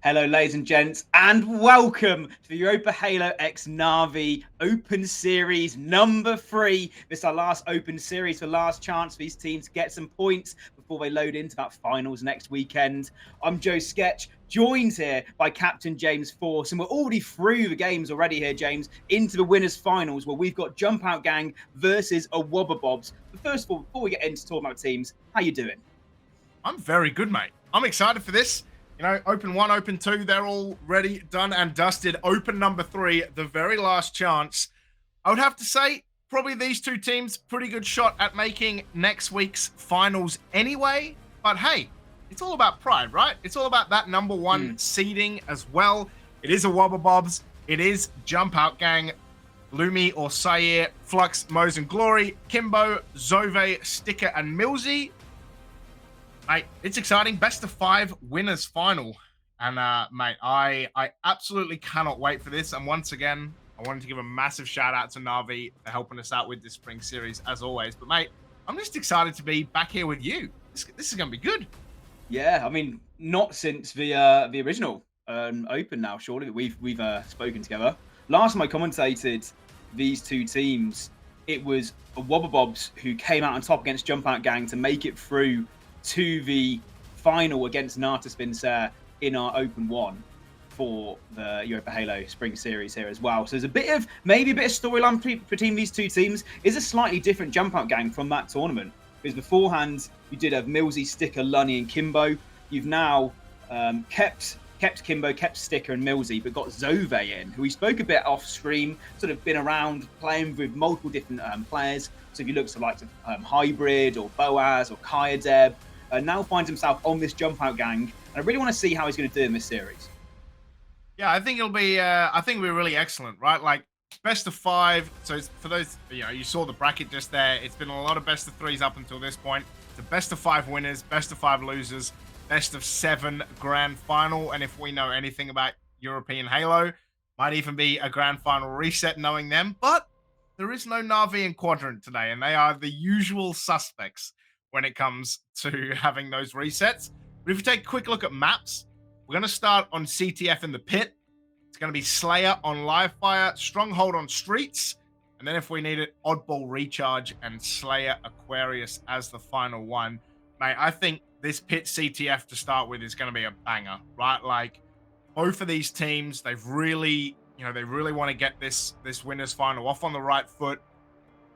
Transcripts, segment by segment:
Hello, ladies and gents, and welcome to the EuropaHalo X NaVi Open Series number 3. This is our last Open Series, the last chance for these teams to get some points before they load into that finals next weekend. I'm Joe Sketch, joined here by Captain JamesForce, and we're already through the games already here, James, into the winners' finals, where we've got Jumpout Gang versus a WobberBobs. But first of all, before we get into talking about teams, how you doing? I'm very good, mate. I'm excited for this. You know, Open 1, Open 2, they're all ready, done and dusted. Open number 3, the very last chance. I would have to say, probably these two teams, pretty good shot at making next week's finals anyway. But hey, it's all about pride, right? It's all about that number 1 seeding as well. It is a WobberBobs. It is Jumpout Gang, Lumi or Sayer, Flux, Mose and Glory, Kimbo, Zove, Sticker and Millsy. Mate, it's exciting. Best of 5 winners final. And, mate, I absolutely cannot wait for this. And once again, I wanted to give a massive shout out to NaVi for helping us out with this spring series, as always. But, mate, I'm just excited to be back here with you. This is going to be good. Yeah, I mean, not since the original Open now, surely, that we've spoken together. Last time I commentated these two teams, it was a WobberBobs who came out on top against Jumpout Gang to make it through to the final against Nata Spincer in our Open 1 for the EuropaHalo Spring Series here as well. So there's maybe a bit of storyline between these two teams. Is a slightly different Jumpout Gang from that tournament, because beforehand you did have Millsy, Sticker, Lunny and Kimbo. You've now kept Kimbo, kept Sticker and Millsy, but got Zove in, who we spoke a bit off stream, sort of been around playing with multiple different players. So if you look to like Hybrid or Boaz or Kayadeb, now finds himself on this Jumpout Gang, and I really want to see how he's going to do in this series. Yeah, I think it'll be. I think it'll be really excellent, right? Like best of 5. So for those, you saw the bracket just there. It's been a lot of best of 3s up until this point. The best of 5 winners, best of 5 losers, best of 7 grand final. And if we know anything about European Halo, might even be a grand final reset, knowing them. But there is no NaVi and Quadrant today, and they are the usual suspects when it comes to having those resets. But if you take a quick look at maps, we're going to start on CTF in the pit. It's going to be Slayer on Livefire, Stronghold on Streets, and then if we need it, Oddball Recharge and Slayer Aquarius as the final one. Mate, I think this pit CTF to start with is going to be a banger, right? Like, both of these teams, they've really, they really want to get this winners final off on the right foot.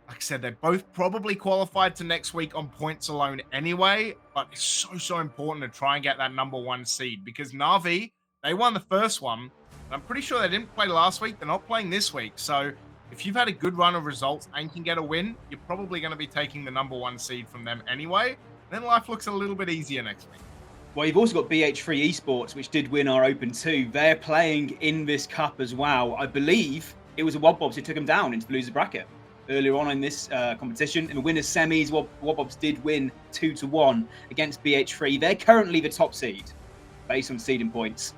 Like I said, they're both probably qualified to next week on points alone anyway, but it's so important to try and get that number 1 seed, because NaVi, they won the first one, and I'm pretty sure they didn't play last week. They're not playing this week. So if you've had a good run of results and can get a win, you're probably going to be taking the number 1 seed from them anyway. Then life looks a little bit easier next week. Well, you've also got BH3 Esports, which did win our Open 2. They're playing in this cup as well. I believe it was a WobberBobs who took them down into the loser bracket earlier on in this competition. In the winners' semis, WobberBobs did win 2-1 against BH3. They're currently the top seed based on seeding points.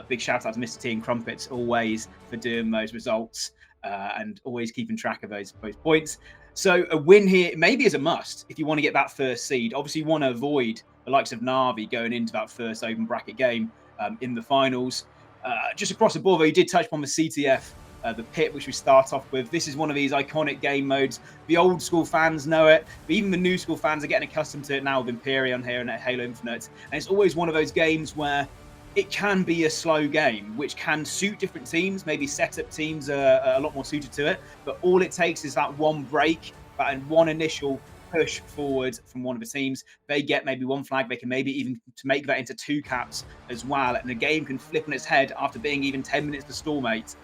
Big shout out to Mr. T and Crumpets always for doing those results and always keeping track of those points. So a win here maybe is a must if you want to get that first seed. Obviously, you want to avoid the likes of NaVi going into that first open bracket game in the finals. Just across the board, though, you did touch upon the CTF, the pit, which we start off with. This is one of these iconic game modes. The old school fans know it, but even the new school fans are getting accustomed to it now with Imperion here and Halo Infinite. And it's always one of those games where it can be a slow game, which can suit different teams. Maybe setup teams are a lot more suited to it, but all it takes is that one break and one initial push forward from one of the teams. They get maybe 1 flag. They can maybe even to make that into 2 caps as well. And the game can flip on its head after being even 10 minutes to stalemate,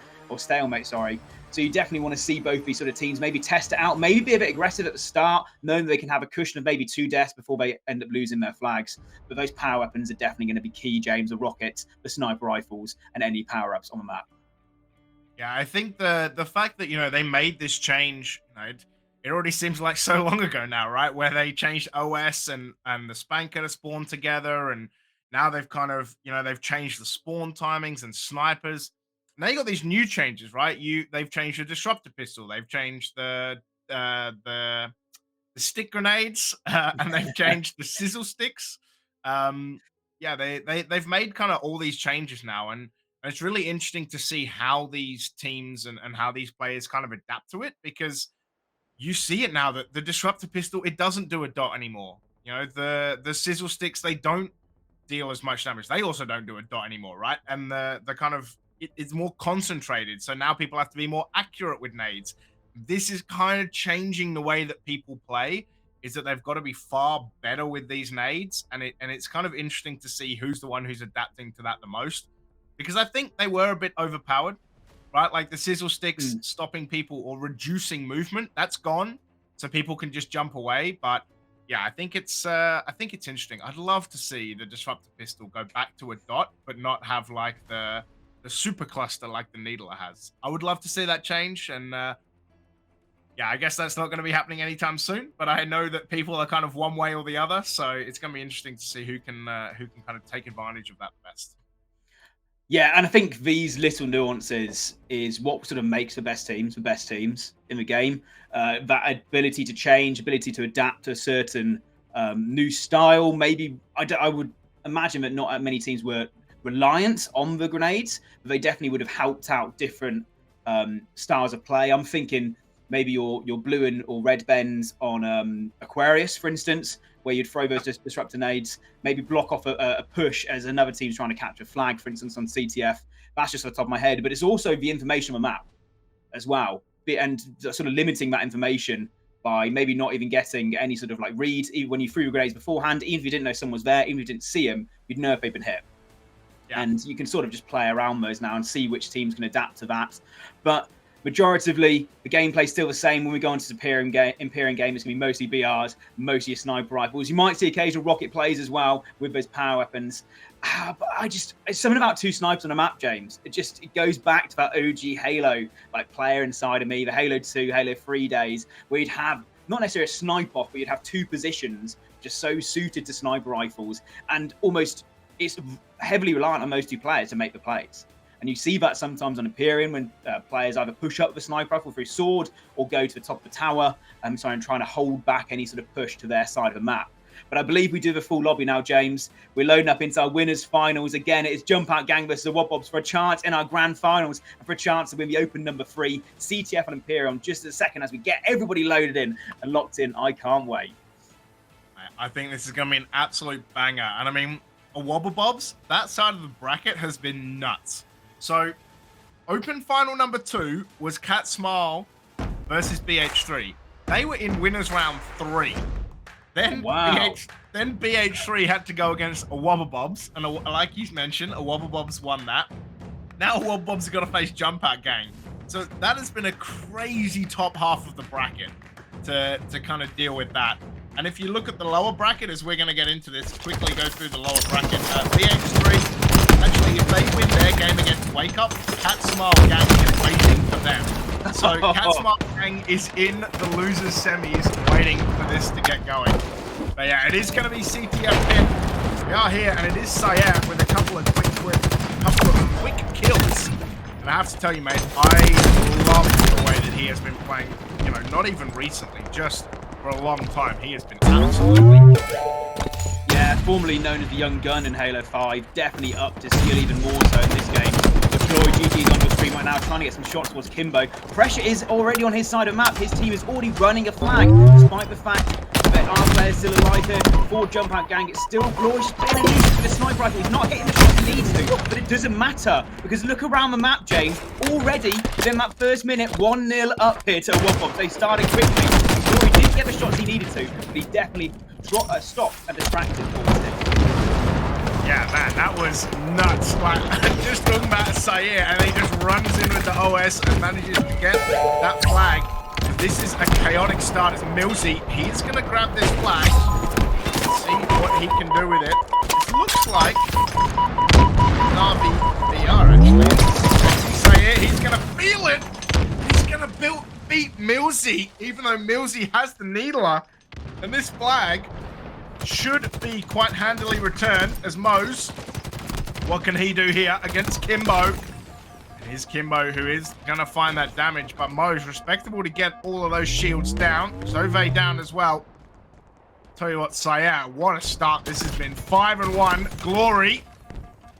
sorry. So you definitely want to see both these sort of teams maybe test it out, maybe be a bit aggressive at the start, knowing that they can have a cushion of maybe 2 deaths before they end up losing their flags. But those power weapons are definitely going to be key, James. The rockets, the sniper rifles, and any power-ups on the map. Yeah, I think the fact that, they made this change, it already seems like so long ago now, right? Where they changed OS and the Spanker to spawn together, and now they've kind of, they've changed the spawn timings and snipers. Now you got these new changes, right? They've changed the disruptor pistol, they've changed the stick grenades, and they've changed the sizzle sticks. Yeah, they've made kind of all these changes now, and it's really interesting to see how these teams and how these players kind of adapt to it, because you see it now that the disruptor pistol, it doesn't do a dot anymore. You know, the sizzle sticks, they don't deal as much damage. They also don't do a dot anymore, right? And the kind of it's more concentrated. So now people have to be more accurate with nades. This is kind of changing the way that people play. Is that they've got to be far better with these nades, and it's kind of interesting to see who's the one who's adapting to that the most, because I think they were a bit overpowered, right? Like the sizzle sticks stopping people or reducing movement, that's gone, so people can just jump away. But yeah, I think it's interesting. I'd love to see the disruptor pistol go back to a dot, but not have like the super cluster like the needler has. I would love to see that change, and yeah, I guess that's not going to be happening anytime soon, but I know that people are kind of one way or the other, so it's going to be interesting to see who can kind of take advantage of that best. Yeah, and I think these little nuances is what sort of makes the best teams in the game. That ability to change, ability to adapt to a certain new style. Maybe I would imagine that not many teams were reliant on the grenades, but they definitely would have helped out different styles of play. I'm thinking maybe your blue and or red bends on Aquarius, for instance, where you'd throw those disruptor nades, maybe block off a push as another team's trying to capture a flag, for instance, on CTF. That's just off the top of my head, but it's also the information on the map as well, and sort of limiting that information by maybe not even getting any sort of like read, even when you threw your grenades beforehand. Even if you didn't know someone was there, even if you didn't see them, you'd know if they'd been hit. Yeah. And you can sort of just play around those now and see which teams can adapt to that. But majoritively, the gameplay's still the same. When we go into Imperium game, it's going to be mostly BRs, mostly sniper rifles. You might see occasional rocket plays as well with those power weapons. But it's something about two snipers on a map, James. It goes back to that OG Halo like player inside of me, the Halo 2, Halo 3 days, where you'd have not necessarily a snipe off, but you'd have two positions just so suited to sniper rifles, and almost it's heavily reliant on those two players to make the plays. And you see that sometimes on Imperium when players either push up the sniper rifle through sword or go to the top of the tower and trying to hold back any sort of push to their side of the map. But I believe we do the full lobby now, James. We're loading up into our winners finals. Again, it is Jumpout Gang versus the Wobbobs for a chance in our grand finals and for a chance to win the open number 3, CTF and Imperium. Just a second as we get everybody loaded in and locked in. I can't wait. I think this is going to be an absolute banger. And I mean, a Wobbobobs, that side of the bracket has been nuts. So, open final number 2 was Cat Smile versus BH3. They were in winners round 3. Then then BH3 had to go against a Wobbobobs, and like you mentioned, a Wobbobobs won that. Now a Wobbobobs have got to face Jumpout Gang. So that has been a crazy top half of the bracket to kind of deal with that. And if you look at the lower bracket, as we're going to get into this, quickly go through the lower bracket. BH3, actually, if they win their game against Wake Up, Cat Smile Gang is waiting for them. So Cat Smile Gang is in the losers semis, waiting for this to get going. But yeah, it is going to be CTF pin. We are here, and it is Sayat with a couple of quick kills. And I have to tell you, mate, I love the way that he has been playing. You know, not even recently, just for a long time. He has been absolutely yeah, formerly known as the Young Gun in Halo 5, definitely up to skill even more so in this game. Deploy GG's on the screen right now, trying to get some shots towards Kimbo. Pressure is already on his side of the map. His team is already running a flag, despite the fact that our players still alive here. For Jumpout Gang, it's still Glory spinning with the sniper rifle. He's not hitting the shots he needs to, but it doesn't matter, because look around the map, James. Already, within that first minute, 1-0 up here to Wobbobs. They started quickly. Glory didn't get the shots he needed to, but he definitely stopped and distracted towards it. Yeah, man, that was nuts. Like, just talking about Sayer, and he just runs in with the OS and manages to get that flag. This is a chaotic start. It's Millsy. He's going to grab this flag. See what he can do with it. It looks like NaVi VR, actually. Sayer, he's going to feel it. He's going to beat Millsy, even though Millsy has the needler. And this flag should be quite handily returned as Mose. What can he do here against Kimbo? And here's Kimbo, who is going to find that damage, but Mose respectable to get all of those shields down. Zove down as well. Tell you what, Sayat, what a start this has been. 5-1. Glory.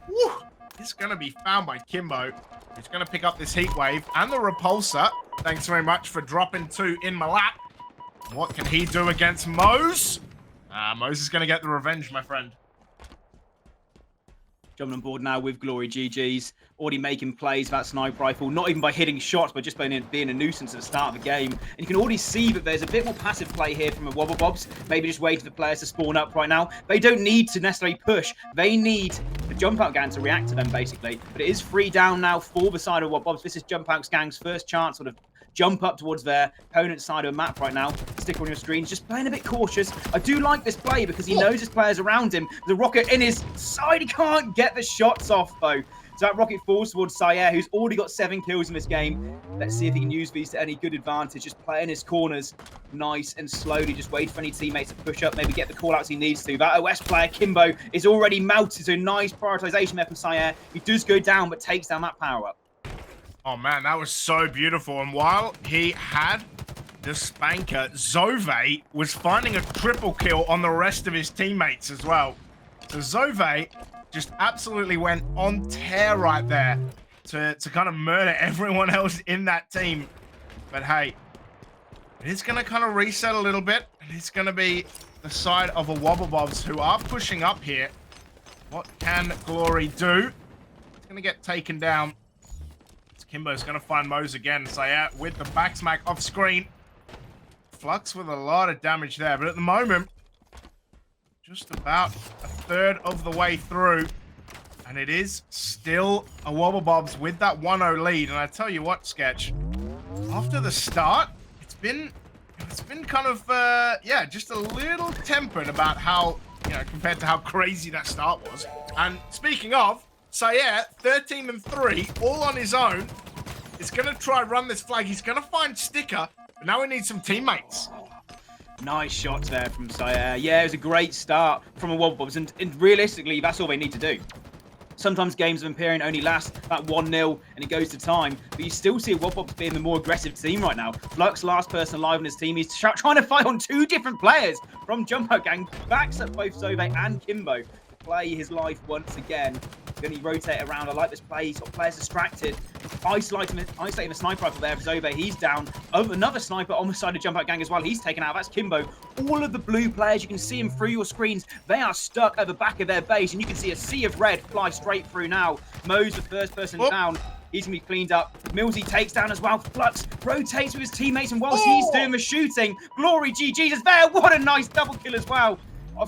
Woo. He's going to be found by Kimbo. He's going to pick up this heat wave and the repulsor. Thanks very much for dropping 2 in my lap. What can he do against Mose? Mose is going to get the revenge, my friend. Jumping on board now with Glory. GG's already making plays with that sniper rifle, not even by hitting shots, but just by being a nuisance at the start of the game. And you can already see that there's a bit more passive play here from the Wobble Bobs, maybe just waiting for players to spawn up right now. They don't need to necessarily push. They need the Jumpout gang to react to them, basically. But it is 3 down now for the side of Wobble Bobs. This is Jumpout gang's first chance sort of jump up towards their opponent's side of the map right now. Stick on your screens, just playing a bit cautious. I do like this play because he knows his players around him. The rocket in his side, he can't get the shots off though. So that rocket falls towards Sayer, who's already got 7 kills in this game. Let's see if he can use these to any good advantage. Just playing his corners nice and slowly. Just wait for any teammates to push up, maybe get the call-outs he needs to. That OS player, Kimbo, is already melted. So nice prioritization there from Sayer. He does go down, but takes down that power-up. Oh, man, that was so beautiful. And while he had the spanker, Zove was finding a triple kill on the rest of his teammates as well. So Zove just absolutely went on tear right there to kind of murder everyone else in that team. But hey, it is going to kind of reset a little bit. And it's going to be the side of a Wobble Bobs who are pushing up here. What can Glory do? It's going to get taken down. Kimbo's going to find Mose again. Sayat with the back smack off screen. Flux with a lot of damage there. But at the moment, just about a third of the way through. And it is still a Wobble Bobs with that 1-0 lead. And I tell you what, Sketch, after the start, it's been kind of, yeah, just a little tempered about how, you know, compared to how crazy that start was. And speaking of, Sayer, 13-3, all on his own, is going to try run this flag. He's going to find Sticker, but now we need some teammates. Nice shots there from Sayer. Yeah, it was a great start from a Wobble Bobs, and realistically, that's all they need to do. Sometimes games of Empyrean only last about 1-0 and it goes to time, but you still see Wobble Bobs being the more aggressive team right now. Flux, last person alive in his team, he's trying to fight on 2 different players from Jumpout gang, backs up both Zove and Kimbo. Play his life once again. Going to rotate around. I like this play. He's got players distracted. Isolating the sniper rifle there for Zove. He's down. Oh, another sniper on the side of Jumpout gang as well. He's taken out. That's Kimbo. All of the blue players, you can see them through your screens. They are stuck at the back of their base, and you can see a sea of red fly straight through now. Mo's the first person down. He's going to be cleaned up. Millsy takes down as well. Flux rotates with his teammates, and whilst he's doing the shooting, Glory GG's is there. What a nice double kill as well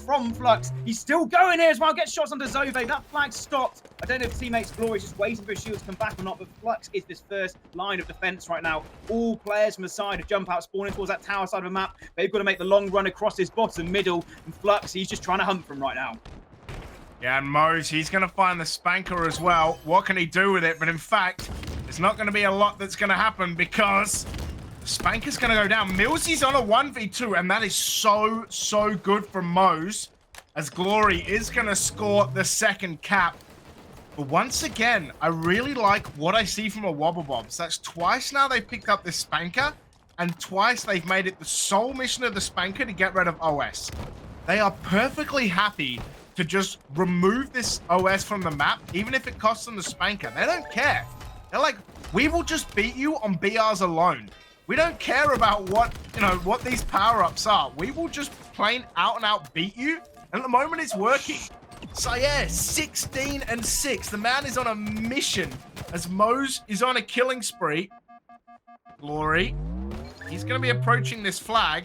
from Flux. He's still going here as well. Gets shots onto Zove. That flag stopped. I don't know if teammates Glory is just waiting for his shield to come back or not, but Flux is this first line of defense right now. All players from the side of Jumpout spawning towards that tower side of the map. They've got to make the long run across his bottom middle, and Flux, he's just trying to hunt from right now. Yeah, and Mose, he's going to find the spanker as well. What can he do with it? But in fact, there's not going to be a lot that's going to happen because the spanker's going to go down. Millsy's on a 1v2, and that is so good from Mose, as Glory is going to score the second cap. But once again, I really like what I see from a Wobble Bobs. That's twice now they've picked up this spanker, and twice they've made it the sole mission of the spanker to get rid of OS. They are perfectly happy to just remove this OS from the map, even if it costs them the spanker. They don't care. They're like, we will just beat you on BRs alone. We don't care about what these power-ups are. We will just plain out and out beat you. And at the moment it's working. So yeah, 16-6. The man is on a mission as Mose is on a killing spree. Glory. He's going to be approaching this flag.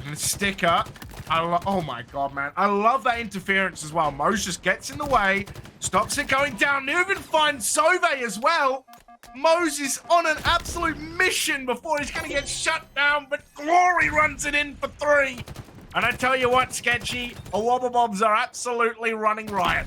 And Sticker. Oh my god, man. I love that interference as well. Mose just gets in the way. Stops it going down. Even finds Zove as well. Mose is on an absolute mission before he's going to get shut down, but Glory runs it in for 3. And I tell you what, Sketchy, the Wobble Bobs are absolutely running riot.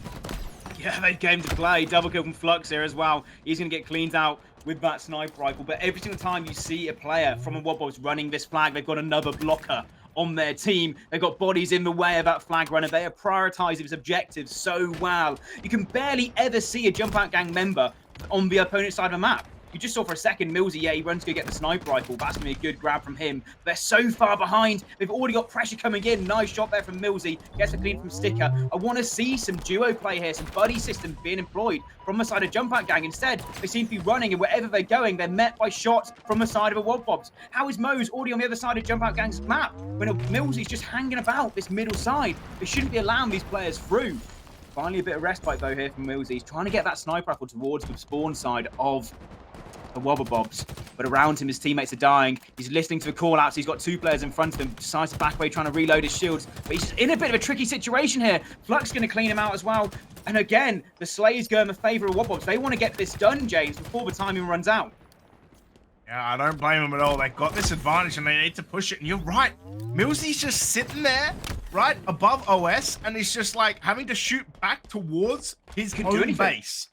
Yeah, they've game to play. Double kill from Flux here as well. He's going to get cleaned out with that sniper rifle, but every single time you see a player from a Wobble Bobs running this flag, they've got another blocker on their team. They've got bodies in the way of that flag runner. They are prioritizing his objectives so well. You can barely ever see a Jumpout gang member on the opponent's side of the map. You just saw for a second, Millsy, yeah, he runs to go get the sniper rifle. That's going to be a good grab from him. They're so far behind. They've already got pressure coming in. Nice shot there from Millsy. Gets the clean from Sticker. I want to see some duo play here, some buddy systems being employed from the side of Jumpout Gang. Instead, they seem to be running, and wherever they're going, they're met by shots from the side of a Wobbobs. How is Mose already on the other side of Jumpout Gang's map when Millsy's just hanging about this middle side? They shouldn't be allowing these players through. Finally, a bit of respite, though, here from Millsy. He's trying to get that sniper rifle towards the spawn side of the Wobbobobs. But around him, his teammates are dying. He's listening to the call-outs. He's got 2 players in front of him. Decides to back away, trying to reload his shields. But he's in a bit of a tricky situation here. Flux going to clean him out as well. And again, the Slays go in the favor of Wobbobs. They want to get this done, James, before the timing runs out. Yeah, I don't blame them at all. They've got this advantage and they need to push it. And you're right. Millsy's just sitting there, right above OS, and he's just like having to shoot back towards his own base.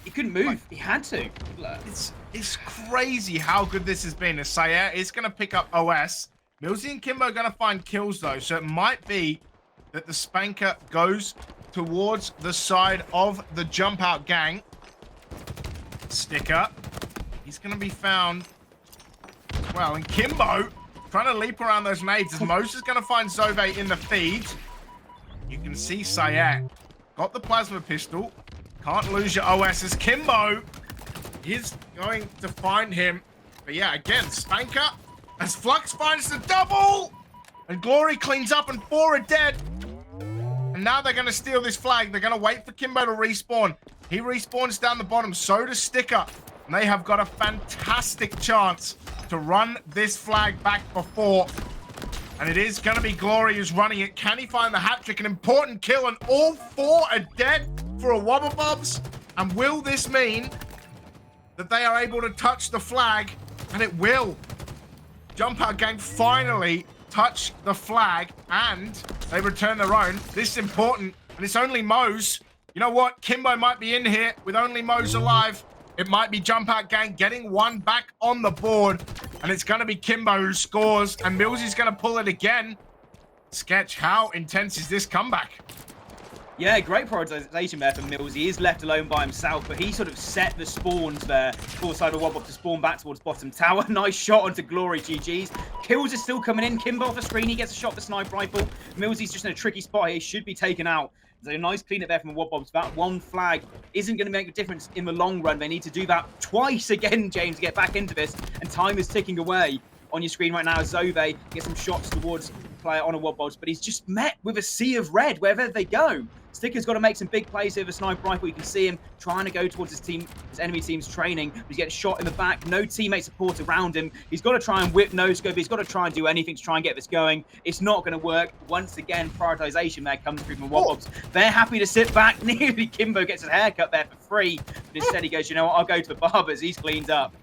He couldn't move. He had to. It's crazy how good this has been. Sayer is going to pick up OS. Millsy and Kimbo are going to find kills, though. So it might be that the Spanker goes towards the side of the Jumpout Gang. Sticker. He's going to be found. Well, and Kimbo trying to leap around those nades as Mose is going to find Zove in the feed. You can see Sayer got the plasma pistol. Can't lose your OS as Kimbo is going to find him. But yeah, again, Spanker as Flux finds the double. And Glory cleans up and 4 are dead. And now they're going to steal this flag. They're going to wait for Kimbo to respawn. He respawns down the bottom. So does Sticker. And they have got a fantastic chance to run this flag back before. And it is going to be Glory who's running it. Can he find the hat trick? An important kill, and all 4 are dead for a Wobbobobs. And will this mean that they are able to touch the flag? And it will. Jumpout Gang finally touch the flag, and they return their own. This is important, and it's only Mose. You know what? Kimbo might be in here with only Mose alive. It might be Jumpout Gang getting 1 back on the board, and it's going to be Kimbo who scores, and Millsy's going to pull it again. Sketch, how intense is this comeback? Yeah, great prioritization there for Millsy. He is left alone by himself, but he sort of set the spawns there for side of Wobbob to spawn back towards bottom tower. Nice shot onto Glory, GG's. Kills are still coming in. Kimbo off the screen. He gets a shot for sniper rifle. Millsy's just in a tricky spot here. He should be taken out. So a nice cleanup there from the Wobbobs. That 1 flag isn't going to make a difference in the long run. They need to do that twice again, James, to get back into this. And time is ticking away. On your screen right now, Zove gets some shots towards player on a Wobbobs, but he's just met with a sea of red wherever they go. Sticker's got to make some big plays here with a sniper rifle. You can see him trying to go towards his enemy team's training. He's getting shot in the back. No teammate support around him. He's got to try and whip no-scope. He's got to try and do anything to try and get this going. It's not going to work. Once again, prioritization there comes through from Wobbobs. They're happy to sit back. Nearly Kimbo gets his haircut there for free. But instead he goes, you know what, I'll go to the barbers. He's cleaned up.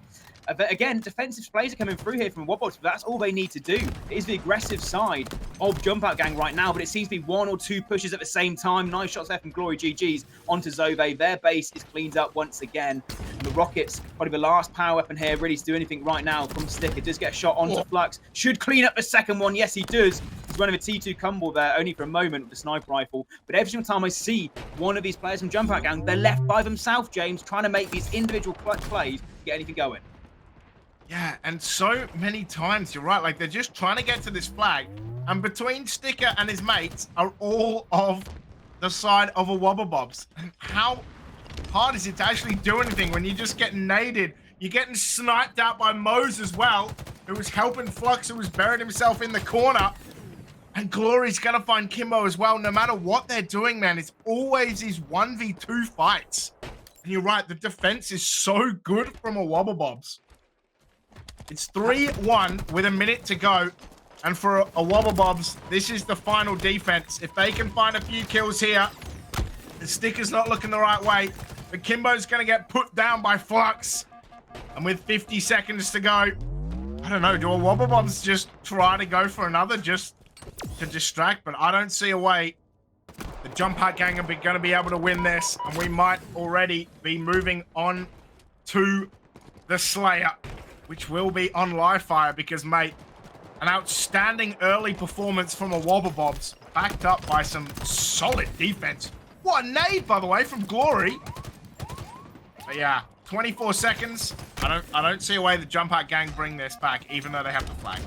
But again, defensive plays are coming through here from Wobbobs, but that's all they need to do. It is the aggressive side of Jumpout Gang right now, but it seems to be 1 or 2 pushes at the same time. Nice shots there from Glory, GG's onto Zove. Their base is cleaned up once again. And the Rockets, probably the last power weapon here, really to do anything right now from Sticker. Does get a shot onto Flux. Should clean up the second one. Yes, he does. He's running a T2 combo there, only for a moment with the sniper rifle. But every single time I see one of these players from Jumpout Gang, they're left by themselves, James, trying to make these individual clutch plays to get anything going. Yeah, and so many times, you're right, like they're just trying to get to this flag, and between Sticker and his mates are all of the side of a Wobbobobs. And how hard is it to actually do anything when you just get naded? You're getting sniped out by Mose as well, who was helping Flux, who was buried himself in the corner. And Glory's gonna find Kimbo as well. No matter what they're doing, man, it's always these 1v2 fights. And you're right, the defense is so good from a Wobbobobs. It's 3-1 with a minute to go. And for a Wobbobobs, this is the final defense. If they can find a few kills here, the Sticker's not looking the right way. But Kimbo's going to get put down by Flux. And with 50 seconds to go, I don't know, do a Wobbobobs just try to go for another just to distract? But I don't see a way. The Jumpout Gang are going to be able to win this. And we might already be moving on to the Slayer, which will be on live fire because, mate, an outstanding early performance from a Wobbobobs, backed up by some solid defense. What a nade, by the way, from Glory. But yeah, 24 seconds. I don't see a way the Jumpout gang bring this back, even though they have the flag.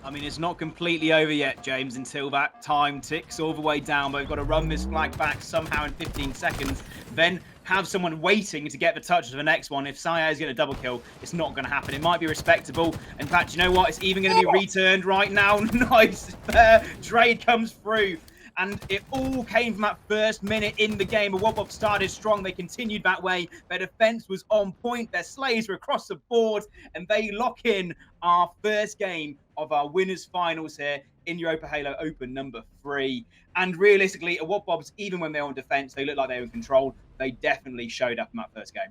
I mean, it's not completely over yet, James, until that time ticks all the way down. But we've got to run this flag back somehow in 15 seconds. Then have someone waiting to get the touch to the next one. If Saya is going to double kill, it's not going to happen. It might be respectable. In fact, you know what? It's even going to be returned right now. Nice. Trade comes through. And it all came from that first minute in the game. The Wob started strong. They continued that way. Their defense was on point. Their Slayers were across the board. And they lock in our first game of our winners finals here in EuropaHalo Open number 3. And realistically, Wob, even when they're on defense, they look like they were in control. They definitely showed up in that first game.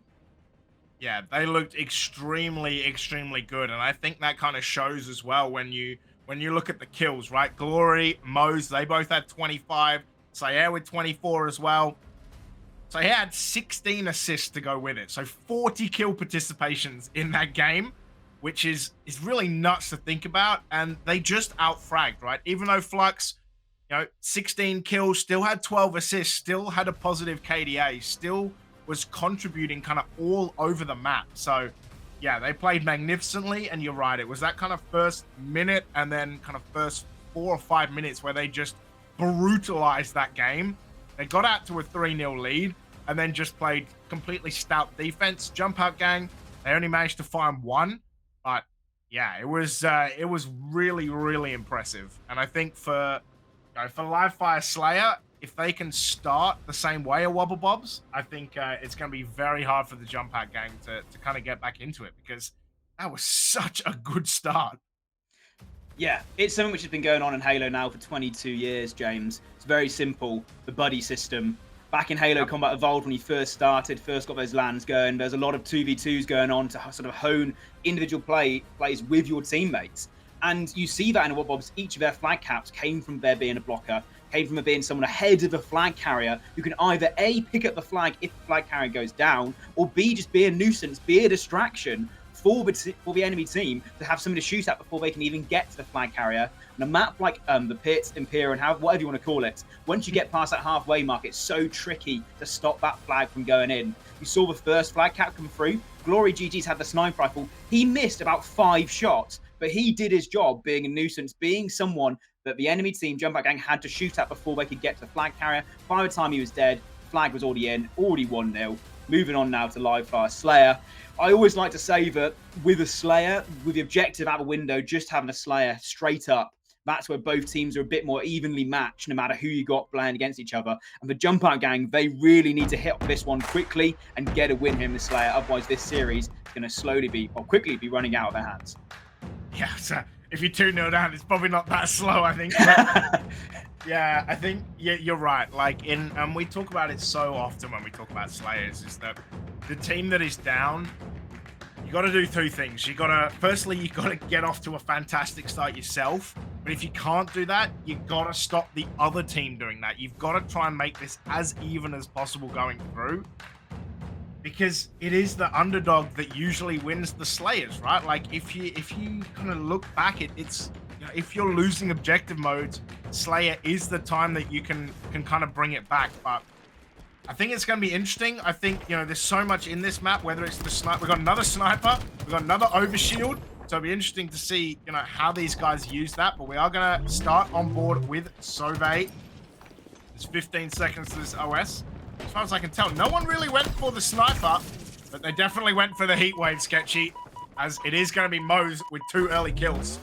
Yeah, they looked extremely, extremely good. And I think that kind of shows as well when you look at the kills, right? Glory, Mose, they both had 25. Sayer with 24 as well. Sayer had 16 assists to go with it. So 40 kill participations in that game, which is really nuts to think about. And they just out-fragged, right? Even though Flux, 16 kills, still had 12 assists, still had a positive KDA, still was contributing kind of all over the map. So yeah, they played magnificently, and you're right. It was that kind of first minute and then kind of first 4 or 5 minutes where they just brutalized that game. They got out to a 3-0 lead and then just played completely stout defense. Jumpout gang, they only managed to find 1, but yeah, it was really, really impressive. And I think for Livefire Slayer, if they can start the same way at Wobblebobs, I think it's going to be very hard for the Jumpout gang to kind of get back into it, because that was such a good start. Yeah, it's something which has been going on in Halo now for 22 years, James. It's very simple, the buddy system. Back in Halo Combat Evolved, when you first started, first got those LANs going, there's a lot of 2v2s going on to sort of hone individual plays with your teammates. And you see that in Wobbobs, each of their flag caps came from there being a blocker, came from there being someone ahead of the flag carrier who can either A, pick up the flag if the flag carrier goes down, or B, just be a nuisance, be a distraction for the enemy team to have something to shoot at before they can even get to the flag carrier. And a map like the Pit, Imperial, and whatever you want to call it, once you get past that halfway mark, it's so tricky to stop that flag from going in. You saw the first flag cap come through. Glory GG's had the sniper rifle. He missed about 5 shots, but he did his job being a nuisance, being someone that the enemy team, Jumpout gang, had to shoot at before they could get to the flag carrier. By the time he was dead, flag was already in, already 1-0. Moving on now to Livefire Slayer. I always like to say that with a Slayer, with the objective out the window, just having a Slayer straight up, that's where both teams are a bit more evenly matched, no matter who you got playing against each other. And the Jumpout gang, they really need to hit this one quickly and get a win here in the Slayer. Otherwise, this series is going to quickly be running out of their hands. Yeah, so if you're 2-0 down, it's probably not that slow, I think. But yeah, I think you're right. And we talk about it so often when we talk about Slayers, is that the team that is down, you got to do 2 things. Firstly, you got to get off to a fantastic start yourself. But if you can't do that, you got to stop the other team doing that. You've got to try and make this as even as possible going through, because it is the underdog that usually wins the Slayers, right? Like if you kind of look back, it's if you're losing objective modes, Slayer is the time that you can kind of bring it back. But I think it's going to be interesting. I think, there's so much in this map, whether it's the sniper. We've got another sniper. We've got another overshield. So it'll be interesting to see, how these guys use that. But we are going to start on board with Sove. There's 15 seconds to this OS. As far as I can tell, no one really went for the sniper, but they definitely went for the heatwave, Sketchy, as it is going to be Mose with 2 early kills.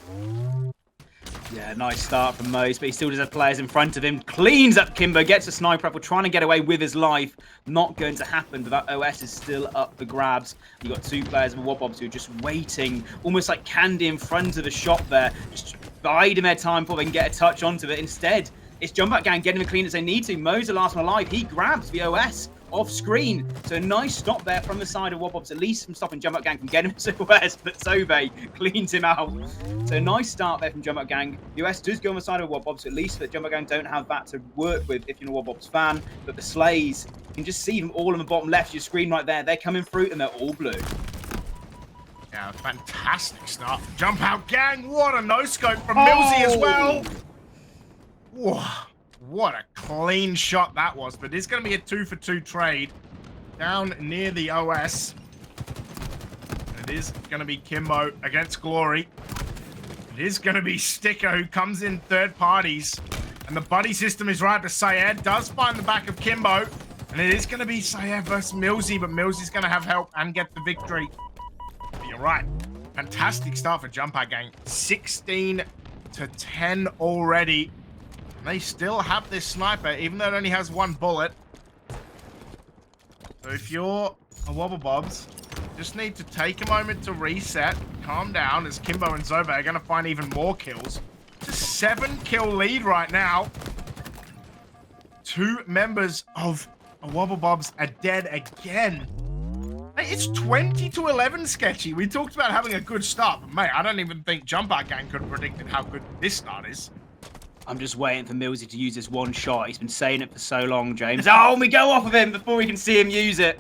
Yeah, nice start from Mose, but he still does have players in front of him. Cleans up Kimber, gets a sniper rifle, trying to get away with his life. Not going to happen, but that OS is still up for grabs. You got 2 players in Wobbobs who are just waiting, almost like candy in front of the shop there, just biding their time before they can get a touch onto it. Instead, it's Jumpout gang getting the clean as they need to. Mose, the last one alive, he grabs the OS off screen. So a nice stop there from the side of Wobbobs, at least from stopping Jumpout gang from getting his OS, but Sove cleans him out. So a nice start there from Jumpout gang. The OS does go on the side of Wobbobs, at least that Jumpout gang don't have that to work with if you're a Wobbobs fan. But the Slays, you can just see them all on the bottom left of your screen right there. They're coming through and they're all blue. Yeah, fantastic start. Jumpout gang, what a no-scope from Millsy as well. Whoa, what a clean shot that was. But it's going to be a 2-for-2 trade down near the OS. It is going to be Kimbo against Glory. It is going to be Sticker who comes in third parties. And the buddy system is right. The Syed does find the back of Kimbo. And it is going to be Syed versus Millsy, but Millsy's going to have help and get the victory. But you're right. Fantastic start for Jumpout Gang. 16 to 10 already. And they still have this sniper, even though it only has one bullet. So if you're a Wobblebobs, just need to take a moment to reset, calm down, as Kimbo and Zove are going to find even more kills. It's a 7-kill lead right now. 2 members of a Wobblebobs are dead again. Hey, it's 20 to 11, Sketchy. We talked about having a good start, but mate, I don't even think Jumpout Gang could have predicted how good this start is. I'm just waiting for Millsy to use this one shot. He's been saying it for so long, James. Oh, we go off of him before we can see him use it.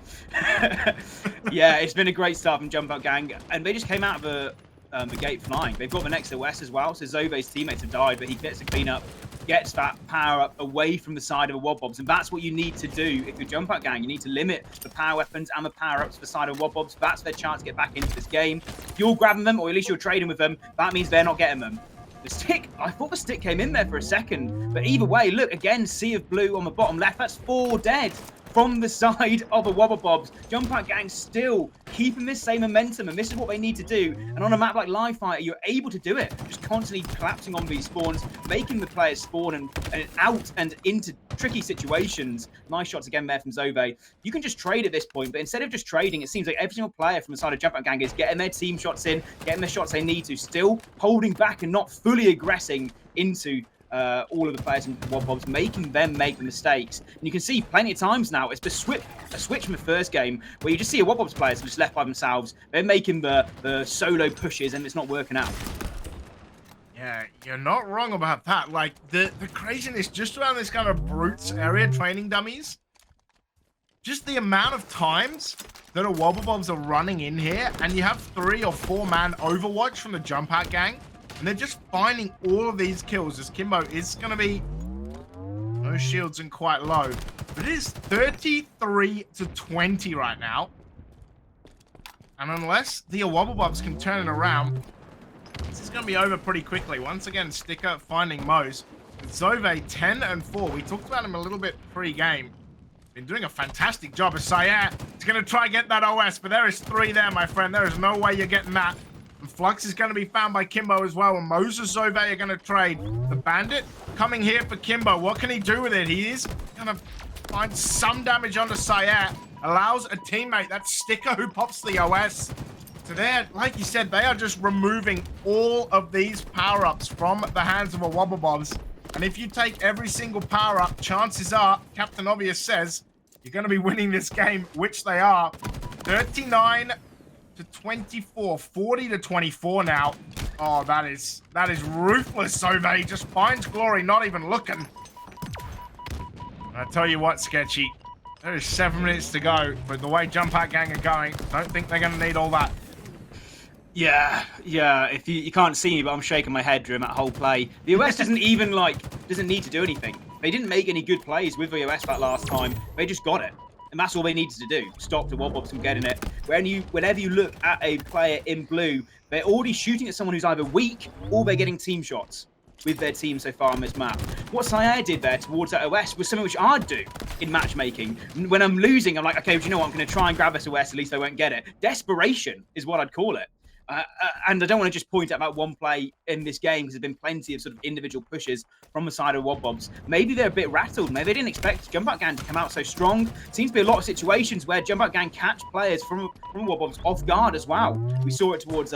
Yeah, it's been a great start from Jumpout Gang. And they just came out of the gate flying. They've got the next OS as well. So Zove's teammates have died, but he gets a clean up, gets that power up away from the side of a Wobbobs. And that's what you need to do if you're Jumpout Gang. You need to limit the power weapons and the power ups to the side of Wobbobs. That's their chance to get back into this game. If you're grabbing them, or at least you're trading with them, that means they're not getting them. The stick, I thought the stick came in there for a second, but either way, look, again, sea of blue on the bottom left. That's 4 dead from the side of a Wobblebobs. Jumpout Gang still keeping this same momentum, and this is what they need to do. And on a map like Live Fighter, you're able to do it. Just constantly collapsing on these spawns, making the players spawn and out and into tricky situations. Nice shots again there from Zove. You can just trade at this point, but instead of just trading, it seems like every single player from the side of Jumpout Gang is getting their team shots in, getting the shots they need to, still holding back and not fully aggressing into all of the players in Wobblebobs, making them make the mistakes. And you can see plenty of times now, it's a switch from the first game where you just see a Wobblebobs players just left by themselves. They're making the solo pushes and it's not working out. Yeah, you're not wrong about that. Like, the craziness just around this kind of Brutes area, training dummies, just the amount of times that a Wobblebobs are running in here, and you have 3 or 4 man Overwatch from the Jumpout Gang, and they're just finding all of these kills, as Kimbo is going to be no shields and quite low. But it is 33 to 20 right now. And unless the Wobblebobs can turn it around, this is going to be over pretty quickly. Once again, Sticker finding Mo's. Zove 10 and 4. We talked about him a little bit pre-game. Been doing a fantastic job. Sayat is going to try get that OS, but there is 3 there, my friend. There is no way you're getting that. And Flux is going to be found by Kimbo as well. And Moses Zove are going to trade. The Bandit coming here for Kimbo. What can he do with it? He is going to find some damage onto Sayat. Allows a teammate, that's Sticker, who pops the OS. So they're, like you said, they are just removing all of these power-ups from the hands of a Wobblebobs. And if you take every single power-up, chances are, Captain Obvious says, you're going to be winning this game, which they are. 39 to 24, 40 to 24 now. Oh, that is ruthless, Zove. Just finds Glory, not even looking. And I tell you what, Sketchy, there is 7 minutes to go, but the way Jumpout Gang are going, don't think they're going to need all that. Yeah. If you can't see me, but I'm shaking my head during that whole play. The OS doesn't even doesn't need to do anything. They didn't make any good plays with the OS that last time. They just got it, and that's all they needed to do. Stop the Wobblebobs from getting it. Whenever you look at a player in blue, they're already shooting at someone who's either weak or they're getting team shots with their team so far on this map. What Syed did there towards that OS was something which I'd do in matchmaking. When I'm losing, I'm like, okay, well, you know what? I'm going to try and grab this OS. At least I won't get it. Desperation is what I'd call it. And I don't want to just point out that one play in this game, because there's been plenty of sort of individual pushes from the side of Wobblebobs. Maybe they're a bit rattled. Maybe they didn't expect Jumpout Gang to come out so strong. Seems to be a lot of situations where Jumpout Gang catch players from Wobblebobs off guard as well. We saw it towards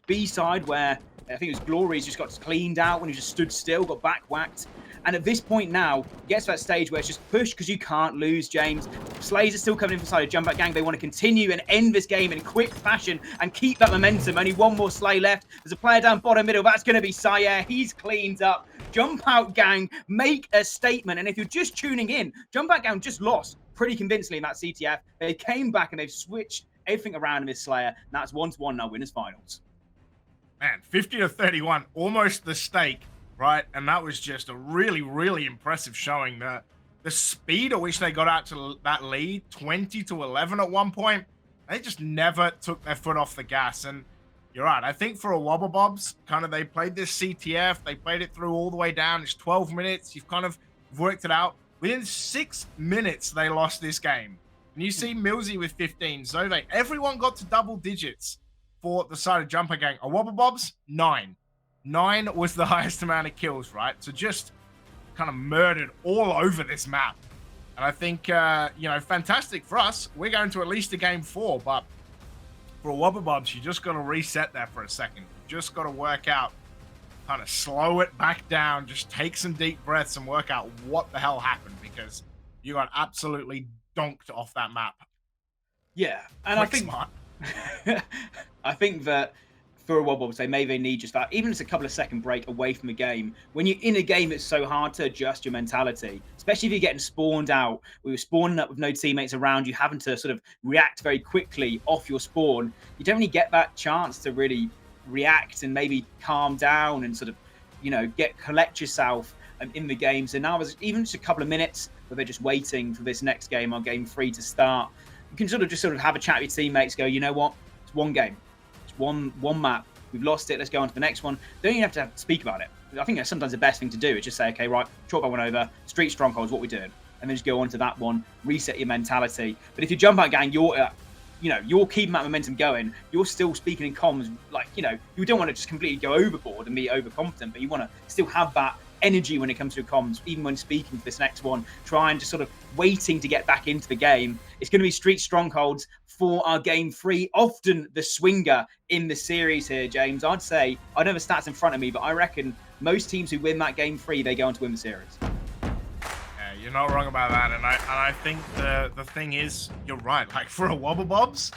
B side, where I think it was Glory's just got cleaned out when he just stood still, got back whacked. And at this point now, gets to that stage where it's just push because you can't lose, James. Slays are still coming in from the side of Jumpout Gang. They want to continue and end this game in quick fashion and keep that momentum. Only one more Slay left. There's a player down bottom middle. That's going to be Sayer. He's cleaned up. Jumpout Gang make a statement. And if you're just tuning in, Jumpout Gang just lost pretty convincingly in that CTF. They came back and they've switched everything around in this Slayer. And that's 1-1 now, winners finals. Man, 50 to 31, almost the stake. Right, and that was just a really, really impressive showing. The speed at which they got out to that lead, 20 to 11 at one point, They just never took their foot off the gas. And you're right. I think for a Wobbabobs, kind of they played this CTF. They played it through all the way down. It's 12 minutes. You've kind of worked it out. Within 6 minutes, they lost this game. And you see Millsy with 15. Zove, everyone got to double digits for the side of Jumper Gang. A Wobbabobs, 9. 9 was the highest amount of kills, right? So just kind of murdered all over this map. And I think, you know, fantastic for us. We're going to at least a game 4, but for a Wobbabobs, you just got to reset there for a second. You just got to work out, kind of slow it back down, just take some deep breaths and work out what the hell happened, because you got absolutely donked off that map. Yeah, and I think I think that for a Wobbabobs, they maybe need just that, even just a couple of second break away from the game. When you're in a game, it's so hard to adjust your mentality, especially if you're getting spawned out. We were spawning up with no teammates around you, having to sort of react very quickly off your spawn. You don't really get that chance to really react and maybe calm down and sort of, you know, collect yourself in the game. So now there's even just a couple of minutes where they're just waiting for this next game, or game 3 to start. You can sort of have a chat with your teammates, go, you know what, it's one game. One map, we've lost it, let's go on to the next one. Don't even have to speak about it. I think that's sometimes the best thing to do, is just say, okay, right, chalk that one over, street strongholds, what we're doing, and then just go on to that one, reset your mentality. But if you jump out gang, you're you know, you're keeping that momentum going, you're still speaking in comms, like, you know, you don't want to just completely go overboard and be overconfident, but you want to still have that energy when it comes to comms, even when speaking for this next one, try and just sort of waiting to get back into the game. It's going to be street strongholds for our game 3, often the swinger in the series here, James. I'd say, I don't have the stats in front of me, but I reckon most teams who win that game 3, they go on to win the series. Yeah, you're not wrong about that. And I think the thing is, you're right. Like, for a Wobbabobs,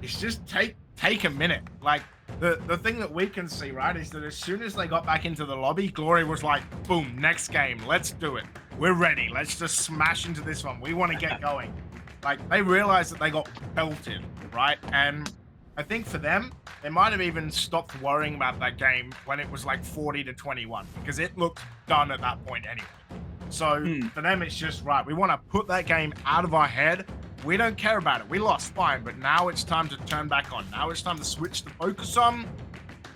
it's just take a minute. Like, the thing that we can see, right, is that as soon as they got back into the lobby, Glory was like, boom, next game, let's do it. We're ready. Let's just smash into this one. We want to get going. Like, they realized that they got belted, right? And I think for them, they might have even stopped worrying about that game when it was like 40-21, because it looked done at that point anyway. So for them, it's just, right, we want to put that game out of our head. We don't care about it. We lost, fine, but now it's time to turn back on. Now it's time to switch the focus on.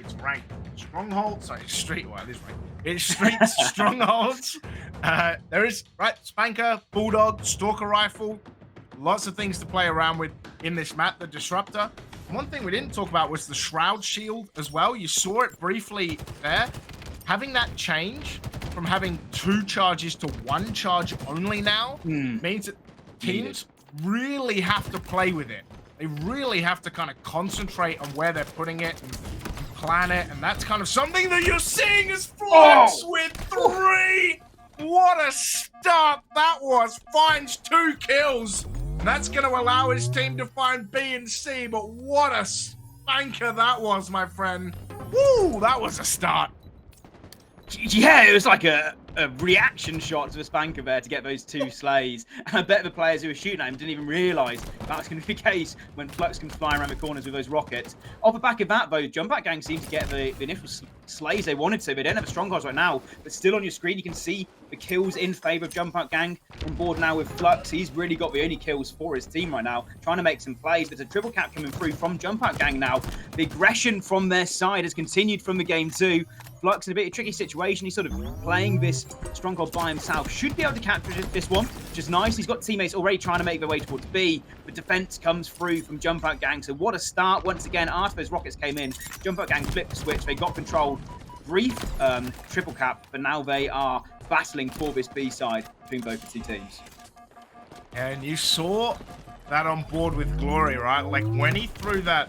It's ranked strongholds. Sorry, street. Well, it is ranked. It's street strongholds. There is, right, Spanker, Bulldog, Stalker Rifle. Lots of things to play around with in this map, the Disruptor. One thing we didn't talk about was the Shroud Shield as well. You saw it briefly there. Having that change from having 2 charges to 1 charge only now means that teams really have to play with it. They really have to kind of concentrate on where they're putting it and plan it, and that's kind of something that you're seeing as Flux with 3. What a start that was. Finds 2 kills. And that's going to allow his team to find B and C, but what a spanker that was, my friend. Woo, that was a start. Yeah, it was like a reaction shot to the spanker there to get those 2 slays. And I bet the players who were shooting at him didn't even realise that was going to be the case when Flux can fly around the corners with those rockets. Off the back of that, though, Jumpout Gang seemed to get the initial slays they wanted to. They don't have a strongholds right now, but still on your screen you can see the kills in favour of Jumpout Gang. On board now with Flux, he's really got the only kills for his team right now, trying to make some plays. There's a triple cap coming through from Jumpout Gang now. The aggression from their side has continued from the game 2. Flux in a bit of a tricky situation. He's sort of playing this stronghold by himself. Should be able to capture this one, which is nice. He's got teammates already trying to make their way towards B. The defense comes through from Jumpout Gang. So what a start once again. After those rockets came in, Jumpout Gang flipped the switch. They got control. Brief triple cap, but now they are battling for this B side between both the 2 teams. And you saw that on board with Glory, right? Like, when he threw that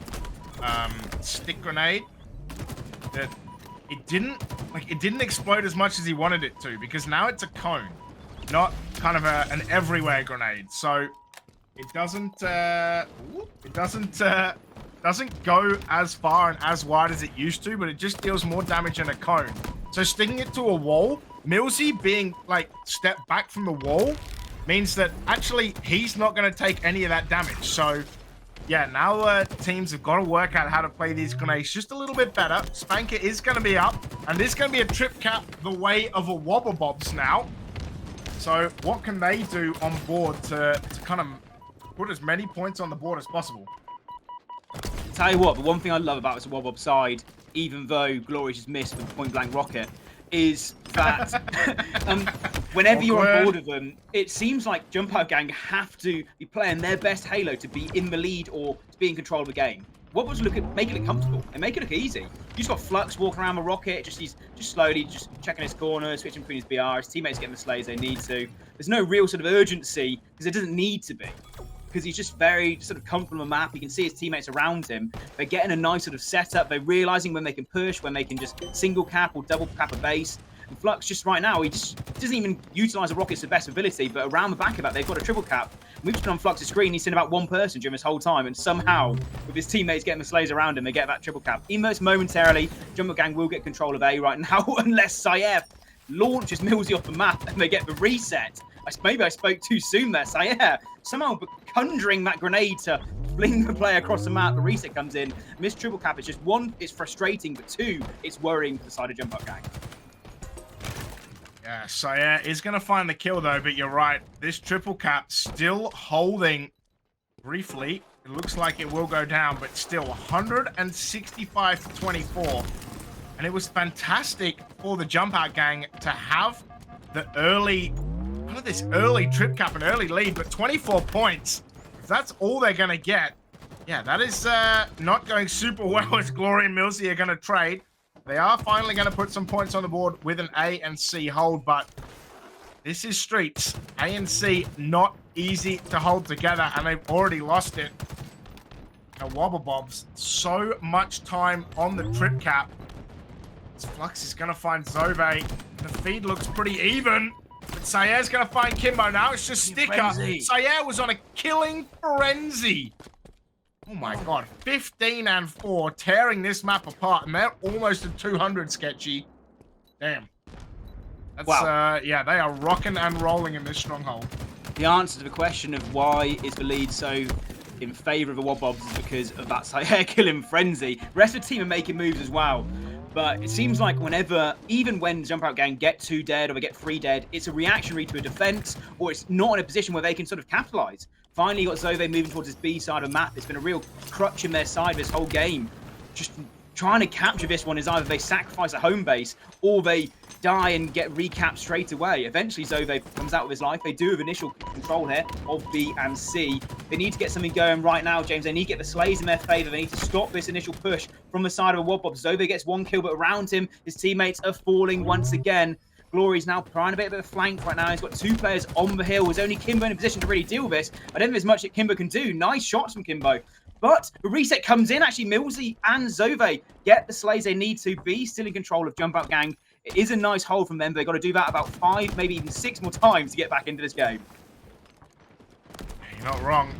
stick grenade, that it didn't explode as much as he wanted it to, because now it's a cone, not kind of an everywhere grenade. So it doesn't go as far and as wide as it used to, but it just deals more damage in a cone. So sticking it to a wall, Millsy being like stepped back from the wall means that actually he's not going to take any of that damage. So yeah, now teams have got to work out how to play these grenades just a little bit better. Spanker is going to be up, and this is going to be a trip cap the way of a Wobbabobs now. So what can they do on board to kind of put as many points on the board as possible? tell you what, the one thing I love about this Wob side, even though Glory just missed with the point-blank rocket, is that whenever you're on board with them, it seems like Jumpout Gang have to be playing their best Halo to be in the lead or to be in control of the game. Wobb's making it comfortable and make it look easy. You just got Flux walking around the rocket, he's just slowly checking his corner, switching between his BR, his teammates getting the slays they need to. There's no real sort of urgency because it doesn't need to be. Because he's just very sort of comfortable on the map. You can see his teammates around him. They're getting a nice sort of setup. They're realizing when they can push, when they can just single cap or double cap a base. And Flux just right now, he just doesn't even utilize the rockets to best ability, but around the back of that, they've got a triple cap. And we've just been on Flux's screen, he's seen about one person during this whole time, and somehow, with his teammates getting the slays around him, they get that triple cap. Even though it's momentarily, Jumpout Gang will get control of A right now, unless Sayer launches Millsy off the map and they get the reset. Maybe I spoke too soon there, Sayer. Somehow conjuring that grenade to fling the player across the map, the reset comes in. Missed triple cap, it's just one, it's frustrating, but two, it's worrying for the side of Jumpout Gang. Yeah, Sayer is going to find the kill though, but you're right. This triple cap still holding briefly. It looks like it will go down, but still 165 to 24. And it was fantastic for the Jumpout Gang to have the early, this early trip cap, an early lead, but 24 points. If that's all they're going to get, yeah, that is not going super well as Glory and Millsy are going to trade. They are finally going to put some points on the board with an A and C hold, but this is Streets. A and C not easy to hold together, and they've already lost it. Now, Wobbabobs, so much time on the trip cap. Flux is going to find Zove. The feed looks pretty even, but Sayer's going to find Kimbo. Now it's just Sticker. Sayer was on a killing frenzy. Oh my god, 15 and 4, tearing this map apart, and they're almost at 200, Sketchy. Damn. That's, wow. Yeah, they are rocking and rolling in this stronghold. The answer to the question of why is the lead so in favour of the Wobbobs is because of that Sayer killing frenzy. The rest of the team are making moves as well. But it seems like whenever, even when Jumpout Gang get 2 dead or they get 3 dead, it's a reactionary to a defense, or it's not in a position where they can sort of capitalize. Finally, you got Zove moving towards his B side of the map. It's been a real crutch in their side this whole game. Just trying to capture this one is either they sacrifice a home base or they die and get recapped straight away. Eventually, Zove comes out with his life. They do have initial control here of B and C. They need to get something going right now, James. They need to get the slays in their favor. They need to stop this initial push from the side of a Wobbob. Zove gets 1 kill, but around him, his teammates are falling once again. Glory's now trying a bit of a flank right now. He's got 2 players on the hill. There's only Kimbo in a position to really deal with this. I don't think there's much that Kimbo can do. Nice shots from Kimbo. But the reset comes in. Actually, Millsy and Zove get the slays they need to be still in control of Jumpout Gang. It is a nice hold from them, but they've got to do that about 5, maybe even 6 more times to get back into this game. You're not wrong.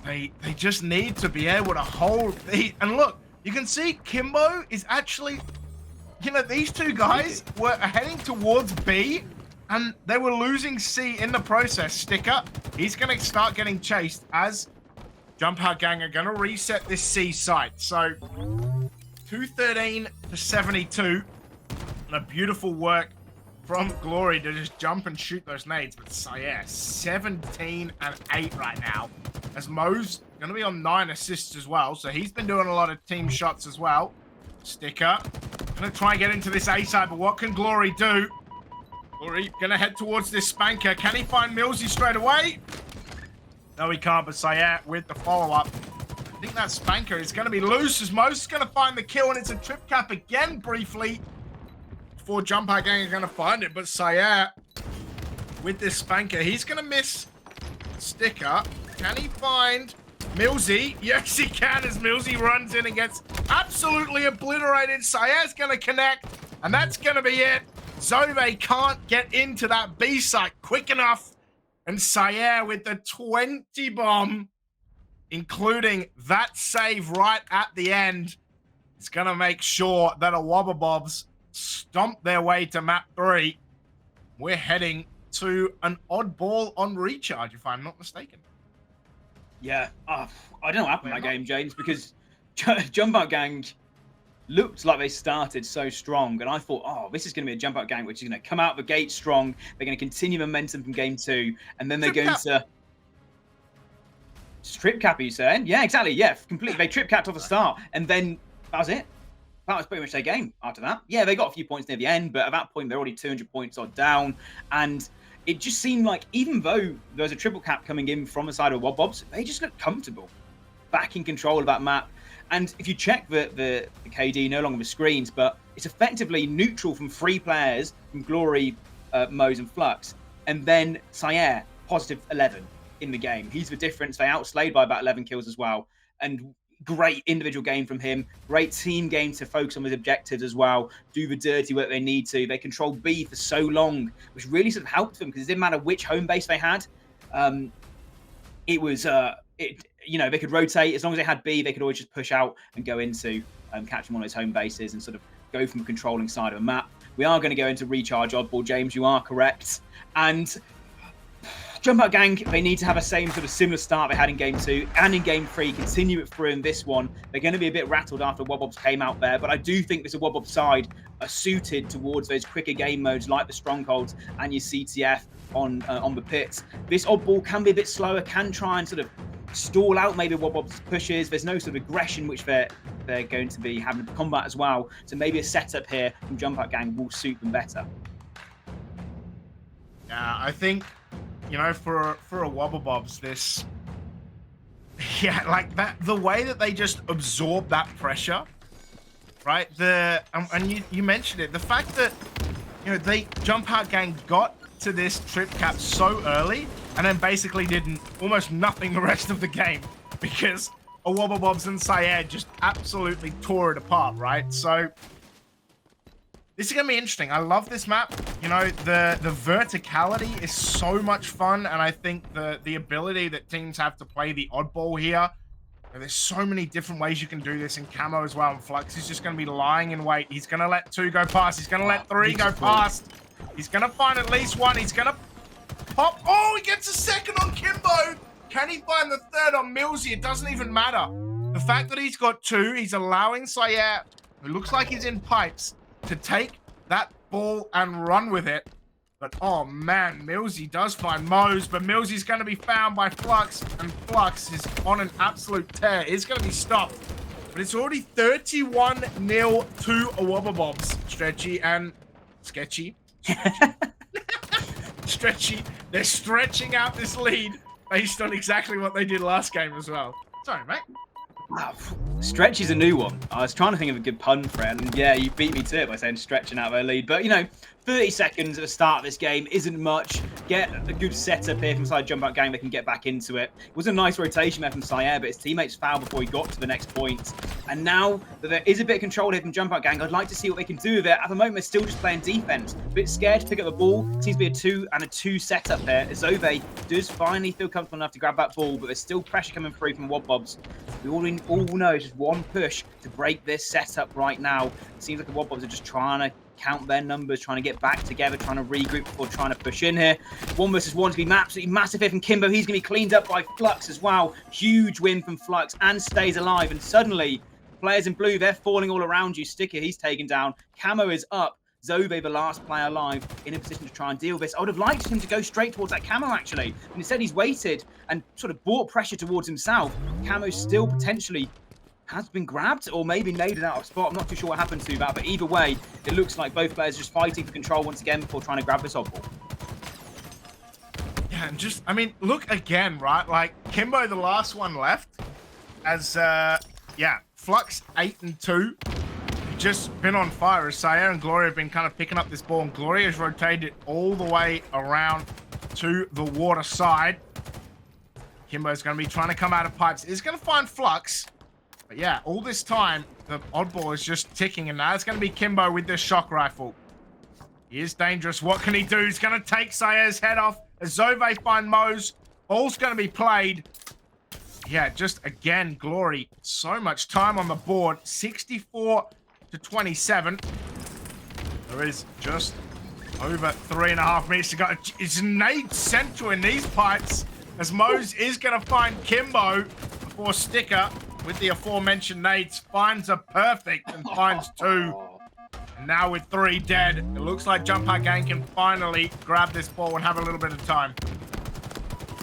They just need to be able to hold the... And look, you can see Kimbo is actually... You know, these 2 guys were heading towards B, and they were losing C in the process. Sticker, he's going to start getting chased as Jumpout Gang are going to reset this C site. So, 213 to 72. And a beautiful work from Glory to just jump and shoot those nades. But Sayer, 17 and 8 right now. As Mo's going to be on 9 assists as well. So he's been doing a lot of team shots as well. Sticker, going to try and get into this A side, but what can Glory do? Glory going to head towards this Spanker. Can he find Millsy straight away? No, he can't, but Sayer with the follow-up. I think that Spanker is going to be loose as Mo's going to find the kill, and it's a trip cap again briefly. Before Jumpout Gang are going to find it, but Sayer with this Spanker, he's going to miss Sticker. Can he find Millsy? Yes, he can, as Millsy runs in and gets absolutely obliterated. Sayer's going to connect, and that's going to be it. Zove can't get into that B site quick enough, and Sayer with the 20 bomb, including that save right at the end, is going to make sure that a Wobbabobs stomp their way to map 3. We're heading to an odd ball on recharge, if I'm not mistaken. Yeah, I don't know what happened in that game, James, because Jumpout Gang looked like they started so strong, and I thought, oh, this is going to be a Jumpout Gang which is going to come out the gate strong. They're going to continue momentum from game 2, and then they're going to... Trip cap, are you saying? Yeah, exactly. Yeah, completely. They trip capped off the start, and then that was it. That was pretty much their game after that. Yeah, they got a few points near the end, but at that point, they're already 200 points odd down. And it just seemed like, even though there was a triple cap coming in from the side of Wobbobs, they just looked comfortable, back in control of that map. And if you check the KD, no longer the screens, but it's effectively neutral from 3 players, from Glory, Mose, and Flux. And then Sire, positive 11 in the game. He's the difference. They outslayed by about 11 kills as well. And great individual game from him. Great team game to focus on his objectives as well. Do the dirty work they need to. They controlled B for so long, which really sort of helped them because it didn't matter which home base they had. It was, you know, they could rotate. As long as they had B, they could always just push out and go into catching one of those home bases and sort of go from the controlling side of a map. We are going to go into recharge oddball, James. You are correct. And Jumpout Gang, they need to have a same sort of similar start they had in Game 2 and in Game 3, continue it through in this one. They're going to be a bit rattled after Wobbobs came out there, but I do think this Wobob side are suited towards those quicker game modes like the Strongholds and your CTF on the pits. This oddball can be a bit slower, can try and sort of stall out maybe Wobbobs pushes. There's no sort of aggression which they're going to be having to combat as well. So maybe a setup here from Jumpout Gang will suit them better. Yeah, I think, you know, for a Wobbobobs, this, yeah, like that, the way that they just absorb that pressure, right? And you mentioned it, the fact that, you know, Jumpout Gang got to this trip cap so early and then basically did almost nothing the rest of the game because a Wobbobobs and Sire just absolutely tore it apart, right? So this is going to be interesting. I love this map. You know, the verticality is so much fun, and I think the ability that teams have to play the oddball here, there's so many different ways you can do this in camo as well, and Flux is just going to be lying in wait. He's going to let 2 go past. He's going to let 3 go past. He's going to find at least 1. He's going to pop. Oh, he gets a second on Kimbo. Can he find the 3rd on Millsy? It doesn't even matter. The fact that he's got 2, he's allowing Sire, who looks like he's in pipes, to take that ball and run with it. But, oh, man, Millsy does find Mose, but Millsy's going to be found by Flux, and Flux is on an absolute tear. It's going to be stopped. But it's already 31-0 to a Wobbobobs. Stretchy and Sketchy. Stretchy. They're stretching out this lead based on exactly what they did last game as well. Sorry, mate. Stretch is a new one. I was trying to think of a good pun for it, and yeah, you beat me to it by saying stretching out their lead. But, you know, 30 seconds at the start of this game isn't much. Get a good setup here from side Jumpout Gang. They can get back into it. It was a nice rotation there from Sire, but his teammates fouled before he got to the next point. And now that there is a bit of control here from Jumpout Gang, I'd like to see what they can do with it. At the moment, they're still just playing defense. A bit scared to pick up the ball. Seems to be a 2 and a 2 setup here. Zove does finally feel comfortable enough to grab that ball, but there's still pressure coming through from Wobbobs. We all know it's just one push to break this setup right now. It seems like the Wobbobs are just trying to count their numbers, trying to get back together, trying to regroup before trying to push in here. 1 versus 1 to be absolutely massive here from Kimbo. He's going to be cleaned up by Flux as well. Huge win from Flux and stays alive. And suddenly, players in blue, they're falling all around you. Sticker, he's taken down. Camo is up. Zove, the last player alive, in a position to try and deal with this. I would have liked him to go straight towards that Camo, actually. But instead, he's waited and sort of brought pressure towards himself. Camo still potentially has been grabbed or maybe naded out of spot. I'm not too sure what happened to that, but either way, it looks like both players just fighting for control once again before trying to grab this oddball. Yeah, and just, I mean, look again, right? Like, Kimbo, the last one left, as, yeah, Flux 8 and 2. Just been on fire as Sire and Gloria have been kind of picking up this ball, and Gloria has rotated it all the way around to the water side. Kimbo's going to be trying to come out of pipes. He's going to find Flux. But yeah, all this time, the oddball is just ticking, and now it's going to be Kimbo with this shock rifle. He is dangerous. What can he do? He's going to take Sire's head off as Zove find Mose. Ball's going to be played. Yeah, just again, Glory. So much time on the board. 64 to 27. There is just over 3.5 minutes to go. It's nade central in these pipes as Mose is going to find Kimbo before Sticker, with the aforementioned nades, finds a perfect and finds 2. And now with 3 dead, it looks like Jumpout Gang can finally grab this ball and have a little bit of time.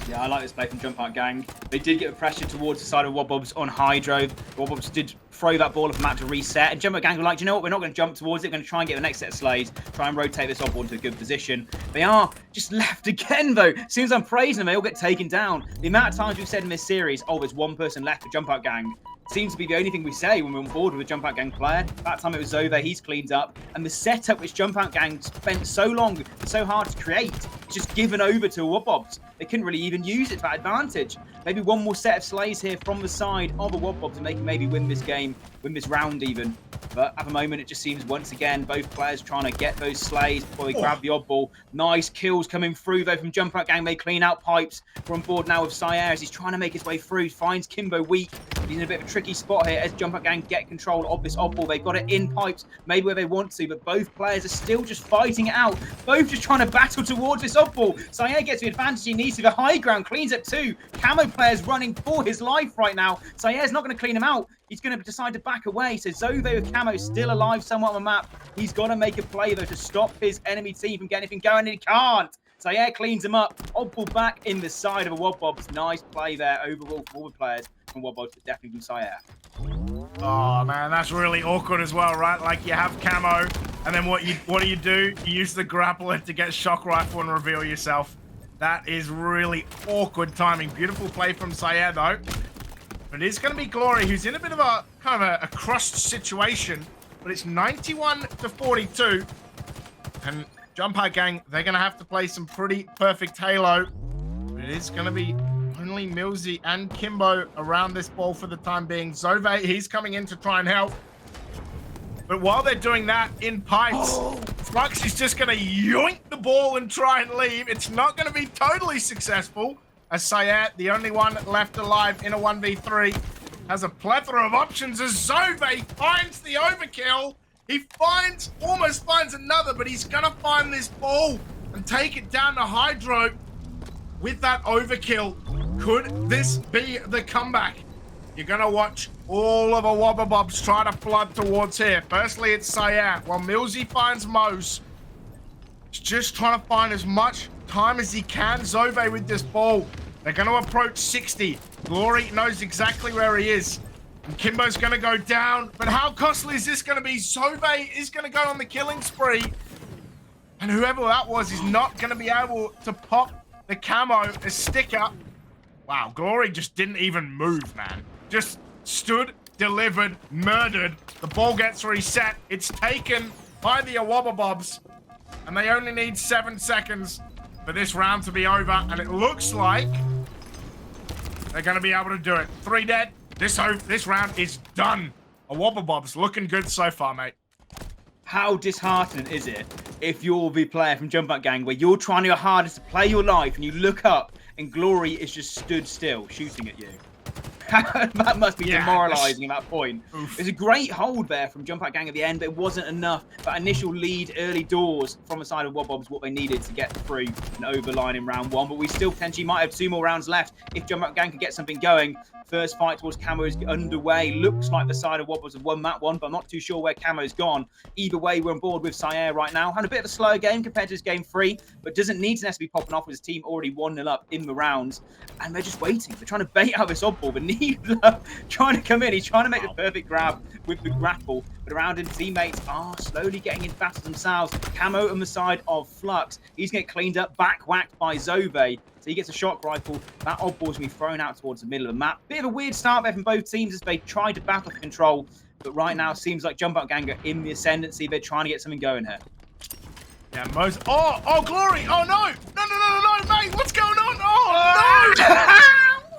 Yeah, I like this play from Jumpout Gang. They did get pressure towards the side of Wobbobs on Hydro. Wobbobs did throw that ball at the map to reset. And Jumpout Gang were like, you know what? We're not going to jump towards it. We're going to try and get the next set of slays. Try and rotate this oddball into a good position. They are just left again, though. As soon as I'm praising them, they all get taken down. The amount of times we've said in this series, oh, there's one person left for Jumpout Gang, seems to be the only thing we say when we're on board with a Jumpout Gang player. That time it was Zove, he's cleaned up. And the setup which Jumpout Gang spent so long and so hard to create, is just given over to Wobbobs. They couldn't really even use it to that advantage. Maybe one more set of slays here from the side of the Wobbobs and they can maybe win this game, win this round even. But at the moment, it just seems once again, both players trying to get those slays before they grab the oddball. Nice kills coming through though from Jumpout Gang. They clean out pipes. We're on board now with Sire as he's trying to make his way through. Finds Kimbo weak. He's in a bit of a tricky spot here as Jumpout Gang get control of this oddball. They've got it in pipes, maybe where they want to, but both players are still just fighting it out. Both just trying to battle towards this oddball. Sire gets the advantage he needs to the high ground, cleans up two. Camo player's running for his life right now. Sire's not going to clean him out. He's going to decide to back away. So Zove with Camo still alive somewhat on the map. He's got to make a play, though, to stop his enemy team from getting anything going, and he can't. Zaire cleans him up. Oddball back in the side of a Wobbobs. Nice play there overall forward players from Wobbobs, but definitely from Zaire. Oh, man, that's really awkward as well, right? Like, you have Camo, and then what do? You use the grappler to get shock rifle and reveal yourself. That is really awkward timing. Beautiful play from Zaire, though. But it is going to be Glory, who's in a bit of a kind of a crushed situation. But it's 91-42. And Jumpout Gang, they're going to have to play some pretty perfect Halo. But it is going to be only Millsy and Kimbo around this ball for the time being. Zove, he's coming in to try and help. But while they're doing that in pipes, Flux is just going to yoink the ball and try and leave. It's not going to be totally successful. As Sayat, the only one left alive in a 1v3, has a plethora of options as Zove finds the overkill. He almost finds another, but he's gonna find this ball and take it down to Hydro with that overkill. Could this be the comeback? You're gonna watch all of the Wobbobobs try to flood towards here. Firstly, it's Sayat, while Millsy finds Mose. He's just trying to find as much time as he can. Zove with this ball. They're going to approach 60. Glory knows exactly where he is. And Kimbo's going to go down. But how costly is this going to be? Zove is going to go on the killing spree. And whoever that was is not going to be able to pop the camo, a sticker. Wow, Glory just didn't even move, man. Just stood, delivered, murdered. The ball gets reset. It's taken by the Wobbobobs. And they only need 7 seconds for this round to be over. And it looks like they're going to be able to do it. 3 dead. This round is done. A Wobbobob's looking good so far, mate. How disheartening is it if you're the player from Jumpout Gang where you're trying your hardest to play your life and you look up and Glory is just stood still shooting at you? That must be demoralising at that point. Oof. There's a great hold there from Jumpout Gang at the end, but it wasn't enough. That initial lead early doors from the side of Wobbobs what they needed to get through and overline in round 1. But we still potentially might have 2 more rounds left if Jumpout Gang can get something going. First fight towards Camo is underway. Looks like the side of Wobbobs have won that one, but I'm not too sure where Camo's gone. Either way, we're on board with Sire right now. Had a bit of a slower game compared to his game 3, but doesn't need to necessarily be popping off with his team already 1-0 up in the rounds. And they're just waiting. They're trying to bait out this oddball. The Needler trying to come in. He's trying to make the perfect grab with the grapple. But around him, teammates are slowly getting in faster themselves. Camo on the side of Flux. He's going to get cleaned up, back whacked by Zove. So he gets a shock rifle. That oddball's going to be thrown out towards the middle of the map. Bit of a weird start there from both teams as they tried to battle for control. But right now, seems like Jumpout Gang are in the ascendancy. They're trying to get something going here. Yeah, most. Oh, Glory! Oh no! No, mate! What's going on? Oh no!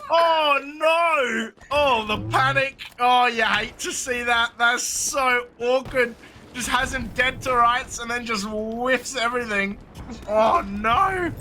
Oh no! Oh, the panic! Oh, you hate to see that. That's so awkward. Just has him dead to rights and then just whiffs everything. Oh no!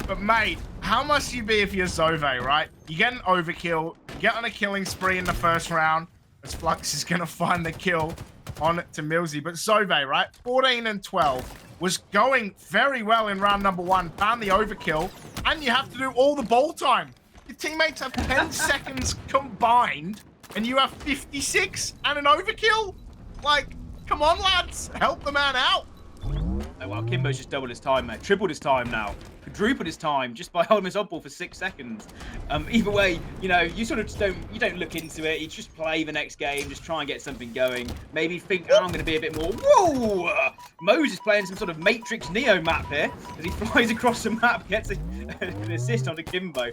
But mate, how must you be if you're Zove, right? You get an overkill, you get on a killing spree in the first round, as Flux is gonna find the kill on to Millsy. But Zove, right? 14 and 12 was going very well in round number 1, found the overkill, and you have to do all the ball time. Your teammates have 10 seconds combined, and you have 56 and an overkill? Like, come on, lads, help the man out. Oh, well, Kimbo's just doubled his time, mate. Tripled his time now. quadrupled his time just by holding his odd ball for 6 seconds. Either way, you know, you sort of just don't look into it. You just play the next game, just try and get something going. Maybe think, oh, I'm going to be a bit more. Whoa! Mose is playing some sort of Matrix Neo map here as he flies across the map, gets an assist onto Kimbo.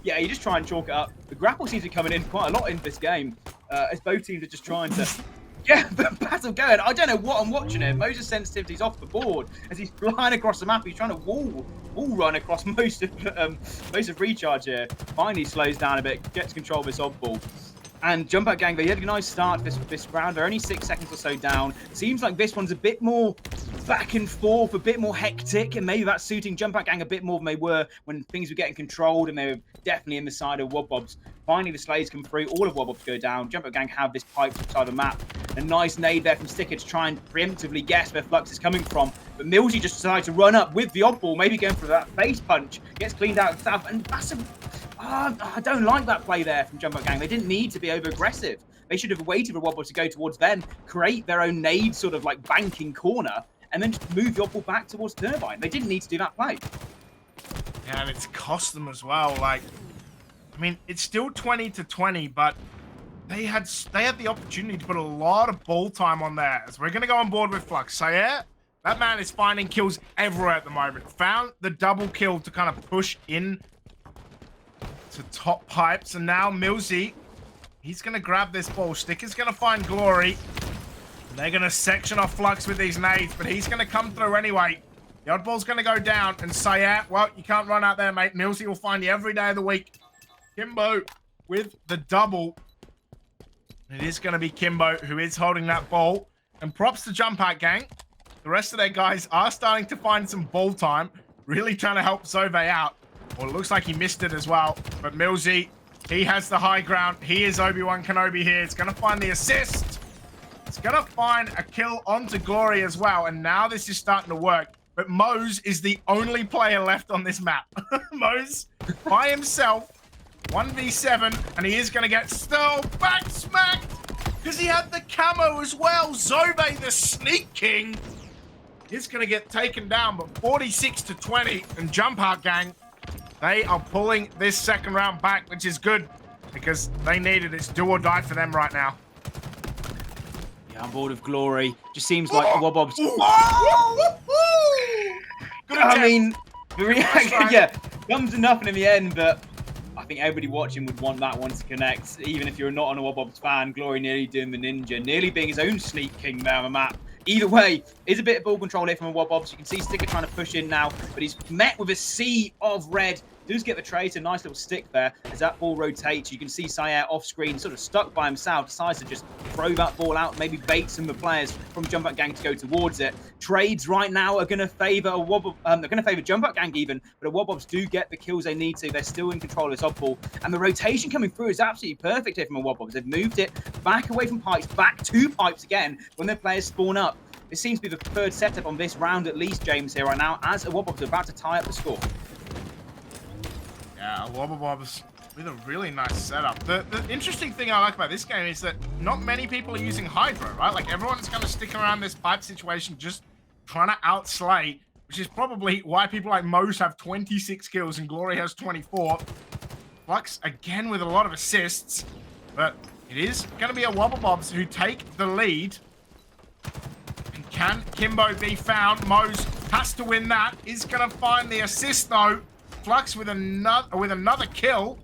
Yeah, you just try and chalk it up. The grapple seems to be coming in quite a lot in this game, as both teams are just trying to get the battle going. I don't know what I'm watching here. Moses' sensitivity's off the board as he's flying across the map. He's trying to wall run across most of Recharge here. Finally slows down a bit, gets control of this odd ball. And Jumpout Gang, they had a nice start this round. They're only 6 seconds or so down. Seems like this one's a bit more back and forth, a bit more hectic, and maybe that's suiting Jumpout Gang a bit more than they were when things were getting controlled and they were definitely in the side of Wobbobs. Finally, the Slays come through. All of Wobbobs go down. Jumpout Gang have this pipe side of the map. A nice nade there from Sticker to try and preemptively guess where Flux is coming from. But Millsy just decides to run up with the oddball, maybe going for that face punch. Gets cleaned out of South, and that's I don't like that play there from Jumpout Gang. They didn't need to be over-aggressive. They should have waited for Wobble to go towards them, create their own nade sort of like banking corner, and then just move the oddball back towards Turbine. They didn't need to do that play. Yeah, and it's cost them as well. Like, I mean, it's still 20-20, but they had the opportunity to put a lot of ball time on there. So we're going to go on board with Flux. So yeah, that man is finding kills everywhere at the moment. Found the double kill to kind of push in to top pipes, and now Millsy, he's going to grab this ball. Sticker's going to find Glory. They're going to section off Flux with these nades, but he's going to come through anyway. The oddball's going to go down, and Sayat, well, you can't run out there, mate. Millsy will find you every day of the week. Kimbo with the double. It is going to be Kimbo who is holding that ball. And props to Jumpout Gang. The rest of their guys are starting to find some ball time, really trying to help Zove out. Well, it looks like he missed it as well. But Millsy, he has the high ground. He is Obi-Wan Kenobi here. It's going to find the assist. It's going to find a kill onto Glory as well. And now this is starting to work. But Mose is the only player left on this map. Mose, by himself, 1v7. And he is going to get still back smacked. Because he had the camo as well. Zove, the Sneak King, is going to get taken down. But 46-20. And Jumpout Gang, they are pulling this second round back, which is good because they need it. It's do or die for them right now. Yeah, on board with Glory. Just seems like Wobbobs. I mean, the reaction, yeah, comes to nothing in the end, but I think everybody watching would want that one to connect. Even if you're not an Wobbobs fan, Glory nearly doing the ninja, nearly being his own Sneak King there on the map. Either way, is a bit of ball control here from a Wobbobs. You can see Sticker trying to push in now, but he's met with a sea of red. Does get the trade, a nice little stick there as that ball rotates. You can see Sayer off screen, sort of stuck by himself, decides to just throw that ball out, maybe bait some of the players from Jumpout Gang to go towards it. Trades right now are going to favour a Wobbob. They're going to favour Jumpout Gang even, but the Wobbobs do get the kills they need to. They're still in control of this odd ball, and the rotation coming through is absolutely perfect here from a Wobbobs. They've moved it back away from pipes, back to pipes again when their players spawn up. This seems to be the third setup on this round at least, James, here right now, as a Wobbobs are about to tie up the score. Yeah, Wobbobs with a really nice setup. The interesting thing I like about this game is that not many people are using Hydra, right? Like, everyone's going to stick around this pipe situation just trying to outslay, which is probably why people like Mose have 26 kills and Glory has 24. Flux, again, with a lot of assists, but it is going to be a Wobbobs who take the lead. And can Kimbo be found? Mose has to win that. Is going to find the assist, though. Flux with another kill.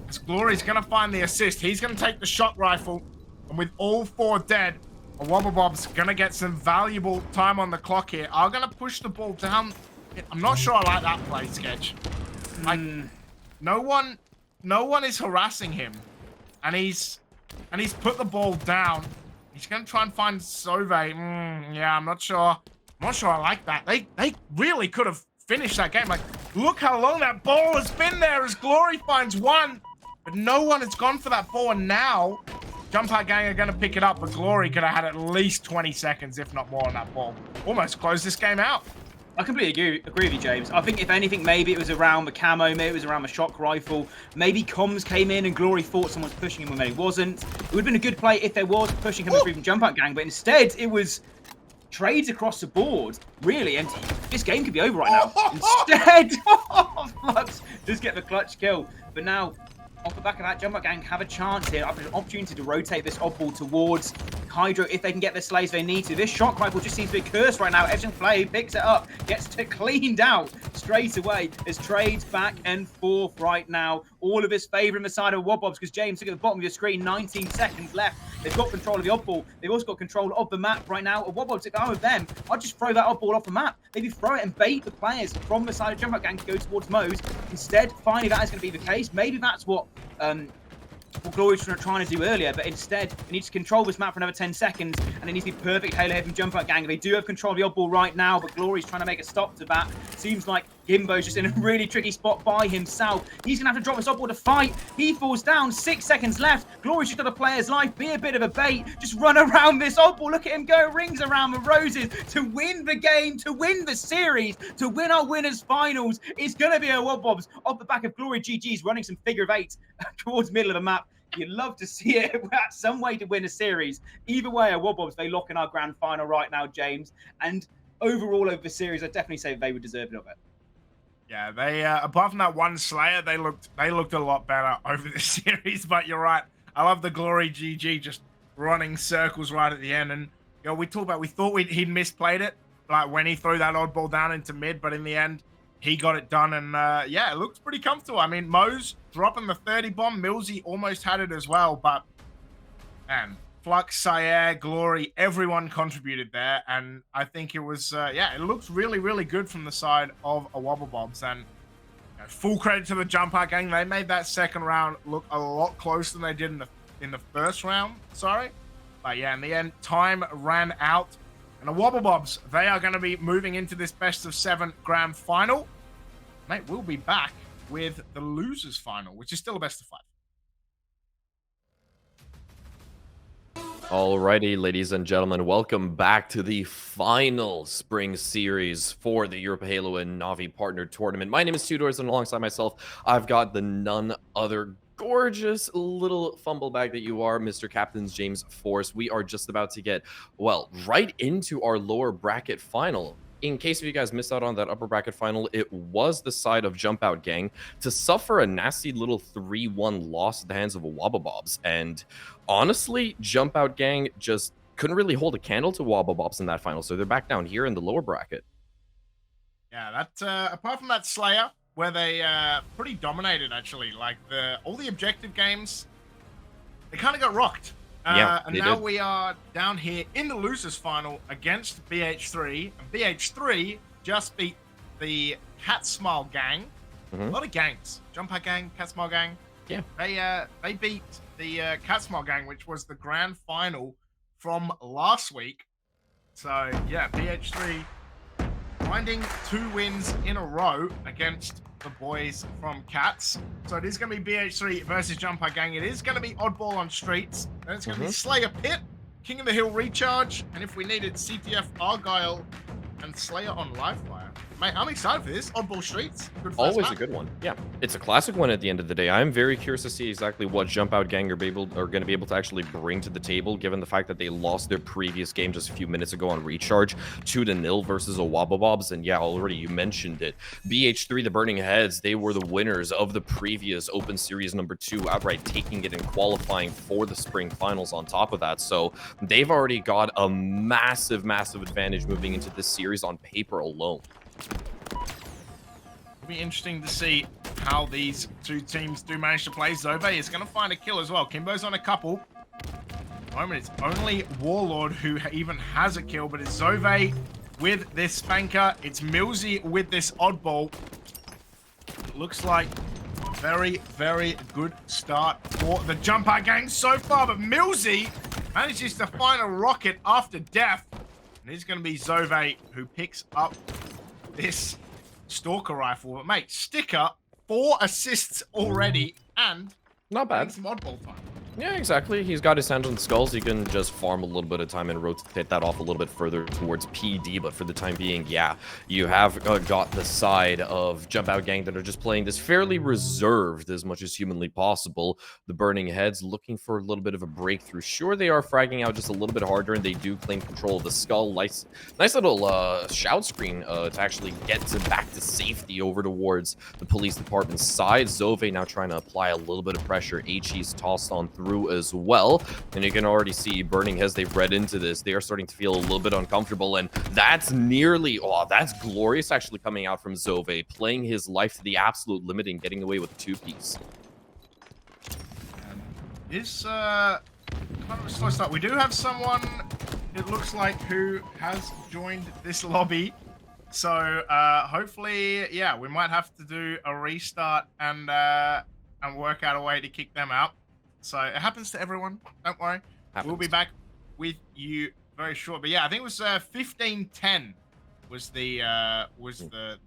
As Glory's going to find the assist. He's going to take the shot rifle. And with all 4 dead, a Wobbobob's going to get some valuable time on the clock here. I'm going to push the ball down. I'm not sure I like that play, Sketch. Like, no one is harassing him. And he's put the ball down. He's going to try and find Zove. Yeah, I'm not sure I like that. They really could have finished that game. Like, look how long that ball has been there as Glory finds one. But no one has gone for that ball. And now, Jumpout Gang are going to pick it up. But Glory could have had at least 20 seconds, if not more, on that ball. Almost closed this game out. I completely agree with you, James. I think, if anything, maybe it was around the camo, maybe it was around the shock rifle. Maybe comms came in and Glory thought someone was pushing him when he wasn't. It would have been a good play if there was pushing coming through from Jumpout Gang, but instead it was trades across the board, really, and this game could be over right now. Instead, Flux does get the clutch kill, but now, off the back of that, Jumpout Gang have a chance here, have an opportunity to rotate this oddball towards Hydro if they can get the slays they need to. This shock rifle just seems to be cursed right now. Everton Play picks it up, gets it cleaned out straight away. There's trades back and forth right now. All of us favouring the side of Wobobs because James, look at the bottom of your screen, 19 seconds left. They've got control of the oddball. They've also got control of the map right now. Wobobs, if I'm with them, I'd just throw that oddball off the map. Maybe throw it and bait the players from the side of Jumpout Gang to go towards Moe's. Instead, finally that is going to be the case. Maybe that's what Glory's trying to do earlier, but instead they need to control this map for another 10 seconds, and it needs to be perfect Halo here from Jumpout Gang. They do have control of the oddball right now, but Glory's trying to make a stop to that. Seems like Gimbo's just in a really tricky spot by himself. He's going to have to drop his oddball to fight. He falls down, 6 seconds left. Glory's just got to play his life, be a bit of a bait, just run around this oddball. Look at him go, rings around the roses to win the game, to win the series, to win our winners finals. It's going to be a Wobobs off the back of Glory GG's running some figure of 8 towards the middle of the map. You'd love to see it some way to win a series. Either way, a Wobobs, they lock in our grand final right now, James. And overall over the series, I'd definitely say they would deserve it of it. Yeah, they apart from that one Slayer, they looked a lot better over the series. But you're right. I love the Glory GG just running circles right at the end. And you know, we thought he'd misplayed it, like when he threw that oddball down into mid, but in the end, he got it done, and yeah, it looks pretty comfortable. I mean, Moe's dropping the 30 bomb. Millsy almost had it as well, but man, Flux, Sayer, Glory, everyone contributed there, and I think it was, yeah, it looks really, really good from the side of a Wobblebobs, and you know, full credit to the Jumpout Gang. They made that second round look a lot closer than they did in the first round, sorry. But yeah, in the end, time ran out. And the Wobblebobs, they are going to be moving into this best-of-7 grand final. Mate, we'll be back with the losers final, which is still a best-of-5. Alrighty, ladies and gentlemen, welcome back to the final spring series for the EuropaHalo and NaVi partner tournament. My name is Tudor, and alongside myself, I've got the none other gorgeous little fumble bag that you are, Mr. CptJamesForce. We are just about to get, well, right into our lower bracket final. In case of you guys missed out on that upper bracket final, it was the side of Jumpout Gang to suffer a nasty little 3-1 loss at the hands of a Wobblebobs. And honestly, Jumpout Gang just couldn't really hold a candle to Wobblebobs in that final, so they're back down here in the lower bracket. Yeah, that apart from that Slayer, where they pretty dominated, actually. Like, all the objective games, they kind of got rocked. Yeah, and now we are down here in the losers final against BH3. And BH3 just beat the Cat Smile Gang. A lot of gangs. Jumpout Gang, Cat Smile Gang. Yeah. They beat the Cat Smile Gang, which was the grand final from last week. So, yeah, BH3 finding 2 wins in a row against the boys from Cats. So it is going to be BH3 versus Jumpout Gang. It is going to be Oddball on Streets. Then it's going to be Slayer Pit, King of the Hill Recharge, and if we needed, CTF Argyle and Slayer on Livewire. Mate, I'm excited for this. Oddball Streets. Always a good one. Yeah, it's a classic one at the end of the day. I'm very curious to see exactly what Jumpout Gang are going to be able to actually bring to the table, given the fact that they lost their previous game just a few minutes ago on Recharge, 2-0 versus a Wobblebobs. And yeah, already you mentioned it. BH3, the Burning Heads, they were the winners of the previous Open Series number 2, outright taking it and qualifying for the spring finals on top of that. So they've already got a massive, massive advantage moving into this series on paper alone. It'll be interesting to see how these two teams do manage to play. Zove is going to find a kill as well. Kimbo's on a couple. At the moment, it's only Warlord who even has a kill, but it's Zove with this Spanker. It's Millsy with this Oddball. It looks like a very, very good start for the Jumpout Gang so far, but Millsy manages to find a rocket after death. And it's going to be Zove who picks up this Stalker rifle. But mate, Sticker, 4 assists already, and not bad. Some oddball time. Yeah, exactly. He's got his hands on the skulls. He can just farm a little bit of time and rotate that off a little bit further towards PD. But for the time being, yeah, you have got the side of Jumpout gang that are just playing this fairly reserved as much as humanly possible. The Burning Heads looking for a little bit of a breakthrough. Sure, they are fragging out just a little bit harder, and they do claim control of the skull. Nice little shout screen to actually get back to safety over towards the police department side. Zove now trying to apply a little bit of pressure. HE's tossed on through as well, and you can already see Burning Heads, they've read into this. They are starting to feel a little bit uncomfortable, and that's that's glorious actually coming out from Zove, playing his life to the absolute limit and getting away with a two-piece. It's kind of a slow start. We do have someone, it looks like, who has joined this lobby. So hopefully, yeah, we might have to do a restart and work out a way to kick them out. So it happens to everyone. Don't worry. We'll be back with you very short. But yeah, I think it was 15-10 was the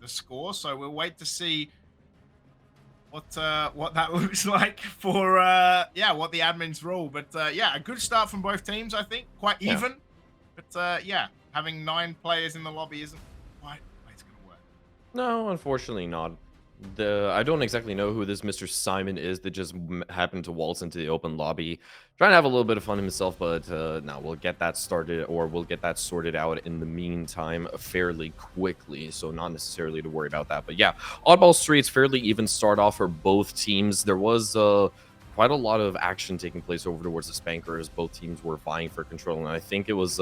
score. So we'll wait to see what that looks like for what the admins rule. But yeah, a good start from both teams. I think quite even. Yeah. But yeah, having 9 players in the lobby isn't quite the way it's gonna work. No, unfortunately not. I don't exactly know who this Mr. Simon is that just happened to waltz into the open lobby, trying to have a little bit of fun himself, but no, we'll get that started, or we'll get that sorted out in the meantime fairly quickly, so not necessarily to worry about that. But yeah, Oddball Streets, fairly even start off for both teams. There was quite a lot of action taking place over towards the Spankers. Both teams were vying for control, and I think it was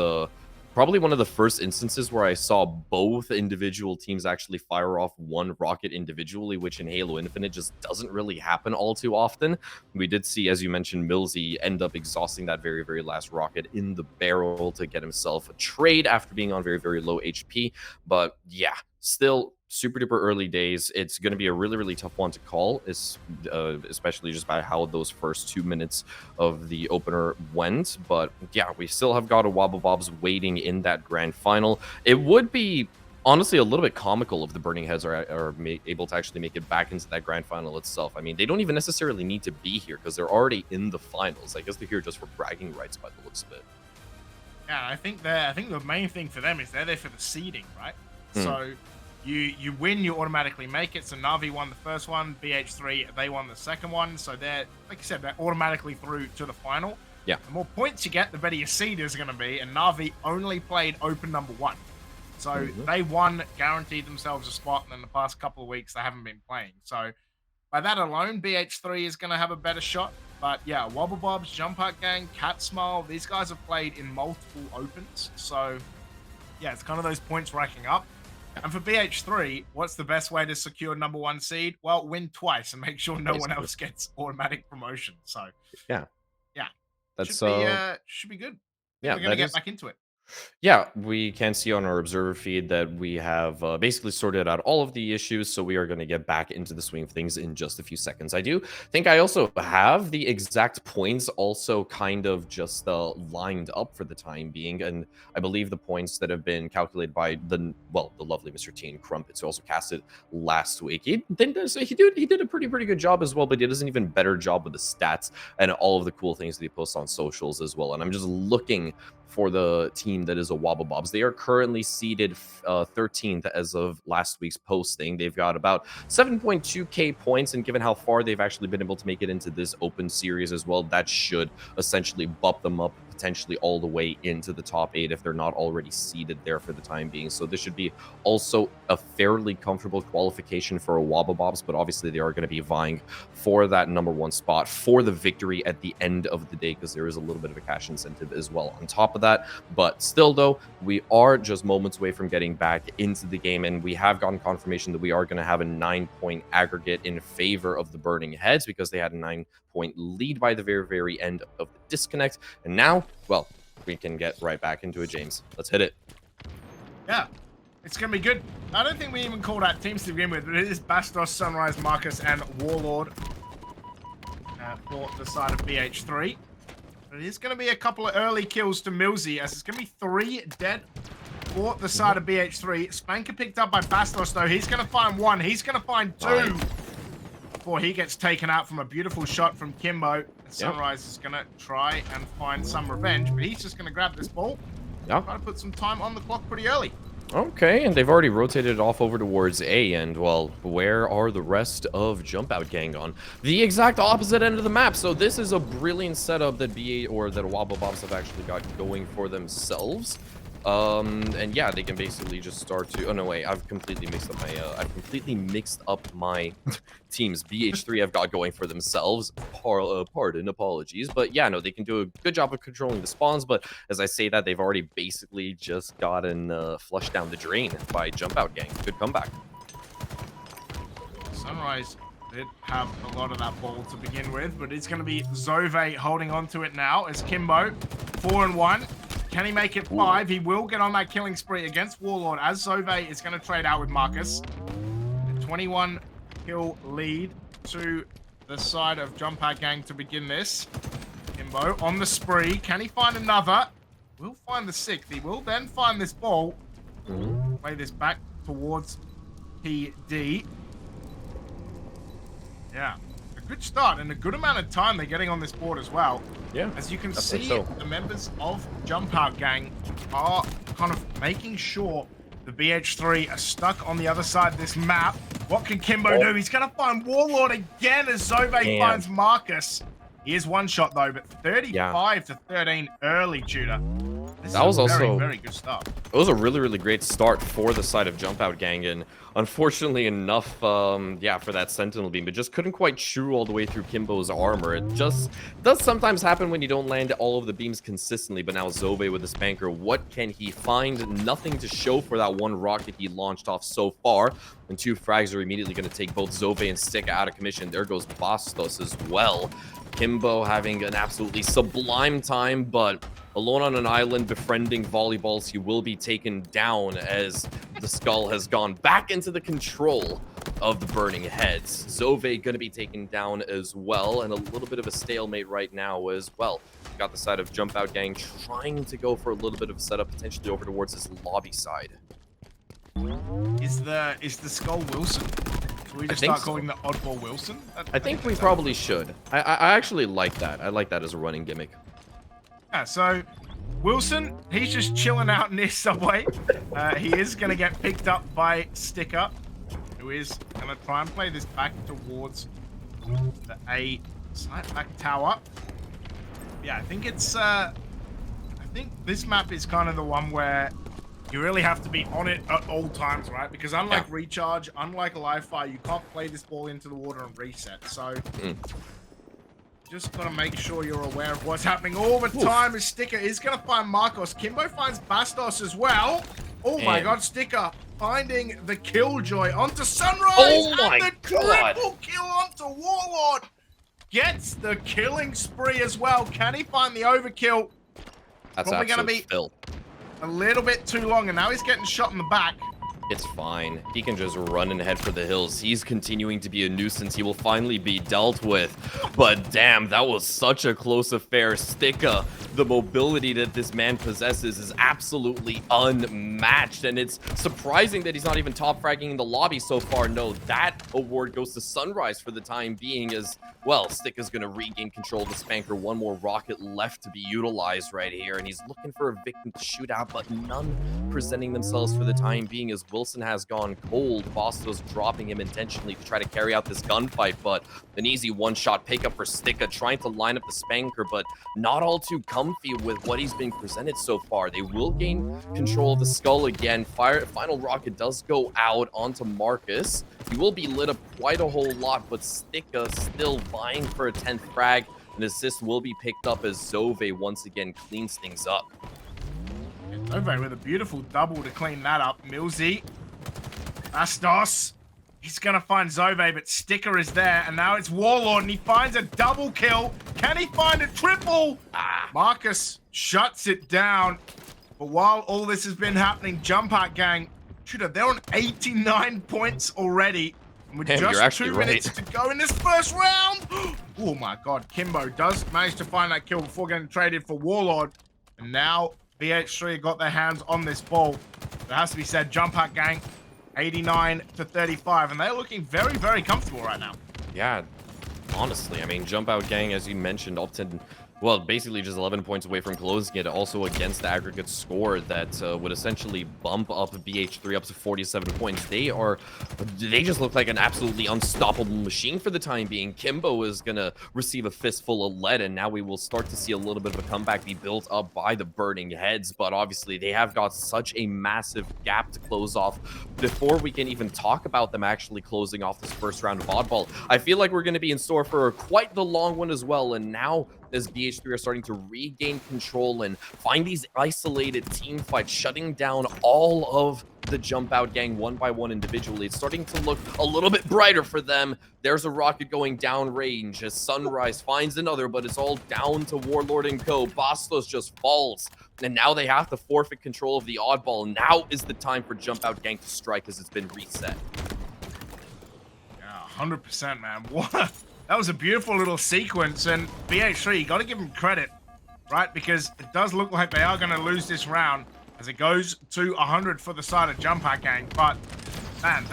probably one of the first instances where I saw both individual teams actually fire off one rocket individually, which in Halo Infinite just doesn't really happen all too often. We did see, as you mentioned, Millsy end up exhausting that very, very last rocket in the barrel to get himself a trade after being on very, very low HP. But yeah, still super duper early days. It's going to be a really, really tough one to call, especially just by how those first 2 minutes of the opener went. But yeah, we still have got a Wobble Bobs waiting in that grand final. It would be honestly a little bit comical if the Burning Heads are able to actually make it back into that grand final itself. I mean, they don't even necessarily need to be here because they're already in the finals. I guess they're here just for bragging rights by the looks of it. Yeah, I think the main thing for them is they're there for the seeding, right? So you win, you automatically make it. So NaVi won the first one, BH3 they won the second one. So they're, like I said, they're automatically through to the final. Yeah. The more points you get, the better your seed is going to be. And NaVi only played open number 1. So they won, guaranteed themselves a spot, and in the past couple of weeks they haven't been playing. So by that alone, BH3 is going to have a better shot. But yeah, Wobble Bobs, Jumpout Gang, Cat Smile, these guys have played in multiple opens. So yeah, it's kind of those points racking up. And for BH3, what's the best way to secure number 1 seed? Well, win twice and make sure no one else gets automatic promotion. So yeah, that's should be good. Yeah, we're gonna get back into it. Yeah, we can see on our observer feed that we have basically sorted out all of the issues, so we are going to get back into the swing of things in just a few seconds. I do think I also have the exact points also kind of just lined up for the time being, and I believe the points that have been calculated by the lovely Mr. T Crumpets, who also casted last week. He did a pretty good job as well, but he does an even better job with the stats and all of the cool things that he posts on socials as well. And I'm just looking for the team that is a Wobble Bobs. They are currently seeded 13th as of last week's posting. They've got about 7.2k points, and given how far they've actually been able to make it into this open series as well, that should essentially bump them up potentially all the way into the top 8 if they're not already seeded there for the time being. So this should be also a fairly comfortable qualification for a Wobble Bobs, but obviously they are going to be vying for that number 1 spot for the victory at the end of the day, because there is a little bit of a cash incentive as well on top of that. But still though, we are just moments away from getting back into the game, and we have gotten confirmation that we are going to have a 9-point aggregate in favor of the Burning Heads, because they had a 9-point lead by the very, very end of the disconnect. And now, well, we can get right back into it, James. Let's hit it. Yeah, it's going to be good. I don't think we even called out teams to begin with, but it is Bastos, Sunrise, Marcus, and Warlord for the side of BH3. But it is going to be a couple of early kills to Millsy, as it's going to be 3 dead for the side of BH3. Spanker picked up by Bastos, though. He's going to find 1. He's going to find 2. before he gets taken out from a beautiful shot from Kimbo. And Sunrise is going to try and find some revenge, but he's just going to grab this ball. Yeah. Try to put some time on the clock pretty early. Okay, and they've already rotated it off over towards A, and, well, where are the rest of Jumpout gang on? The exact opposite end of the map, so this is a brilliant setup that BA or that Wobble Bobs have actually got going for themselves. And yeah, they can basically just start to... Oh, no, wait, I've completely mixed up my teams. BH3 have got going for themselves. Pardon, apologies. But yeah, no, they can do a good job of controlling the spawns, but as I say that, they've already basically just gotten flushed down the drain by Jumpout gang. Good comeback. Sunrise did have a lot of that ball to begin with, but it's going to be Zove holding on to it now as Kimbo, 4-1. Can he make it 5? He will get on that killing spree against Warlord as Zove is going to trade out with Marcus. A 21 kill lead to the side of Jumpout gang to begin this. Kimbo on the spree. Can he find another? Will find the 6th. He will then find this ball. Play this back towards PD. Yeah. Good start and a good amount of time they're getting on this board as well. Yeah, as you can see, the members of Jumpout gang are kind of making sure the BH3 are stuck on the other side of this map. What can Kimbo do? He's going to find Warlord again as Zove finds Marcus. He is one shot though, but 35 to 13 early, Tudor. That was also very good start. It was a really, really great start for the side of Jumpout gang, and unfortunately enough, yeah, for that Sentinel beam, but just couldn't quite chew all the way through Kimbo's armor. It just does sometimes happen when you don't land all of the beams consistently, but now Zove with the Spanker, what can he find? Nothing to show for that one rocket he launched off so far, and 2 frags are immediately going to take both Zove and Sticka out of commission. There goes Bastos as well. Kimbo having an absolutely sublime time, but alone on an island befriending volleyballs, he will be taken down as the skull has gone back into the control of the burning heads. Zove gonna be taken down as well, and a little bit of a stalemate right now as well. Got the side of Jumpout gang trying to go for a little bit of a setup, potentially over towards his lobby side. Is the skull Wilson? Should we just start calling the oddball Wilson? I think we probably should. I actually like that. I like that as a running gimmick. Yeah, so Wilson, he's just chilling out near Subway. He is going to get picked up by Sticka, who is going to try and play this back towards the A side back tower. Yeah, I think it's... I think this map is kind of the one where you really have to be on it at all times, right? Because unlike Recharge, unlike Live Fire, you can't play this ball into the water and reset. So just got to make sure you're aware of what's happening all the time. As Sticka is going to find Marcos. Kimbo finds Bastos as well. Oh my god, Sticka finding the Killjoy onto Sunrise. Oh my and the triple kill onto Warlord. Gets the killing spree as well. Can he find the overkill? That's probably going to be a little bit too long, and now he's getting shot in the back. It's fine. He can just run and head for the hills. He's continuing to be a nuisance. He will finally be dealt with. But damn, that was such a close affair. Sticka, the mobility that this man possesses is absolutely unmatched. And it's surprising that he's not even top fragging in the lobby so far. No, that award goes to Sunrise for the time being as, well, Sticka's going to regain control of the Spanker. One more rocket left to be utilized right here. And he's looking for a victim to shoot out, but none presenting themselves for the time being as Wilson has gone cold. Bastos dropping him intentionally to try to carry out this gunfight, but an easy one-shot pickup for Sticka, trying to line up the Spanker, but not all too comfy with what he's been presented so far. They will gain control of the skull again. Final rocket does go out onto Marcus. He will be lit up quite a whole lot, but Sticka still vying for a 10th frag. An assist will be picked up as Zove once again cleans things up. Zove with a beautiful double to clean that up. Millsy, Bastos, he's going to find Zove, but Sticka is there, and now it's Warlord, and he finds a double kill. Can he find a triple? Marcus shuts it down. But while all this has been happening, Jumpout gang, they're on 89 points already. And with just 2 minutes to go in this first round. Oh my god, Kimbo does manage to find that kill before getting traded for Warlord. And now BH3 got their hands on this ball. It has to be said, Jumpout gang, 89 to 35, and they're looking very, very comfortable right now. Yeah, honestly, I mean, Jumpout gang, as you mentioned, up to, well, basically just 11 points away from closing it, also against the aggregate score that would essentially bump up BH3 up to 47 points. They just look like an absolutely unstoppable machine for the time being. Kimbo is going to receive a fistful of lead, and now we will start to see a little bit of a comeback be built up by the Burning Heads, but obviously they have got such a massive gap to close off before we can even talk about them actually closing off this first round of oddball. I feel like we're going to be in store for quite the long one as well, and now as BH3 are starting to regain control and find these isolated team fights, shutting down all of the Jumpout gang one by one individually. It's starting to look a little bit brighter for them. There's a rocket going down range as Sunrise finds another, but it's all down to Warlord and co. Bastos just falls, and now they have to forfeit control of the oddball. Now is the time for Jumpout gang to strike as it's been reset. Yeah, 100%, man. What? That was a beautiful little sequence, and BH3, you got to give them credit, right? Because it does look like they are going to lose this round as it goes to 100 for the side of Jumpout gang. But man,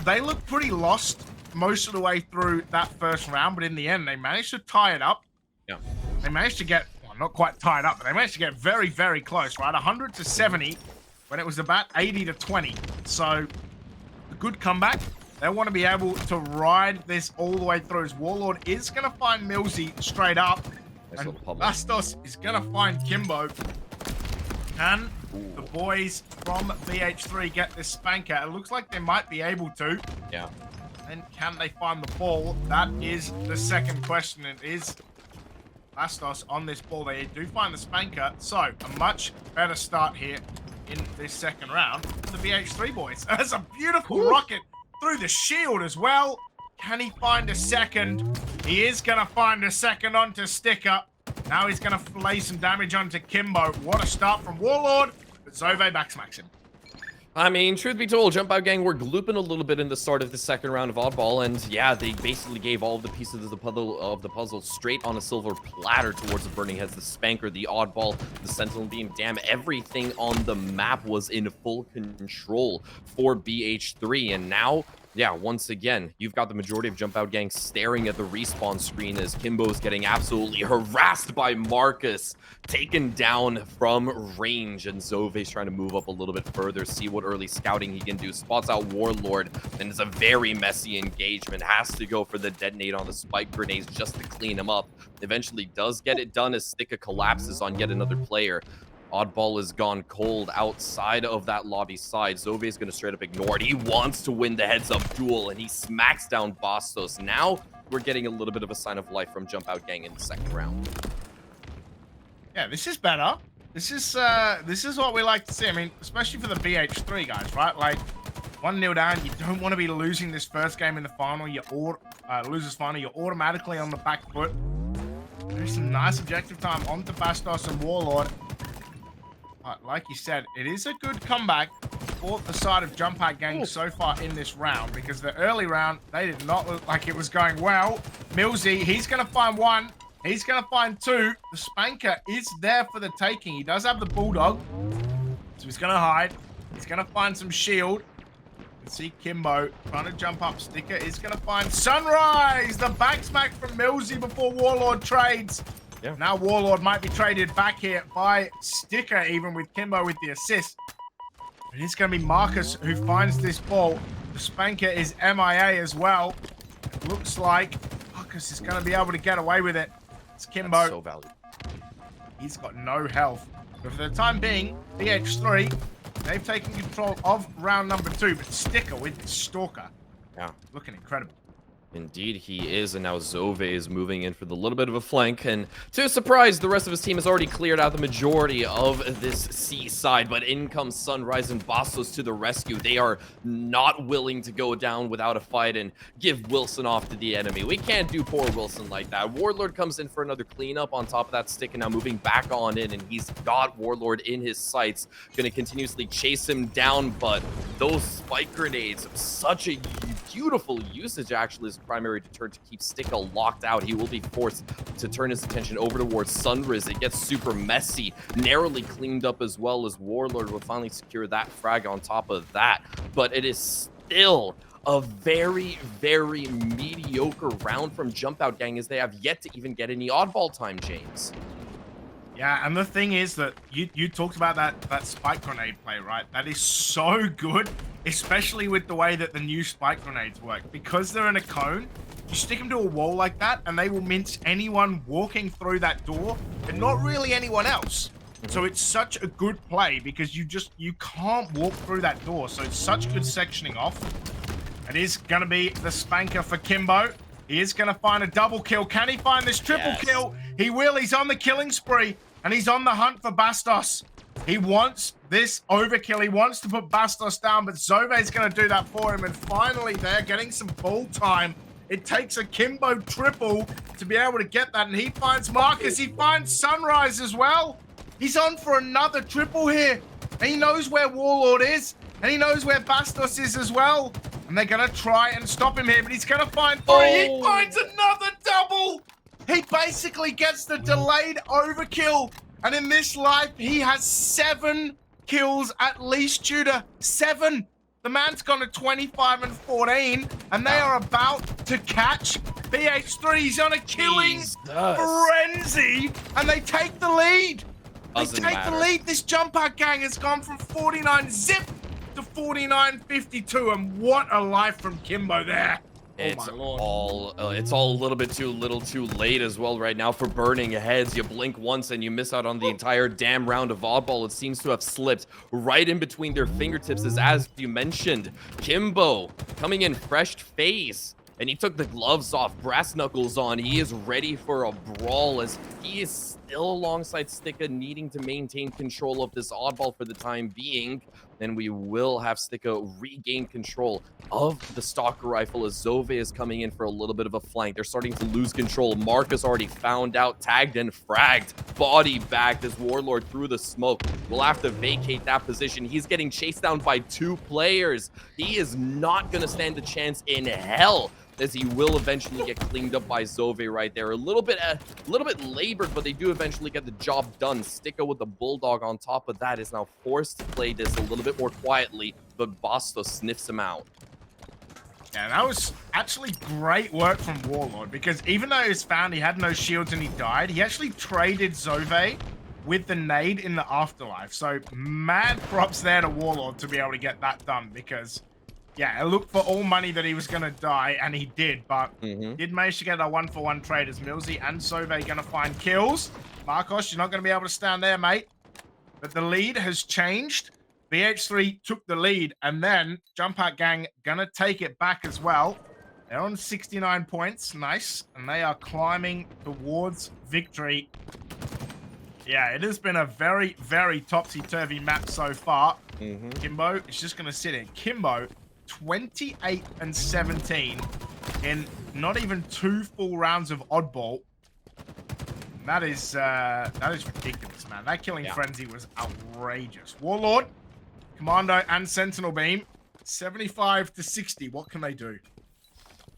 they look pretty lost most of the way through that first round, but in the end, they managed to tie it up. Yeah, they managed to get, well, not quite tied up, but they managed to get very, very close, right? 100 to 70 when it was about 80 to 20. So a good comeback. They want to be able to ride this all the way through. As Warlord is going to find Millsy straight up. nice And Bastos is going to find Kimbo. Can the boys from BH3 get this spanker? It looks like they might be able to. Yeah. And can they find the ball? That is the second question. It is Bastos on this ball. They do find the spanker. So a much better start here in this second round for the BH3 boys. That's a beautiful rocket through the shield as well. Can he find a second? He is going to find a second onto Sticker. Now he's going to lay some damage onto Kimbo. What a start from Warlord, but Zove backsmacks him. I mean, truth be told, Jumpout gang were glooping a little bit in the start of the second round of oddball, and yeah, they basically gave all of the pieces of the puzzle straight on a silver platter towards the Burning Heads, the Spanker, the oddball, the Sentinel Beam. Damn, everything on the map was in full control for BH3, and now, yeah, once again, you've got the majority of Jumpout gang staring at the respawn screen as Kimbo's getting absolutely harassed by Marcus, taken down from range, and Zove's trying to move up a little bit further, see what early scouting he can do. Spots out Warlord, and it's a very messy engagement. Has to go for the detonate on the spike grenades just to clean him up. Eventually does get it done as Sticka collapses on yet another player. Oddball is gone cold outside of that lobby side. Zove is going to straight up ignore it. He wants to win the heads-up duel, and he smacks down Bastos. Now we're getting a little bit of a sign of life from Jumpout gang in the second round. Yeah, this is better. This is what we like to see. I mean, especially for the BH3 guys, right? Like 1-0 down, you don't want to be losing this first game in the final. You lose this final, you're automatically on the back foot. There's some nice objective time onto Bastos and Warlord. But like you said, it is a good comeback for the side of Jumpout gang so far in this round, because the early round, they did not look like it was going well. Millsy, he's going to find one. He's going to find two. The Spanker is there for the taking. He does have the Bulldog, so he's going to hide. He's going to find some shield. You can see Kimbo trying to jump up. Sticker is going to find Sunrise. The backsmack from Millsy before Warlord trades. Yeah. Now Warlord might be traded back here by Sticker, even with Kimbo with the assist. It is going to be Marcus who finds this ball. The Spanker is MIA as well. It looks like Marcus is going to be able to get away with it. It's Kimbo. That's so valuable. He's got no health. But for the time being, BH3, they've taken control of round number 2. But Sticker with the Stalker. Yeah. Looking incredible. Indeed, he is, and now Zove is moving in for the little bit of a flank, and to his surprise, the rest of his team has already cleared out the majority of this C side, but in comes Sunrise and Bastos to the rescue. They are not willing to go down without a fight and give Wilson off to the enemy. We can't do poor Wilson like that. Warlord comes in for another cleanup on top of that stick, and now moving back on in, and he's got Warlord in his sights, going to continuously chase him down, but those spike grenades, such a beautiful usage actually is primary deterrent to keep Sticka locked out. He will be forced to turn his attention over towards Sunriz. It gets super messy, narrowly cleaned up as well as Warlord will finally secure that frag on top of that. But it is still a very, very mediocre round from Jumpout Gang, as they have yet to even get any oddball time, James. Yeah, and the thing is that you talked about that spike grenade play, right? That is so good, especially with the way that the new spike grenades work. Because they're in a cone, you stick them to a wall like that, and they will mince anyone walking through that door, and not really anyone else. So it's such a good play because you can't walk through that door. So it's such good sectioning off. It is going to be the spanker for Kimbo. He is going to find a double kill. Can he find this triple kill? He will. He's on the killing spree, and he's on the hunt for Bastos. He wants this overkill. He wants to put Bastos down, but Zove's going to do that for him. And finally, they're getting some ball time. It takes a Kimbo triple to be able to get that, and he finds Marcus. He finds Sunrise as well. He's on for another triple here, and he knows where Warlord is, and he knows where Bastos is as well. And they're going to try and stop him here, but he's going to find three. He finds another double. He basically gets the delayed overkill. And in this life, he has 7 kills at least, Tudor. 7. The man's gone to 25 and 14, and they are about to catch BH3. He's on a killing frenzy, and they take the lead. They take the lead. This Jumpout Gang has gone from 49 zip to 49.52, and what a life from Kimbo there. It's all a little bit too little too late as well right now for burning heads. You blink once and you miss out on the entire damn round of oddball. It seems to have slipped right in between their fingertips, as you mentioned. Kimbo coming in fresh face, and he took the gloves off, brass knuckles on. He is ready for a brawl, as he is still alongside Sticka, needing to maintain control of this oddball for the time being. Then we will have Sticka regain control of the stalker rifle, as Zove is coming in for a little bit of a flank. They're starting to lose control. Marcus already found out, tagged and fragged. Body bagged as Warlord through the smoke. We'll have to vacate that position. He's getting chased down by 2 players. He is not going to stand a chance in hell, as he will eventually get cleaned up by Zove right there. A little bit labored, but they do eventually get the job done. Sticka with the Bulldog on top of that is now forced to play this a little bit more quietly, but Bastos sniffs him out. Yeah, that was actually great work from Warlord, because even though he was found, he had no shields and he died, he actually traded Zove with the nade in the afterlife. So mad props there to Warlord to be able to get that done, because yeah, it looked for all money that he was going to die, and he did, but did manage to get a 1-for-1 trade, as Millsy and Zove going to find kills. Marcos, you're not going to be able to stand there, mate. But the lead has changed. BH3 took the lead, and then Jumpout Gang going to take it back as well. They're on 69 points. Nice. And they are climbing towards victory. Yeah, it has been a very, very topsy-turvy map so far. Kimbo is just going to sit in. Kimbo, 28 and 17 in not even 2 full rounds of oddball. That is ridiculous, man. That killing frenzy was outrageous. Warlord, Commando, and Sentinel Beam, 75 to 60. What can they do?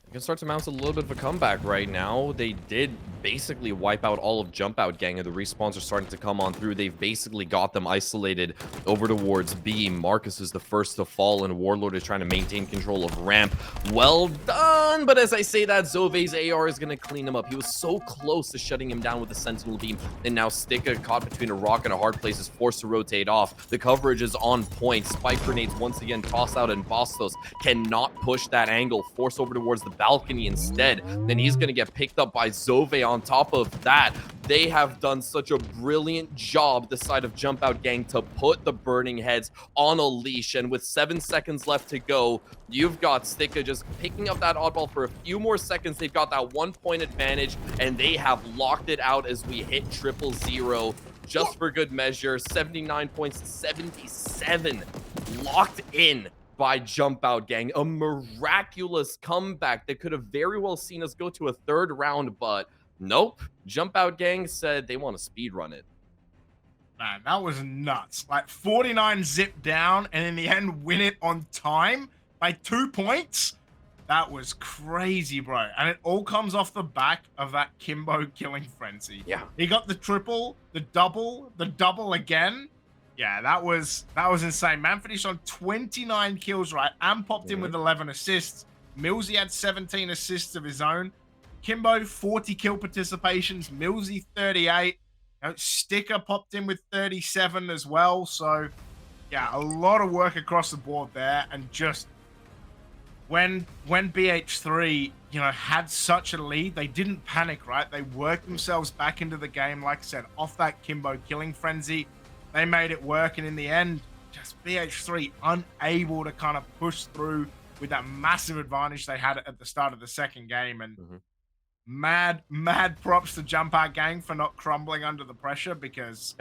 You can start to mount a little bit of a comeback right now. They did basically wipe out all of Jumpout Gang, and the respawns are starting to come on through. They've basically got them isolated over towards B. Marcus is the first to fall, and Warlord is trying to maintain control of ramp. Well done, but as I say that, Zove's AR is going to clean him up. He was so close to shutting him down with the Sentinel Beam, and now Sticka, caught between a rock and a hard place, is forced to rotate off. The coverage is on point. Spike grenades once again tossed out, and Bastos cannot push that angle, forced over towards the balcony instead. Then he's going to get picked up by Zove. On top of that, they have done such a brilliant job, the side of Jumpout Gang, to put the burning heads on a leash. And with 7 seconds left to go, you've got Sticka just picking up that oddball for a few more seconds. They've got that 1-point advantage, and they have locked it out as we hit 000. Just for good measure, 79 points to 77. Locked in by Jumpout Gang. A miraculous comeback that could have very well seen us go to a 3rd round, but nope. Jumpout Gang said they want to speedrun it. Man, that was nuts. Like 49 zip down, and in the end win it on time by 2 points. That was crazy, bro. And it all comes off the back of that Kimbo killing frenzy. Yeah. He got the triple, the double again. Yeah, that was insane. Man finished on 29 kills, right, and popped in with 11 assists. Millsy had 17 assists of his own. Kimbo, 40 kill participations. Millsy, 38. Sticker popped in with 37 as well. So, yeah, a lot of work across the board there. And just when BH3, had such a lead, they didn't panic, right? They worked themselves back into the game, like I said, off that Kimbo killing frenzy. They made it work, and in the end, just BH3 unable to kind of push through with that massive advantage they had at the start of the second game. And mad props to Jumpout gang for not crumbling under the pressure, because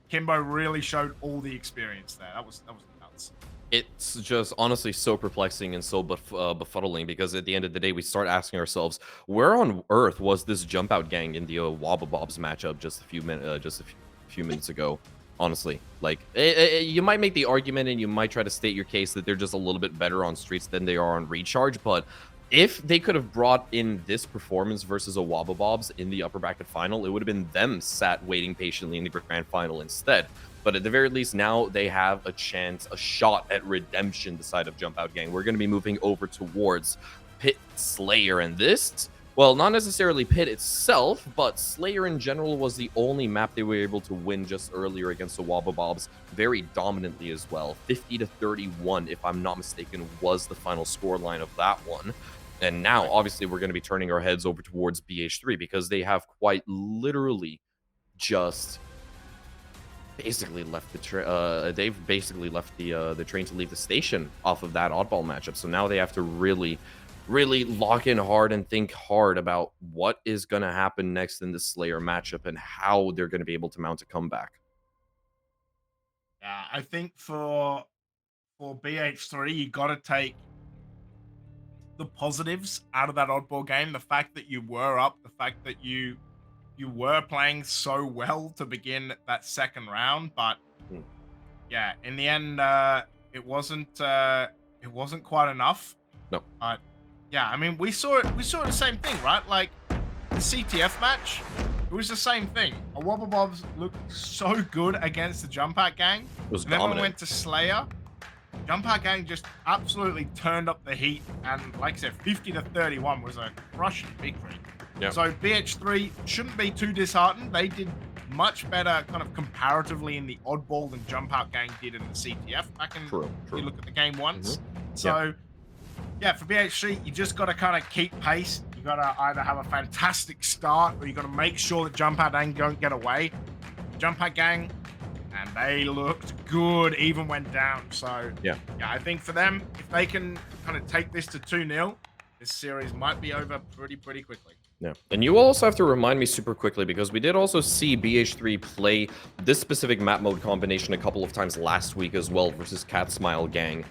Kimbo really showed all the experience there. That was nuts. It's just honestly so perplexing and so befuddling, because at the end of the day, we start asking ourselves, where on earth was this Jumpout gang in the Wobblebobs matchup just a few minutes ago? Honestly, like, you might make the argument and you might try to state your case that they're just a little bit better on streets than they are on recharge, but if they could have brought in this performance versus a Wobblebobs in the upper bracket final, it would have been them sat waiting patiently in the grand final instead. But at the very least, now they have a chance, a shot at redemption, the side of Jumpout gang. We're going to be moving over towards Pit Slayer, and this, well, not necessarily Pit itself, but Slayer in general was the only map they were able to win just earlier against the Wobblebobs very dominantly as well. 50-31, if I'm not mistaken, was the final scoreline of that one. And now, obviously, we're going to be turning our heads over towards BH3, because they have quite literally just basically left the they've basically left the train to leave the station off of that oddball matchup. So now they have to really lock in hard and think hard about what is going to happen next in the Slayer matchup and how they're going to be able to mount a comeback. Yeah, I think for BH3, you got to take the positives out of that oddball game. The fact that you were up, the fact that you were playing so well to begin that second round, but yeah, in the end, it wasn't quite enough. No. But yeah, I mean, we saw the same thing, right? Like the CTF match, it was the same thing. A Wobblebobs looked so good against the Jumpout gang. It was and then when we dominant. went to Slayer, Jumpout gang just absolutely turned up the heat, and like I said, 50-31 was a crushing victory. Yeah. So BH3 shouldn't be too disheartened. They did much better kind of comparatively in the oddball than Jumpout gang did in the CTF back in True. you look at the game once. So yeah, for BH3, you just got to kind of keep pace. You got to either have a fantastic start, or you got to make sure that Jumpout gang don't get away. Jumpout gang, and they looked good even when down. So yeah, I think for them, if they can kind of take this to 2-0, this series might be over pretty quickly. Yeah, and you also have to remind me super quickly, because we did also see BH3 play this specific map mode combination a couple of times last week as well versus Cat Smile Gang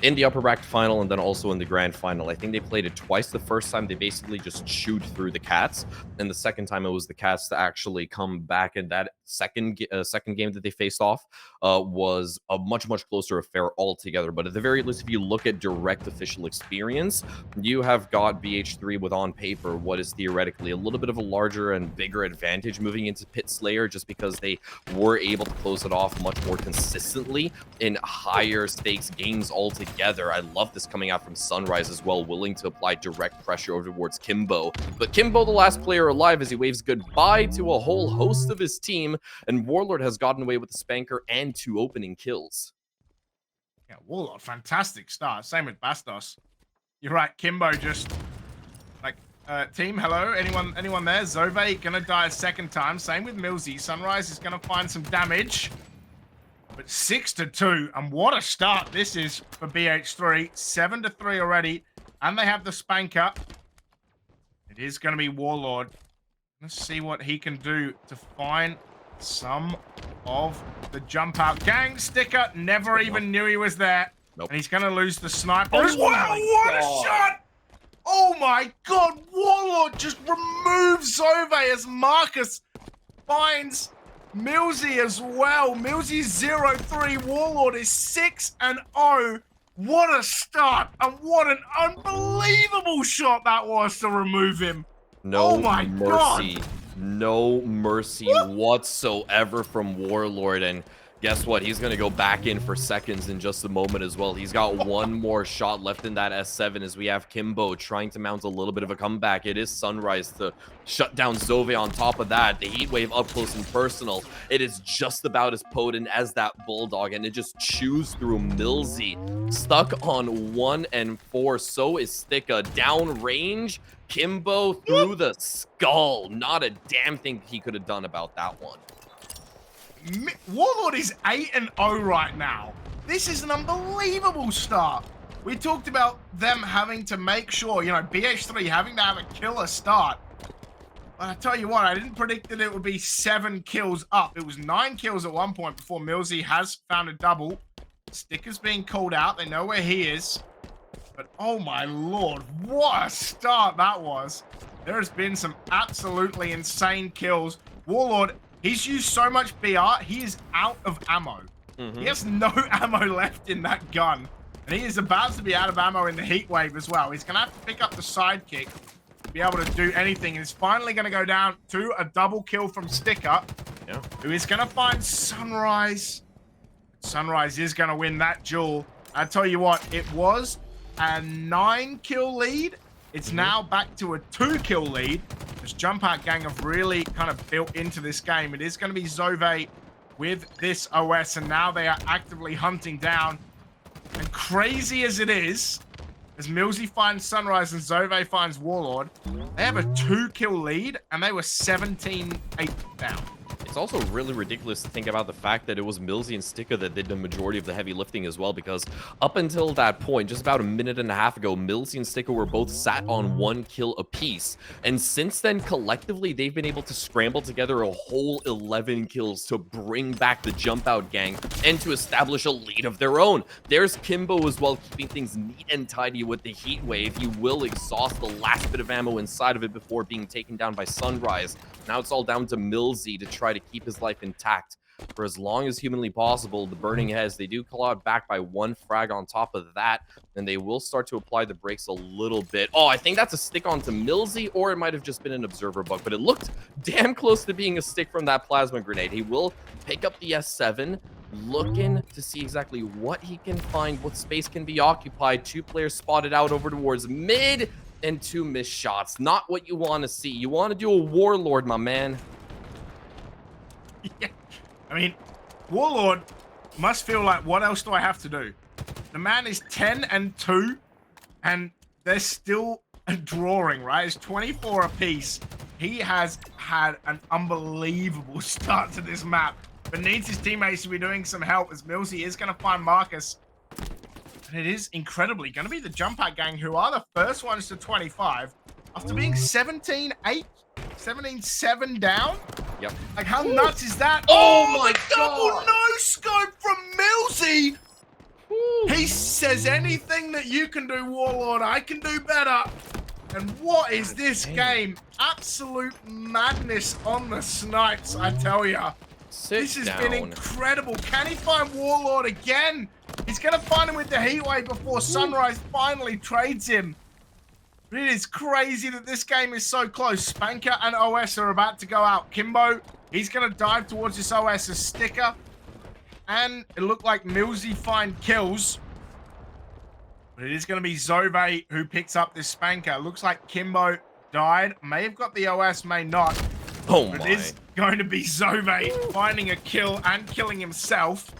in the upper bracket final and then also in the grand final. I think they played it twice. The first time they basically just chewed through the Cats, and the second time it was the Cats to actually come back, and that second game that they faced off was a much closer affair altogether. But at the very least, if you look at direct official experience, you have got BH3 with, on paper, what is theoretically a little bit of a larger and bigger advantage moving into Pit Slayer, just because they were able to close it off much more consistently in higher stakes games altogether. I love this coming out from Sunrise as well, willing to apply direct pressure over towards Kimbo. But Kimbo, the last player alive, as he waves goodbye to a whole host of his team, and Warlord has gotten away with the Spanker and 2 opening kills. Yeah, Warlord, fantastic start. Same with Bastos. You're right, Kimbo just like team, hello, anyone there? Zove gonna die a second time. Same with Millsy. Sunrise is gonna find some damage. But 6-2, and what a start this is for BH3. 7-3 already, and they have the Spanker. It is gonna be Warlord. Let's see what he can do to find some of the Jumpout gang. Sticker never even knew he was there. Nope. And he's gonna lose the sniper as Oh well. my What a God. shot! Oh my God, Warlord just removes Zove as Marcus finds Millsy as well. Millsy's 0-3, Warlord is 6-0. What a start, and what an unbelievable shot that was to remove him. No Oh my mercy. God. No mercy whatsoever from Warlord. And Guess what? He's going to go back in for seconds in just a moment as well. He's got one more shot left in that S7 as we have Kimbo trying to mount a little bit of a comeback. It is Sunrise to shut down Zove on top of that. The Heat Wave up close and personal. It is just about as potent as that Bulldog, and it just chews through Millsy. Stuck on 1 and 4. So is Sticka. Down range. Kimbo through the skull. Not a damn thing he could have done about that one. Warlord is 8-0 right now. This is an unbelievable start. We talked about them having to make sure, you know, BH3 having to have a killer start. But I tell you what, I didn't predict that it would be 7 kills up. It was 9 kills at one point before Millsy has found a double. Sticker's being called out. They know where he is. But oh my lord, what a start that was. There has been some absolutely insane kills. Warlord, he's used so much BR, he is out of ammo. He has no ammo left in that gun. And he is about to be out of ammo in the Heat Wave as well. He's going to have to pick up the sidekick to be able to do anything. And it's finally going to go down to a double kill from Sticker, who is going to find Sunrise. Sunrise is going to win that duel. I tell you what, it was a 9-kill lead. It's now back to a 2-kill lead. This Jumpout gang have really kind of built into this game. It is going to be Zove with this OS, and now they are actively hunting down. And crazy as it is, as Millsy finds Sunrise and Zove finds Warlord, they have a 2-kill lead, and they were 17-8 down. It's also really ridiculous to think about the fact that it was Millsy and Sticker that did the majority of the heavy lifting as well, because up until that point, just about a minute and a half ago, Millsy and Sticker were both sat on 1 kill apiece. And since then, collectively, they've been able to scramble together a whole 11 kills to bring back the Jumpout gang and to establish a lead of their own. There's Kimbo as well, keeping things neat and tidy with the Heat Wave. He will exhaust the last bit of ammo inside of it before being taken down by Sunrise. Now it's all down to Millsy to try to keep his life intact for as long as humanly possible. The Burning Heads, they do claw out back by 1 frag on top of that, and they will start to apply the brakes a little bit. Oh, I think that's a stick onto Millsy, or it might have just been an observer bug, but it looked damn close to being a stick from that plasma grenade. He will pick up the S7, looking to see exactly what he can find, what space can be occupied. 2 players spotted out over towards mid, and 2 missed shots. Not what you want to see. You want to do a Warlord, my man. Yeah. I mean, Warlord must feel like, what else do I have to do? The man is 10-2, and they're still drawing, right? It's 24 apiece. He has had an unbelievable start to this map, but needs his teammates to be doing some help, as Millsy is going to find Marcus. And it is incredibly going to be the Jumpout gang who are the first ones to 25 after being 17-8, 17-7 down. Yep. Like, how nuts is that? Oh my double God. no scope from Millsy. He says, anything that you can do, Warlord, I can do better. And what is this game? Absolute madness on the snipes, I tell ya. This has been incredible. Can he find Warlord again? He's going to find him with the Heat Wave before Sunrise finally trades him. But it is crazy that this game is so close. Spanker and OS are about to go out. Kimbo, he's going to dive towards this OS as Sticker. And it looked like Millsy find kills. But it is going to be Zove who picks up this Spanker. It looks like Kimbo died. May have got the OS, may not. Oh but my. it is going to be Zove finding a kill and killing himself.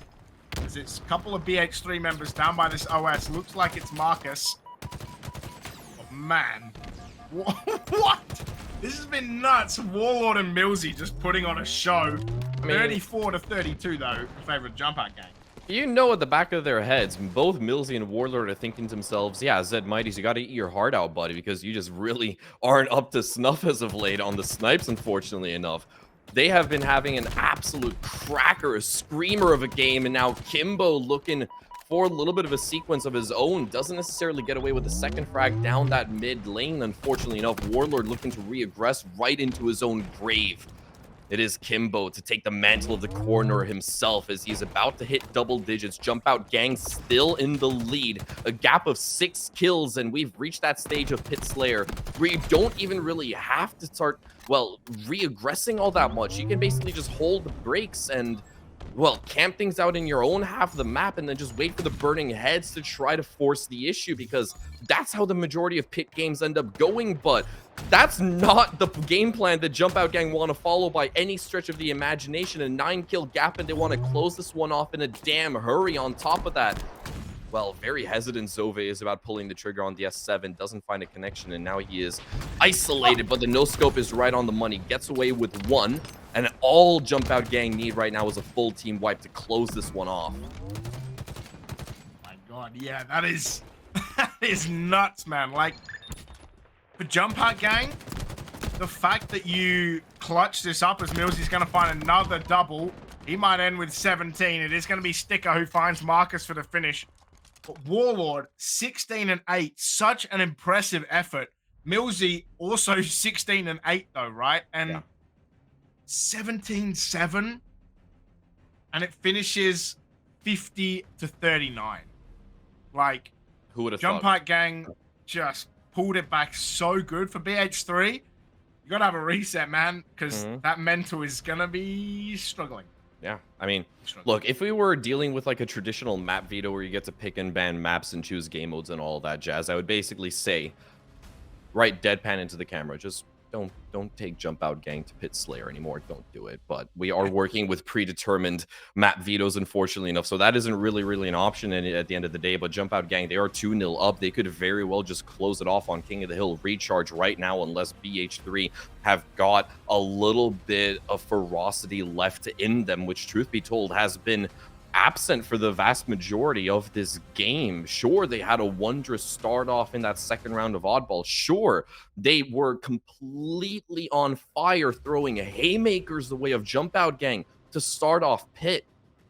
As it's a couple of BH3 members down by this OS. Looks like it's Marcus. Oh, man. What? This has been nuts. Warlord and Millsy just putting on a show. 34-32, though, in favor of Jumpout gang. You know, at the back of their heads, both Millsy and Warlord are thinking to themselves, yeah, Zed Mighties, you got to eat your heart out, buddy, because you just really aren't up to snuff as of late on the snipes, unfortunately enough. They have been having an absolute cracker, a screamer of a game, and now Kimbo looking for a little bit of a sequence of his own. Doesn't necessarily get away with the second frag down that mid lane, unfortunately enough. Warlord looking to re-aggress right into his own grave. It is Kimbo to take the mantle of the corner himself as he's about to hit double digits. Jumpout gang still in the lead. A gap of 6 kills, and we've reached that stage of Pit Slayer where you don't even really have to start, well, re-aggressing all that much. You can basically just hold the brakes and well, camp things out in your own half of the map and then just wait for the burning heads to try to force the issue, because that's how the majority of pit games end up going. But that's not the game plan that Jumpout Gang want to follow by any stretch of the imagination. A 9-kill gap, and they want to close this one off in a damn hurry. On top of that, well, very hesitant Zove is about pulling the trigger on the S7, doesn't find a connection, and now he is isolated, but the no-scope is right on the money. Gets away with one, and all Jumpout Gang need right now is a full team wipe to close this one off. My God, yeah, that is nuts, man. Like, for Jumpout Gang, the fact that you clutch this up as Millsy's going to find another double, he might end with 17. It is going to be Sticker who finds Marcus for the finish. But Warlord, 16 and 8, such an impressive effort. Millsy also 16 and 8 though, right? And 17-7, and it finishes 50 to 39. Like, who would have thought? Jumpout Gang just pulled it back so good for BH3. You gotta have a reset, man, because that mental is gonna be struggling. Yeah, I mean, look, if we were dealing with like a traditional map veto where you get to pick and ban maps and choose game modes and all that jazz, I would basically say, right, deadpan into the camera, just don't take Jumpout Gang to Pit Slayer anymore. Don't do it. But we are working with predetermined map vetoes, unfortunately enough, so that isn't really an option at the end of the day. But Jumpout Gang, they are 2-0 up. They could very well just close it off on King of the Hill recharge right now, unless BH3 have got a little bit of ferocity left in them, which, truth be told, has been absent for the vast majority of this game. Sure, they had a wondrous start off in that second round of oddball. Sure, they were completely on fire, throwing haymakers the way of Jumpout Gang to start off Pit.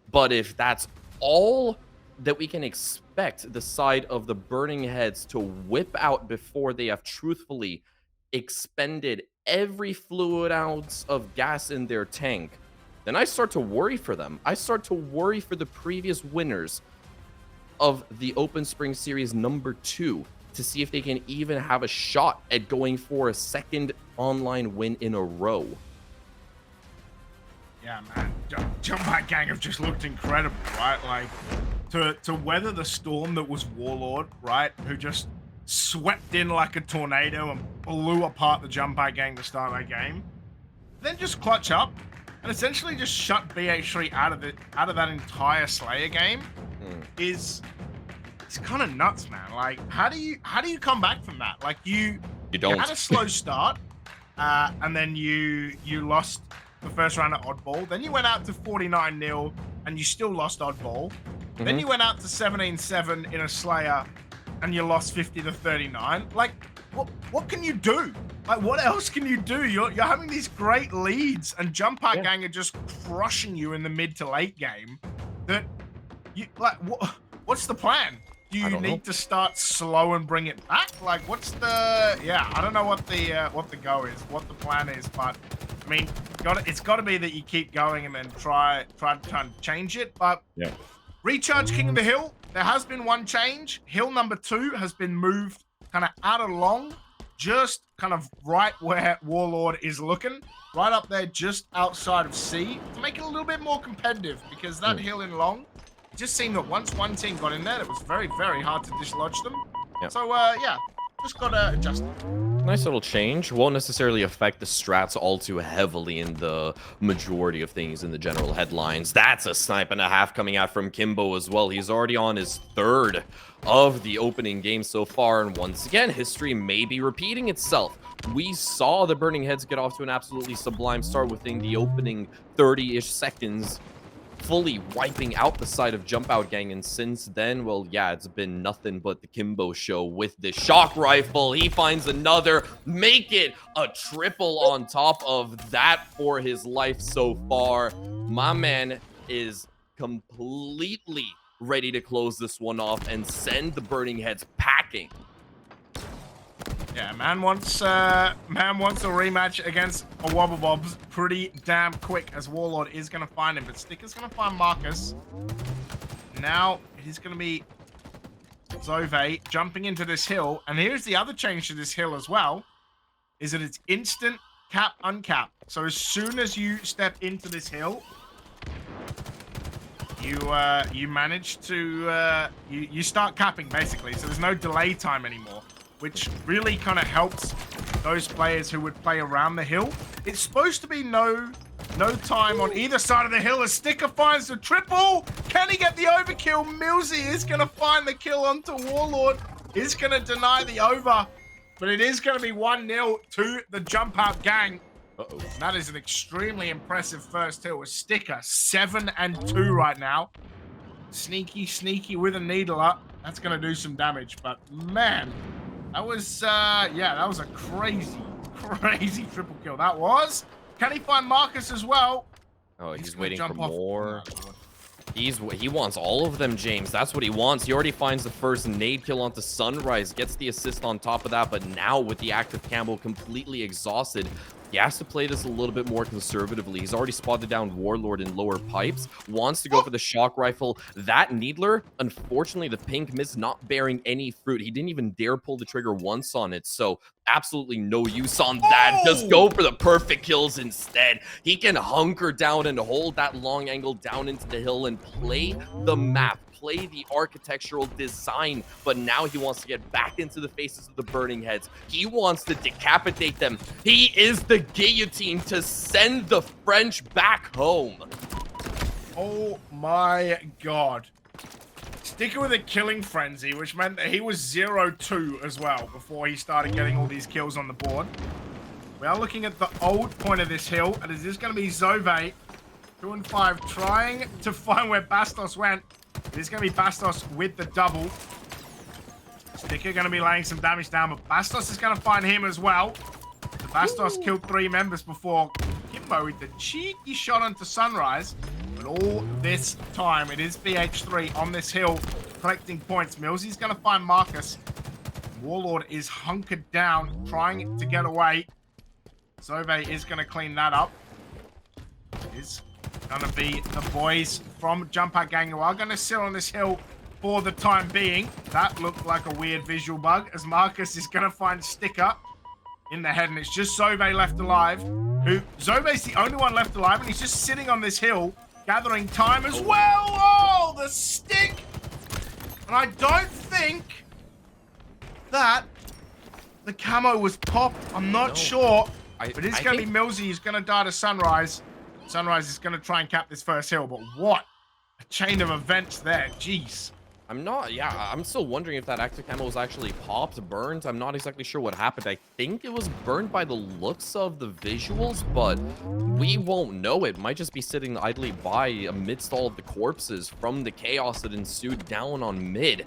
But if that's all that we can expect the side of the Burning Heads to whip out before they have truthfully expended every fluid ounce of gas in their tank, then I start to worry for them. I start to worry for the previous winners of the Open Spring Series #2 to see if they can even have a shot at going for a second online win in a row. Yeah, man. Jumpout Gang have just looked incredible, right? Like, to weather the storm that was Warlord, right? Who just swept in like a tornado and blew apart the Jumpout Gang to start that game. Then just clutch up and essentially just shut BH3 out of that entire Slayer game is kind of nuts, man. Like, how do you come back from that? Like, you had a slow start, and then you lost the first round at oddball. Then you went out to 49-0, and you still lost oddball. Then you went out to 17-7 in a Slayer, and you lost 50 to 39. Like, what can you do? Like, what else can you do? You're having these great leads, and Jumpout Gang are just crushing you in the mid to late game. That you like, what's the plan? Do you need to start slow and bring it back? Like, what's the I don't know what the go is, what the plan is, but I mean, it's got to be that you keep going and then try to change it. But recharge King of the Hill, there has been one change. Hill #2 has been moved kind of out of long, just kind of right where Warlord is looking, right up there just outside of C, to make it a little bit more competitive, because that hill in long, it just seemed that once one team got in there, it was very, very hard to dislodge them. So, just got to adjust it. Nice little change. Won't necessarily affect the strats all too heavily in the majority of things in the general headlines. That's a snipe and a half coming out from Kimbo as well. He's already on his third of the opening game so far, and once again, history may be repeating itself. We saw the Burning Heads get off to an absolutely sublime start within the opening 30-ish seconds, fully wiping out the side of Jumpout Gang, and since then, well, yeah, it's been nothing but the Kimbo show with the shock rifle. He finds another, make it a triple on top of that for his life so far. My man is completely ready to close this one off and send the Burning Heads packing. Yeah, man wants a rematch against a Wobble Bobs pretty damn quick, as Warlord is going to find him, but Sticker's going to find Marcus. Now he's going to be Zove jumping into this hill, and here's the other change to this hill as well, is that it's instant cap uncap. So as soon as you step into this hill, you manage to you start capping basically, so there's no delay time anymore, which really kind of helps those players who would play around the hill. It's supposed to be no time on either side of the hill as Sticker finds the triple. Can he get the overkill? Millsy is going to find the kill onto Warlord. Is going to deny the over, but it is going to be 1-0 to the Jumpout gang. Uh-oh. That is an extremely impressive first hill with Sticker 7-2 right now. Sneaky with a needler. That's going to do some damage, but man, that was yeah, that was a crazy triple kill. That was. Can he find Marcus as well? Oh, he's gonna waiting for jump off. more. He wants all of them, James. That's what he wants. He already finds the first nade kill onto Sunrise, gets the assist on top of that, but now with the active Campbell completely exhausted, he has to play this a little bit more conservatively. He's already spotted down Warlord in lower pipes, wants to go for the shock rifle. That Needler, unfortunately, the pink miss not bearing any fruit. He didn't even dare pull the trigger once on it, so absolutely no use on that. Just go for the perfect kills instead. He can hunker down and hold that long angle down into the hill and play the map. Play the architectural design, but now he wants to get back into the faces of the burning heads. He wants to decapitate them. He is the guillotine to send the French back home. Oh my god. Sticker with a killing frenzy, which meant that he was 0-2 as well before he started getting all these kills on the board. We are looking at the old point of this hill, and it is going to be Zove, 2 and 5, trying to find where Bastos went. It is going to be Bastos with the double. Sticker going to be laying some damage down, but Bastos is going to find him as well. The Bastos killed 3 members before Kimbo with the cheeky shot onto Sunrise. But all this time, it is BH3 on this hill collecting points. Millsy's going to find Marcus. Warlord is hunkered down, trying to get away. Zove is going to clean that up. Is gonna be the boys from Jumpout gang who are gonna sit on this hill for the time being. That looked like a weird visual bug as Marcus is gonna find Sticker in the head, and it's just Zove left alive. Zove's the only one left alive, and he's just sitting on this hill gathering time as well. Oh, the stick! And I don't think that the camo was popped. I'm not sure, but it's gonna be Millsy who's gonna die to Sunrise. Sunrise is going to try and cap this first hill, but what a chain of events there. Jeez. I'm still wondering if that active camo was actually popped, burned. I'm not exactly sure what happened. I think it was burned by the looks of the visuals, but we won't know. It might just be sitting idly by amidst all of the corpses from the chaos that ensued down on mid.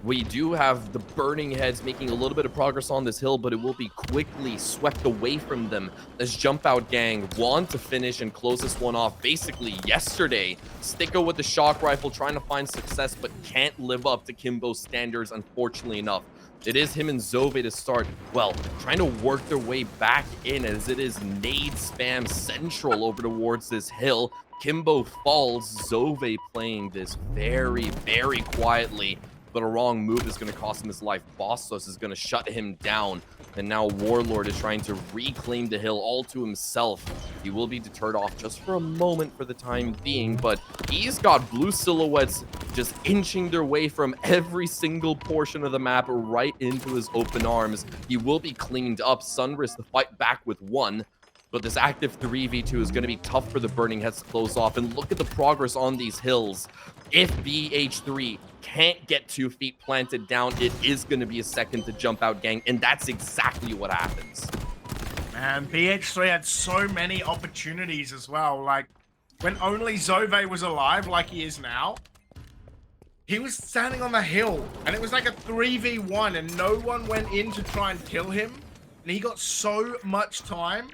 We do have the burning heads making a little bit of progress on this hill, but it will be quickly swept away from them as Jumpout gang want to finish and close this one off. Basically, yesterday, Sticker with the shock rifle trying to find success, but can't live up to Kimbo's standards, unfortunately enough. It is him and Zove to start, well, trying to work their way back in as it is nade spam central over towards this hill. Kimbo falls, Zove playing this very, very quietly. But a wrong move is going to cost him his life. Bastos is going to shut him down. And now Warlord is trying to reclaim the hill all to himself. He will be deterred off just for a moment for the time being, but he's got blue silhouettes just inching their way from every single portion of the map right into his open arms. He will be cleaned up. Sunris to fight back with 1. But this active 3v2 is going to be tough for the Burning Heads to close off. And look at the progress on these hills. If BH3 can't get 2 feet planted down, it is going to be a second to Jumpout gang. And that's exactly what happens. Man, BH3 had so many opportunities as well. Like, when only Zove was alive, like he is now, he was standing on the hill. And it was like a 3v1, and no one went in to try and kill him. And he got so much time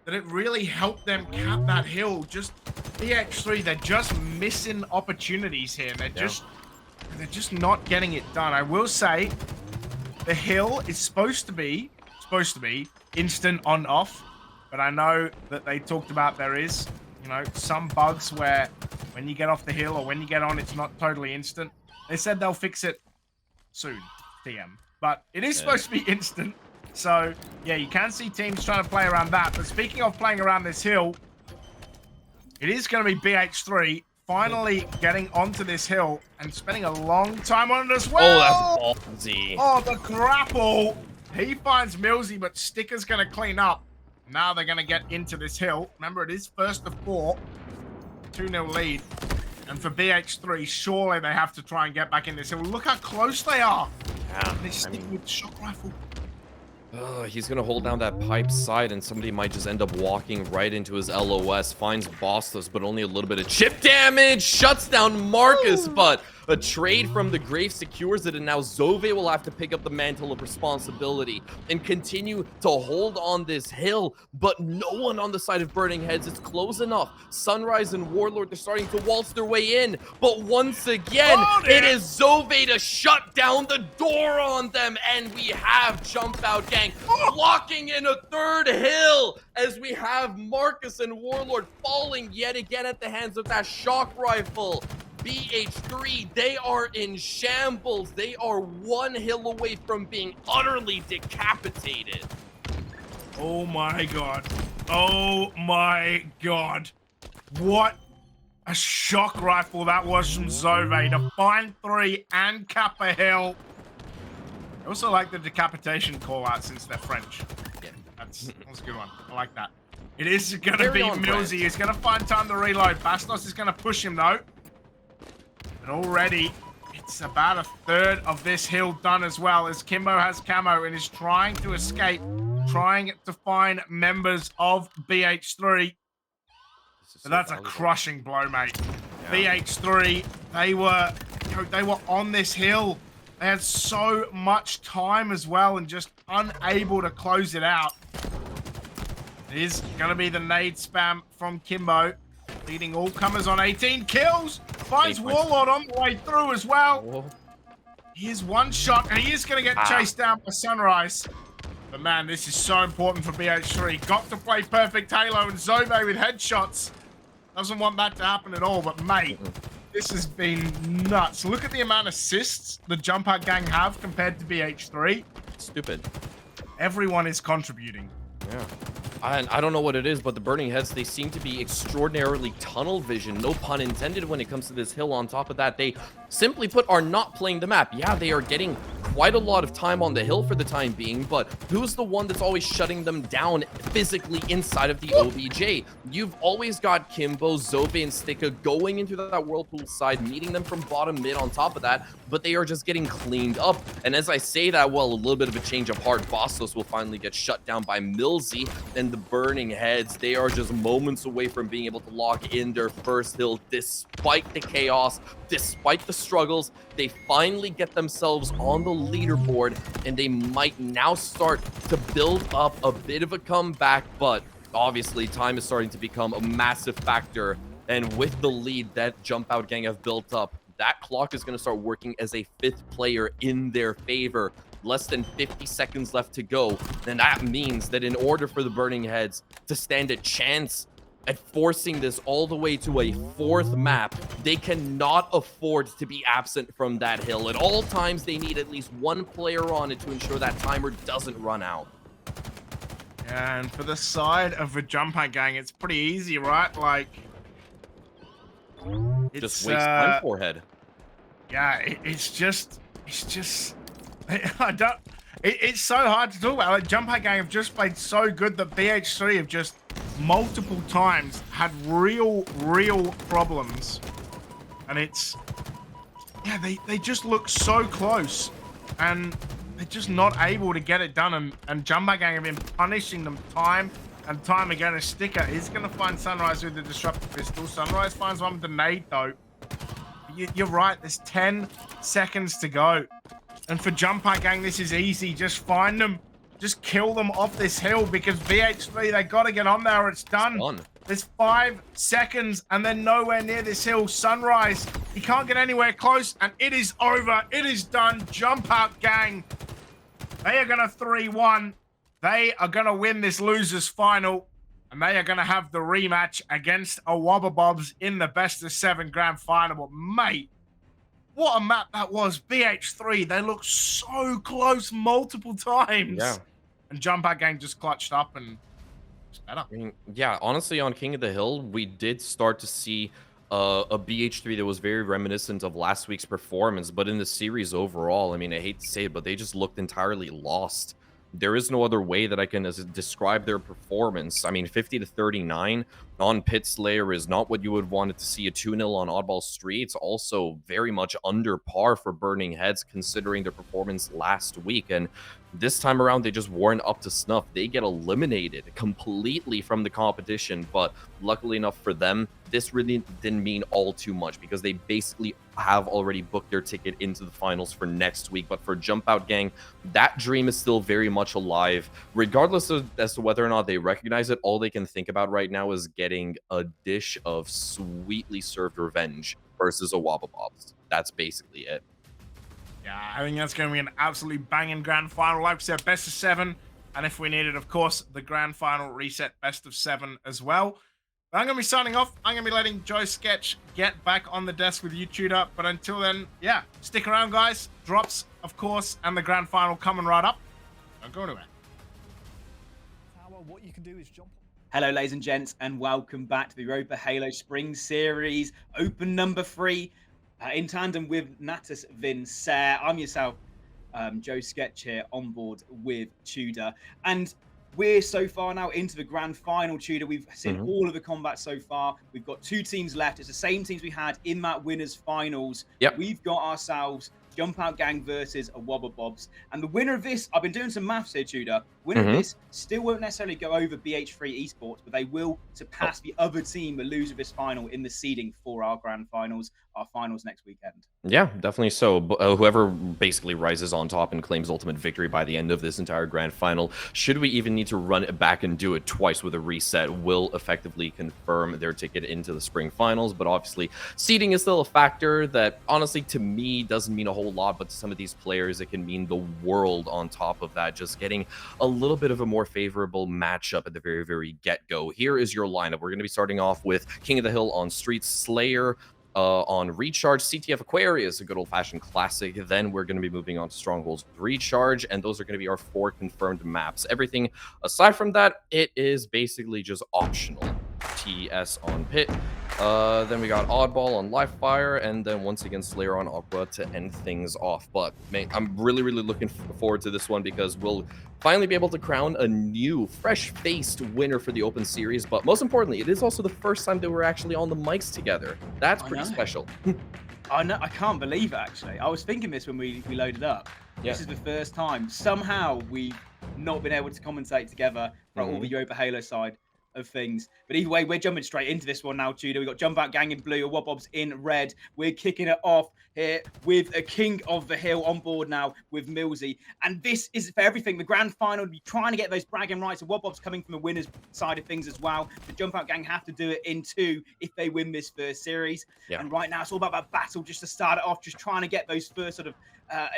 that it really helped them cap that hill. Just BH3, they're just missing opportunities here. They're just not getting it done. I will say the hill is supposed to be instant on off, but I know that they talked about there is, you know, some bugs where when you get off the hill or when you get on, it's not totally instant. They said they'll fix it soon, TM, but it is supposed to be instant. So, yeah, you can see teams trying to play around that. But speaking of playing around this hill, it is going to be BH3 finally getting onto this hill and spending a long time on it as well. Oh, that's ballsy. Oh, the grapple. He finds Millsy, but Sticker's going to clean up. Now they're going to get into this hill. Remember, it is first to 4. 2-0 lead. And for BH3, surely they have to try and get back in this hill. Look how close they are. Yeah, They stick with shock rifle. He's gonna hold down that pipe side, and somebody might just end up walking right into his LOS. Finds Bastos, but only a little bit of chip damage. Shuts down Marcus, but a trade from the grave secures it, and now Zove will have to pick up the mantle of responsibility and continue to hold on this hill. But no one on the side of Burning Heads is close enough. Sunrise and Warlord, they're starting to waltz their way in, but once again, it is Zove to shut down the door on them, and we have Jumpout gang blocking in a third hill as we have Marcus and Warlord falling yet again at the hands of that shock rifle. BH3, they are in shambles. They are one hill away from being utterly decapitated. Oh my god. Oh my god. What a shock rifle that was from Zove to find 3 and cap a hill. I also like the decapitation call out since they're French. Yeah. That was a good one. I like that. It is going to Very be on brand. Millsy. He's going to find time to reload. Bastos is going to push him though. And already, it's about a third of this hill done as well, as Kimbo has camo and is trying to escape, trying to find members of BH3. But that's a crushing blow, mate. Yeah. BH3, they were on this hill. They had so much time as well and just unable to close it out. It is going to be the nade spam from Kimbo, leading all comers on 18 kills. Finds Warlord on the way through as well. Whoa. He is one shot, and he is going to get chased down by Sunrise. But man, this is so important for BH3. Got to play perfect Halo, and Zove with headshots. Doesn't want that to happen at all, but mate, this has been nuts. Look at the amount of assists the Jumpout gang have compared to BH3. Stupid. Everyone is contributing. Yeah. I don't know what it is, but the Burning Heads, they seem to be extraordinarily tunnel vision, no pun intended, when it comes to this hill. On top of that, they simply put are not playing the map. Yeah, they are getting quite a lot of time on the hill for the time being, but who's the one that's always shutting them down physically inside of the OBJ? You've always got Kimbo, Zove, and Sticka going into that Whirlpool side, meeting them from bottom mid on top of that, but they are just getting cleaned up. And as I say that, well, a little bit of a change of heart. Bastos will finally get shut down by Millsy, and the Burning Heads, they are just moments away from being able to lock in their first hill despite the chaos, despite the struggles. They finally get themselves on the leaderboard, and they might now start to build up a bit of a comeback, but obviously time is starting to become a massive factor. And with the lead that Jumpout gang have built up, that clock is going to start working as a 5th player in their favor. Less than 50 seconds left to go, and that means that in order for the Burning Heads to stand a chance at forcing this all the way to a 4th map, they cannot afford to be absent from that hill. At all times, they need at least one player on it to ensure that timer doesn't run out. And for the side of the Jumpout gang, it's pretty easy, right? Like, Just waste time, forehead. Yeah, it's just I don't. It's so hard to talk about. Like, Jumpout gang have just played so good that BH3 have just multiple times had real problems, and it's they just look so close, and they're just not able to get it done. And Jumpout gang have been punishing them time and time again. A Sticker is going to find Sunrise with the disruptive pistol. Sunrise finds one with the nade though. You're right. There's 10 seconds to go. And for Jumpout gang, this is easy. Just find them. Just kill them off this hill, because BH3, they got to get on there or it's done. There's 5 seconds and they're nowhere near this hill. Sunrise, he can't get anywhere close, and it is over. It is done. Jumpout gang, they are going to 3-1. They are going to win this losers final, and they are going to have the rematch against a Wobbabobs in the best of 7 grand final. But mate, what a map that was. BH3, they looked so close multiple times. Yeah. And Jumpout gang just clutched up, and it's better. I mean, yeah, honestly, on King of the Hill, we did start to see a BH3 that was very reminiscent of last week's performance, but in the series overall, I mean, I hate to say it, but they just looked entirely lost. There is no other way that I can describe their performance. I mean, 50-39 on Pit Slayer is not what you would want to see. A 2-0 on Oddball Street. It's also very much under par for Burning Heads, considering their performance last week. And this time around, they just weren't up to snuff. They get eliminated completely from the competition, but luckily enough for them, this really didn't mean all too much because they basically have already booked their ticket into the finals for next week. But for Jumpout Gang, that dream is still very much alive. Regardless of as to whether or not they recognize it, all they can think about right now is getting a dish of sweetly served revenge versus a Wobbabobs. That's basically it. Yeah, I think that's going to be an absolutely banging grand final. Like I said, best of 7. And if we needed, of course, the grand final reset best of 7 as well. But I'm going to be signing off. I'm going to be letting Joe Sketch get back on the desk with you, Tudor. But until then, yeah, stick around, guys. Drops, of course, and the grand final coming right up. Don't go anywhere. What you can do is jump. Hello, ladies and gents, and welcome back to the EuropaHalo Spring Series, Open number 3, in tandem with Natus Vincer. I'm yourself, Joe Sketch here, on board with Tudor. And we're so far now into the grand final, Tudor. We've seen all of the combat so far. We've got 2 teams left. It's the same teams we had in that winners finals. Yep. We've got ourselves Jumpout Gang versus a Wobbabobs. And the winner of this, I've been doing some maths here, Tudor. Winner of this still won't necessarily go over BH3 Esports, but they will surpass the other team, the loser of this final, in the seeding for our grand finals, our finals next weekend. Yeah, definitely so. Whoever basically rises on top and claims ultimate victory by the end of this entire grand final, should we even need to run it back and do it twice with a reset, will effectively confirm their ticket into the spring finals. But obviously, seeding is still a factor that, honestly, to me, doesn't mean a whole lot, but to some of these players, it can mean the world on top of that. Just getting a little bit of a more favorable matchup at the very, very get-go. Here is your lineup. We're going to be starting off with King of the Hill on Street, Slayer on Recharge, CTF Aquarius, a good old-fashioned classic. Then we're going to be moving on to Strongholds Recharge, and those are going to be our 4 confirmed maps. Everything aside from that, it is basically just optional. TS on Pit. Then we got Oddball on Livefire, and then once again Slayer on Aqua to end things off. But man, I'm really looking forward to this one because we'll finally be able to crown a new, fresh-faced winner for the Open Series. But most importantly, it is also the first time that we're actually on the mics together. That's pretty special. I know, I can't believe it, actually. I was thinking this when we loaded up. Yeah. This is the first time. Somehow we've not been able to commentate together for all the EuropaHalo side of things. But either way, we're jumping straight into this one now, Tudor. We've got Jumpout Gang in blue, Wobbabobs in red. We're kicking it off here with a King of the Hill on board now with Millsy. And this is for everything. The grand final, we'll be trying to get those bragging rights. The Wobbabobs coming from the winner's side of things as well. The Jumpout Gang have to do it in 2 if they win this first series. Yeah. And right now, it's all about that battle just to start it off, just trying to get those first sort of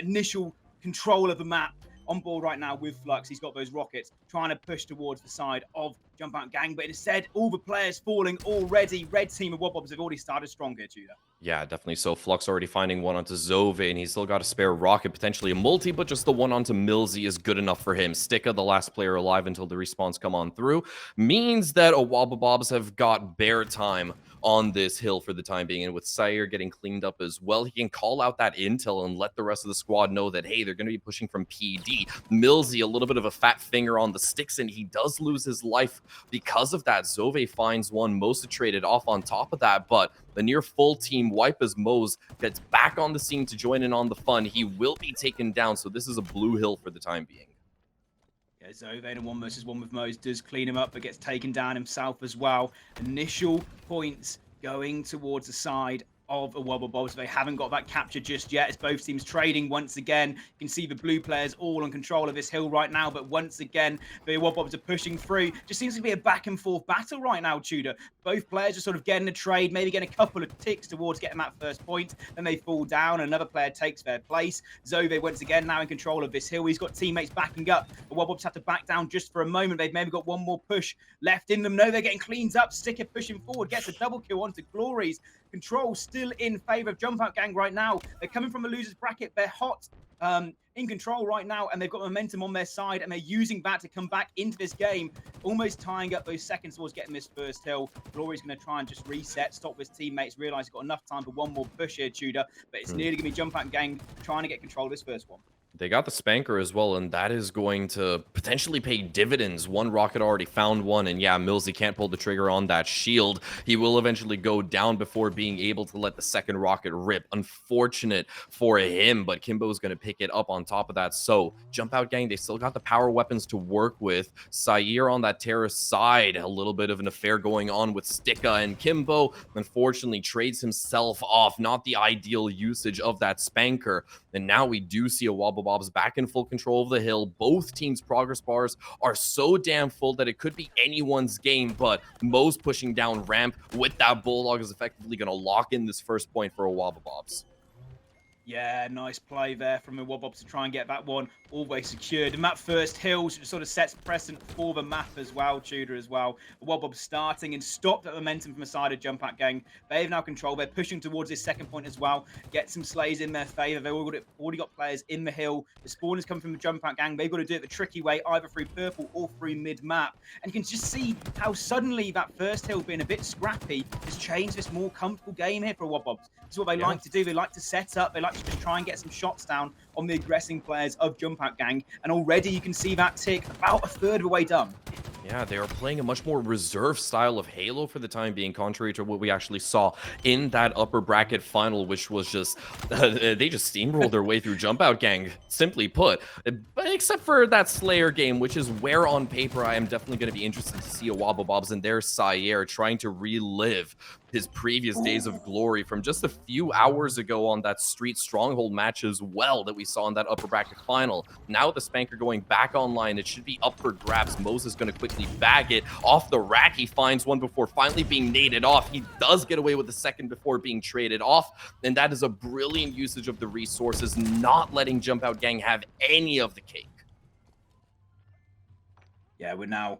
initial control of the map. On board right now with Flux. He's got those rockets trying to push towards the side of Jumpout Gang, but instead all the players falling already. Red team of Wobbabobs have already started strong here, Tudor. Yeah, definitely so. Flux already finding one onto Zove, and he's still got a spare rocket, potentially a multi, but just the one onto Millsy is good enough for him. Sticka, the last player alive until the respawns come on through, means that Wobbabobs have got bear time on this hill for the time being. And with Sire getting cleaned up as well, he can call out that intel and let the rest of the squad know that, hey, they're going to be pushing from PD. Millsy, a little bit of a fat finger on the sticks, and he does lose his life because of that. Zove finds one, Mosa traded off on top of that, but the near full team wipe as Mose gets back on the scene to join in on the fun. He will be taken down, so this is a blue hill for the time being. Yeah, Zove in a 1 versus 1 with Mose does clean him up, but gets taken down himself as well. Initial points going towards the side of a Wobbabobs. They haven't got that capture just yet. It's both teams trading once again. You can see the blue players all in control of this hill right now, but once again, the Wobbabobs are pushing through. Just seems to be a back and forth battle right now, Tudor. Both players are sort of getting a trade, maybe getting a couple of ticks towards getting that first point. Then they fall down. Another player takes their place. Zove once again now in control of this hill. He's got teammates backing up. The Wobbabobs have to back down just for a moment. They've maybe got one more push left in them. No, they're getting cleaned up. Sticker pushing forward, gets a double kill onto Glories. Control still in favor of Jumpout Gang right now. They're coming from a loser's bracket. They're hot. in control right now, and they've got momentum on their side, and they're using that to come back into this game, almost tying up those seconds towards getting this first hill. Glory's going to try and just reset, stop his teammates, realize he's got enough time for one more push here, Tudor, but it's nearly going to be Jumpout Gang trying to get control of this first one. They got the Spanker as well, and that is going to potentially pay dividends. One rocket already found one, and yeah, Millsy can't pull the trigger on that shield. He will eventually go down before being able to let the second rocket rip. Unfortunate for him, but Kimbo's going to pick it up on top of that. So, Jumpout Gang, they still got the power weapons to work with. Sayer on that terrace side, a little bit of an affair going on with Sticka, and Kimbo, unfortunately, trades himself off. Not the ideal usage of that Spanker, and now we do see a Wobble Bob's back in full control of the hill. Both teams' progress bars are so damn full that it could be anyone's game, but Mo's pushing down ramp with that Bulldog is effectively going to lock in this first point for a Wobble Bob's. Yeah, nice play there from the Wobbobs to try and get that one all the way secured. And that first hill sort of sets precedent for the map as well, Tudor as well. The Wobbobs starting and stop that momentum from the side of Jumpout Gang. They have now control. They're pushing towards this second point as well. Get some slays in their favor. They've already got players in the hill. The spawn is coming from the Jumpout Gang. They've got to do it the tricky way, either through purple or through mid-map. And you can just see how suddenly that first hill being a bit scrappy has changed this more comfortable game here for Wobbobs. This is what they like to do. They like to set up. They like to just try and get some shots down on the aggressing players of Jumpout Gang. And already you can see that tick about a third of the way done. Yeah, they are playing a much more reserved style of Halo for the time being, contrary to what we actually saw in that upper bracket final, which was just, they just steamrolled their way through Jumpout Gang, simply put. But except for that Slayer game, which is where on paper I am definitely going to be interested to see a Wobble Bobs and their Sayer trying to relive his previous days of glory from just a few hours ago on that Street Stronghold match as well that we saw in that upper bracket final. Now with the Spanker going back online, it should be up for grabs. Moses going to quickly bag it off the rack. He finds one before finally being naded off. He does get away with the second before being traded off, and that is a brilliant usage of the resources, not letting Jumpout Gang have any of the cake. Yeah, we're now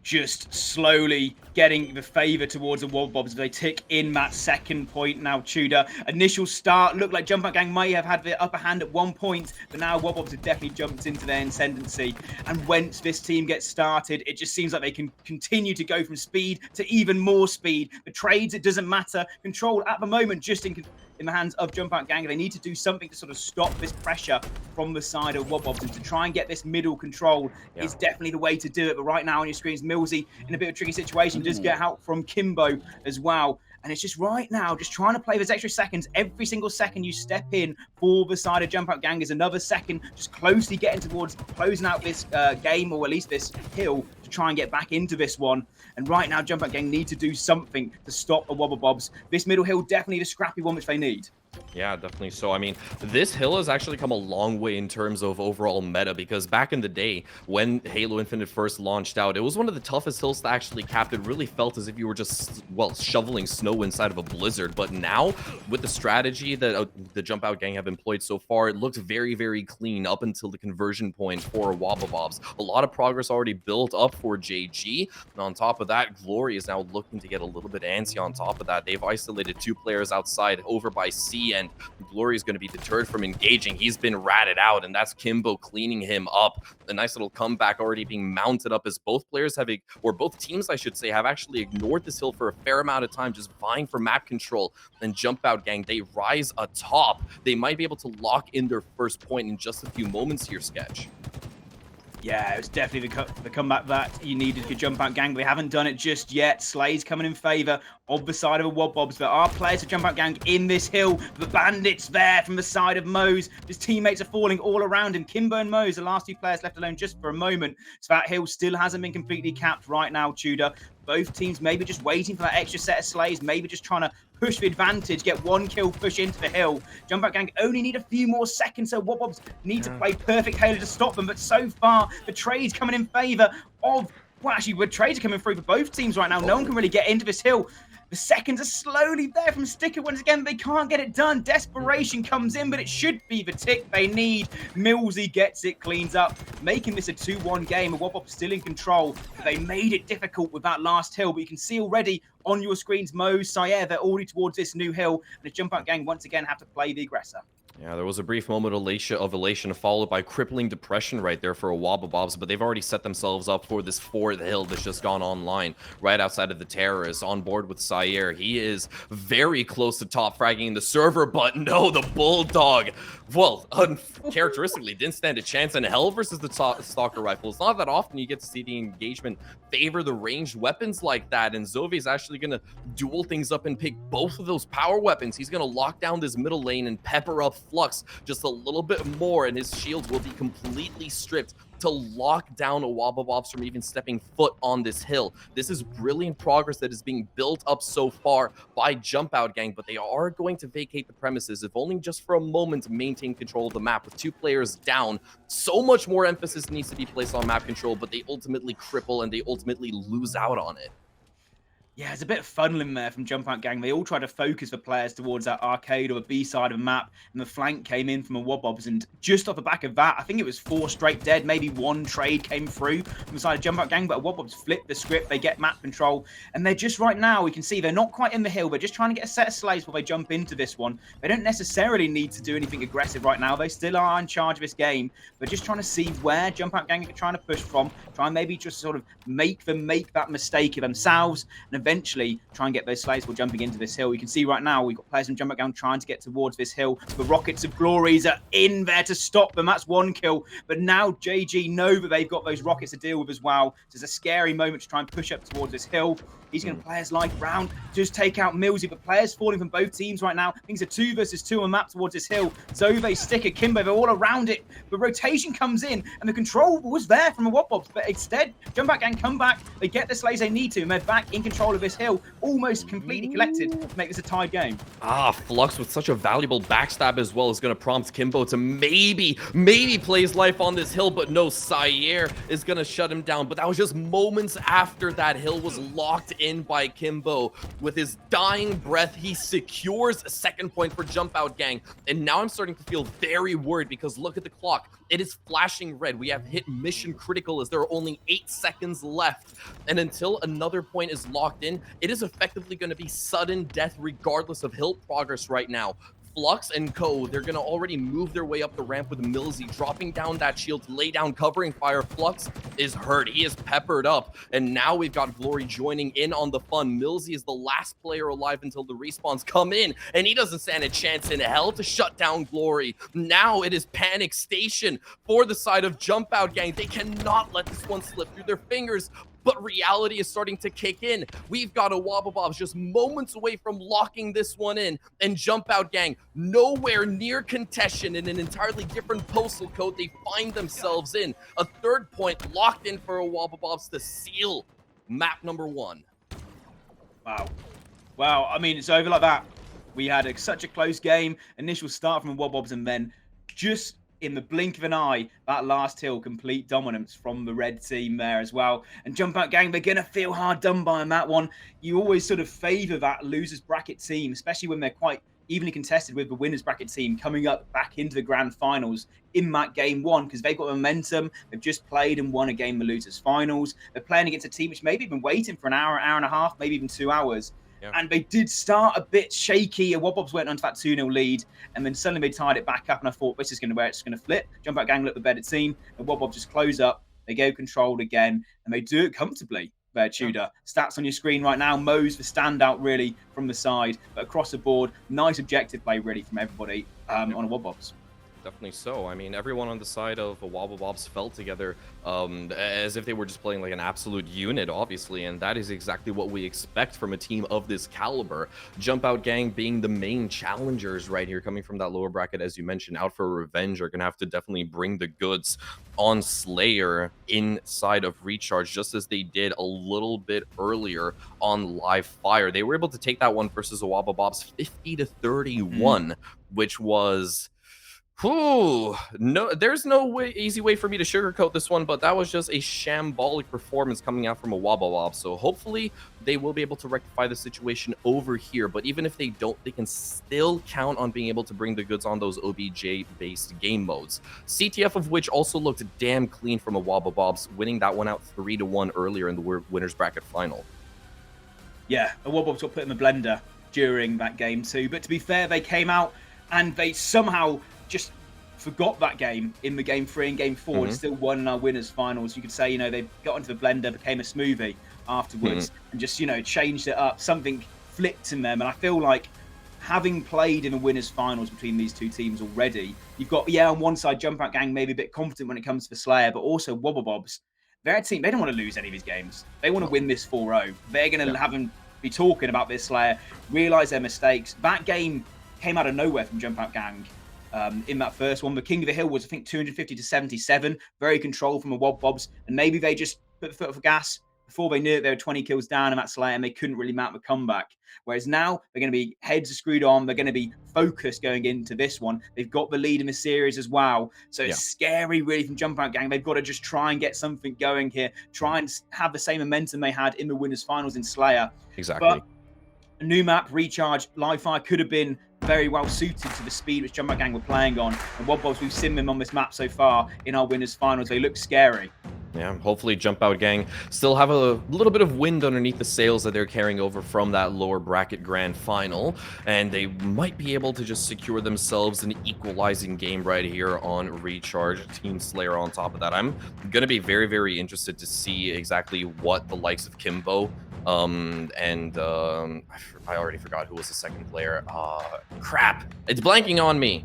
just slowly getting the favor towards the Wobbobs as they tick in that second point now, Tudor. Initial start looked like Jumpout Gang might have had the upper hand at one point, but now Wobbobs have definitely jumped into their ascendancy. And once this team gets started, it just seems like they can continue to go from speed to even more speed. The trades, it doesn't matter. Control at the moment just in the hands of Jumpout Gang. They need to do something to sort of stop this pressure from the side of Wobbobs, and to try and get this middle control is definitely the way to do it. But right now on your screens, Millsy in a bit of a tricky situation, does get help from Kimbo as well. And it's just right now, just trying to play those extra seconds. Every single second you step in for the side of Jumpout Gang is another second, just closely getting towards closing out this game, or at least this hill, to try and get back into this one. And right now, Jumpout Gang need to do something to stop the Wobble Bobs. This middle hill, definitely the scrappy one which they need. Yeah, definitely. So, I mean, this hill has actually come a long way in terms of overall meta, because back in the day when Halo Infinite first launched out, it was one of the toughest hills to actually cap. It really felt as if you were just, well, shoveling snow inside of a blizzard. But now, with the strategy that the Jumpout Gang have employed so far, it looks very, very clean up until the conversion point for Wobble Bobs. A lot of progress already built up for JG. And on top of that, Glory is now looking to get a little bit antsy on top of that. They've isolated two players outside over by C, and Glory is going to be deterred from engaging. He's been ratted out, and that's Kimbo cleaning him up. A nice little comeback already being mounted up, as both players have, or both teams, I should say, have actually ignored this hill for a fair amount of time, just vying for map control. And Jumpout Gang, they rise atop. They might be able to lock in their first point in just a few moments here, Sketch. Yeah, it was definitely the comeback that you needed for Jumpout Gang. They haven't done it just yet. Slay's coming in favor of the side of the Wobbobs. There are players of Jumpout Gang in this hill. The bandits there from the side of Mose. His teammates are falling all around him. Kimbo and Mose, the last two players left alone just for a moment. So that hill still hasn't been completely capped right now, Tudor. Both teams maybe just waiting for that extra set of slays, maybe just trying to push the advantage, get one kill, push into the hill. Jumpout Gang only need a few more seconds, so Wobbobs need to play perfect Halo to stop them. But so far, the trade's coming in favor of, well, actually, the trades are coming through for both teams right now. No one can really get into this hill. The seconds are slowly there from Sticker. Once again, they can't get it done. Desperation comes in, but it should be the tick they need. Millsy gets it, cleans up, making this a 2-1 game. And Wobbobs still in control. But they made it difficult with that last hill. But you can see already on your screens, Mose, Sayer, they're already towards this new hill. And the Jumpout Gang once again have to play the aggressor. Yeah, there was a brief moment of elation followed by crippling depression right there for a Wobblebobs, but they've already set themselves up for this fourth hill that's just gone online right outside of the terrace. On board with Sire. He is very close to top fragging the server, but no, the Bulldog, well, uncharacteristically didn't stand a chance in hell versus the Stalker Rifle. It's not that often you get to see the engagement favor the ranged weapons like that, and Zove is actually going to duel things up and pick both of those power weapons. He's going to lock down this middle lane and pepper up Flux just a little bit more, and his shields will be completely stripped to lock down a Wobblebobs from even stepping foot on this hill. This is brilliant progress that is being built up so far by Jumpout Gang, but they are going to vacate the premises, if only just for a moment, to maintain control of the map. With 2 players down, so much more emphasis needs to be placed on map control, but they ultimately cripple and they ultimately lose out on it. Yeah, there's a bit of funneling there from Jumpout Gang. They all try to focus the players towards that arcade or the B side of the map, and the flank came in from a Wobobs, and just off the back of that, I think it was 4 straight dead, maybe 1 trade came through from the side of Jumpout Gang, but a Wobobs flipped the script, they get map control, and they're just right now, we can see they're not quite in the hill, they're just trying to get a set of slaves before they jump into this one. They don't necessarily need to do anything aggressive right now, they still are in charge of this game, but just trying to see where Jumpout Gang are trying to push from, try and maybe just sort of make them make that mistake of themselves, and eventually try and get those slaves while jumping into this hill. You can see right now we've got players from Jumpout Gang trying to get towards this hill. The Rockets of Glories are in there to stop them. That's 1 kill. But now JG know that they've got those Rockets to deal with as well. So it's a scary moment to try and push up towards this hill. He's going to play his life round, just take out Millsy, but players falling from both teams right now. I think it's a 2 versus 2 on map towards this hill. Zove, Sticker, Kimbo, they're all around it. The rotation comes in, and the control was there from a Wobobs, but instead, Jumpout Gang come back, they get the slaves they need to, and they're back in control of this hill, almost completely collected to make this a tied game. Flux with such a valuable backstab as well is going to prompt Kimbo to maybe play his life on this hill, but no, Sire is going to shut him down. But that was just moments after that hill was locked in by Kimbo. With his dying breath, he secures a 2nd point for Jumpout Gang. And now I'm starting to feel very worried because look at the clock. It is flashing red. We have hit mission critical as there are only 8 seconds left. And until another point is locked in, it is effectively going to be sudden death regardless of hill progress right now. Flux and Co, they're going to already move their way up the ramp with Millsy, dropping down that shield to lay down covering fire. Flux is hurt. He is peppered up. And now we've got Glory joining in on the fun. Millsy is the last player alive until the respawns come in, and he doesn't stand a chance in hell to shut down Glory. Now it is panic station for the side of Jumpout Gang. They cannot let this one slip through their fingers. But reality is starting to kick in. We've got a Wobblebobs just moments away from locking this one in, and Jumpout Gang nowhere near contention in an entirely different postal code they find themselves in. A 3rd point locked in for a Wobblebobs to seal map number 1. Wow, I mean, it's over like that. We had such a close game, initial start from the Wobblebobs, and then just in the blink of an eye, that last hill, complete dominance from the red team there as well. And Jumpout Gang, they're going to feel hard done by on that one. You always sort of favour that losers bracket team, especially when they're quite evenly contested with the winners bracket team coming up back into the grand finals in that game 1, because they've got momentum. They've just played and won a game in the losers finals. They're playing against a team which maybe been waiting for an hour, hour and a half, maybe even 2 hours. Yeah. And they did start a bit shaky. Wobobs went onto that 2-0 lead, and then suddenly they tied it back up, and I thought this is where it's going to flip. Jumpout Gang look the better team, and Wobobs just close up. They go controlled again, and they do it comfortably there, Tudor. Stats on your screen right now. Mo's the standout, really, from the side. But across the board, nice objective play, really, from everybody on a Wobobs. Definitely so. I mean, everyone on the side of the Wobblebobs fell together as if they were just playing like an absolute unit, obviously, and that is exactly what we expect from a team of this caliber. Jumpout Gang being the main challengers right here, coming from that lower bracket, as you mentioned, out for revenge, are going to have to definitely bring the goods on Slayer inside of Recharge, just as they did a little bit earlier on Live Fire. They were able to take that one versus the Wobblebobs 50-31, which was... no, there's no easy way for me to sugarcoat this one, but that was just a shambolic performance coming out from a Wobblebob. So hopefully they will be able to rectify the situation over here. But even if they don't, they can still count on being able to bring the goods on those OBJ-based game modes. CTF of which also looked damn clean from a Wobblebobs, winning that one out 3-1 earlier in the winners bracket final. Yeah, the Wobblebobs got put in the blender during that game too. But to be fair, they came out And they somehow just forgot that game in the game 3 and game 4 and still won in our winners finals. You could say, they got into the blender, became a smoothie afterwards and just, changed it up. Something flipped in them. And I feel like having played in the winners finals between these two teams already, you've got, on one side, Jumpout Gang maybe a bit confident when it comes to the Slayer, but also Wobbabobs. Their team, they don't want to lose any of these games. They want to win this 4-0. They're going to have them be talking about this Slayer, realise their mistakes. That game came out of nowhere from Jumpout Gang. In that first one, the King of the Hill was, I think, 250 to 77, very controlled from the Wobbabobs, and maybe they just put the foot off the gas. Before they knew it, they were 20 kills down in that Slayer, and they couldn't really mount the comeback. Whereas now, they're going to be heads are screwed on. They're going to be focused going into this one. They've got the lead in the series as well. So it's scary, really, from Jumpout Gang. They've got to just try and get something going here. Try and have the same momentum they had in the winners' finals in Slayer. Exactly. But a new map, Recharge, Live Fire could have been very well suited to the speed which Jumpout Gang were playing on. And Wobbabobs, we've seen them on this map so far in our winners' finals. They look scary. Yeah, hopefully Jumpout Gang still have a little bit of wind underneath the sails that they're carrying over from that lower bracket grand final, and they might be able to just secure themselves an equalizing game right here on Recharge. Team Slayer on top of that. I'm going to be very, very interested to see exactly what the likes of Kimbo I already forgot who was the second player. Crap, it's blanking on me.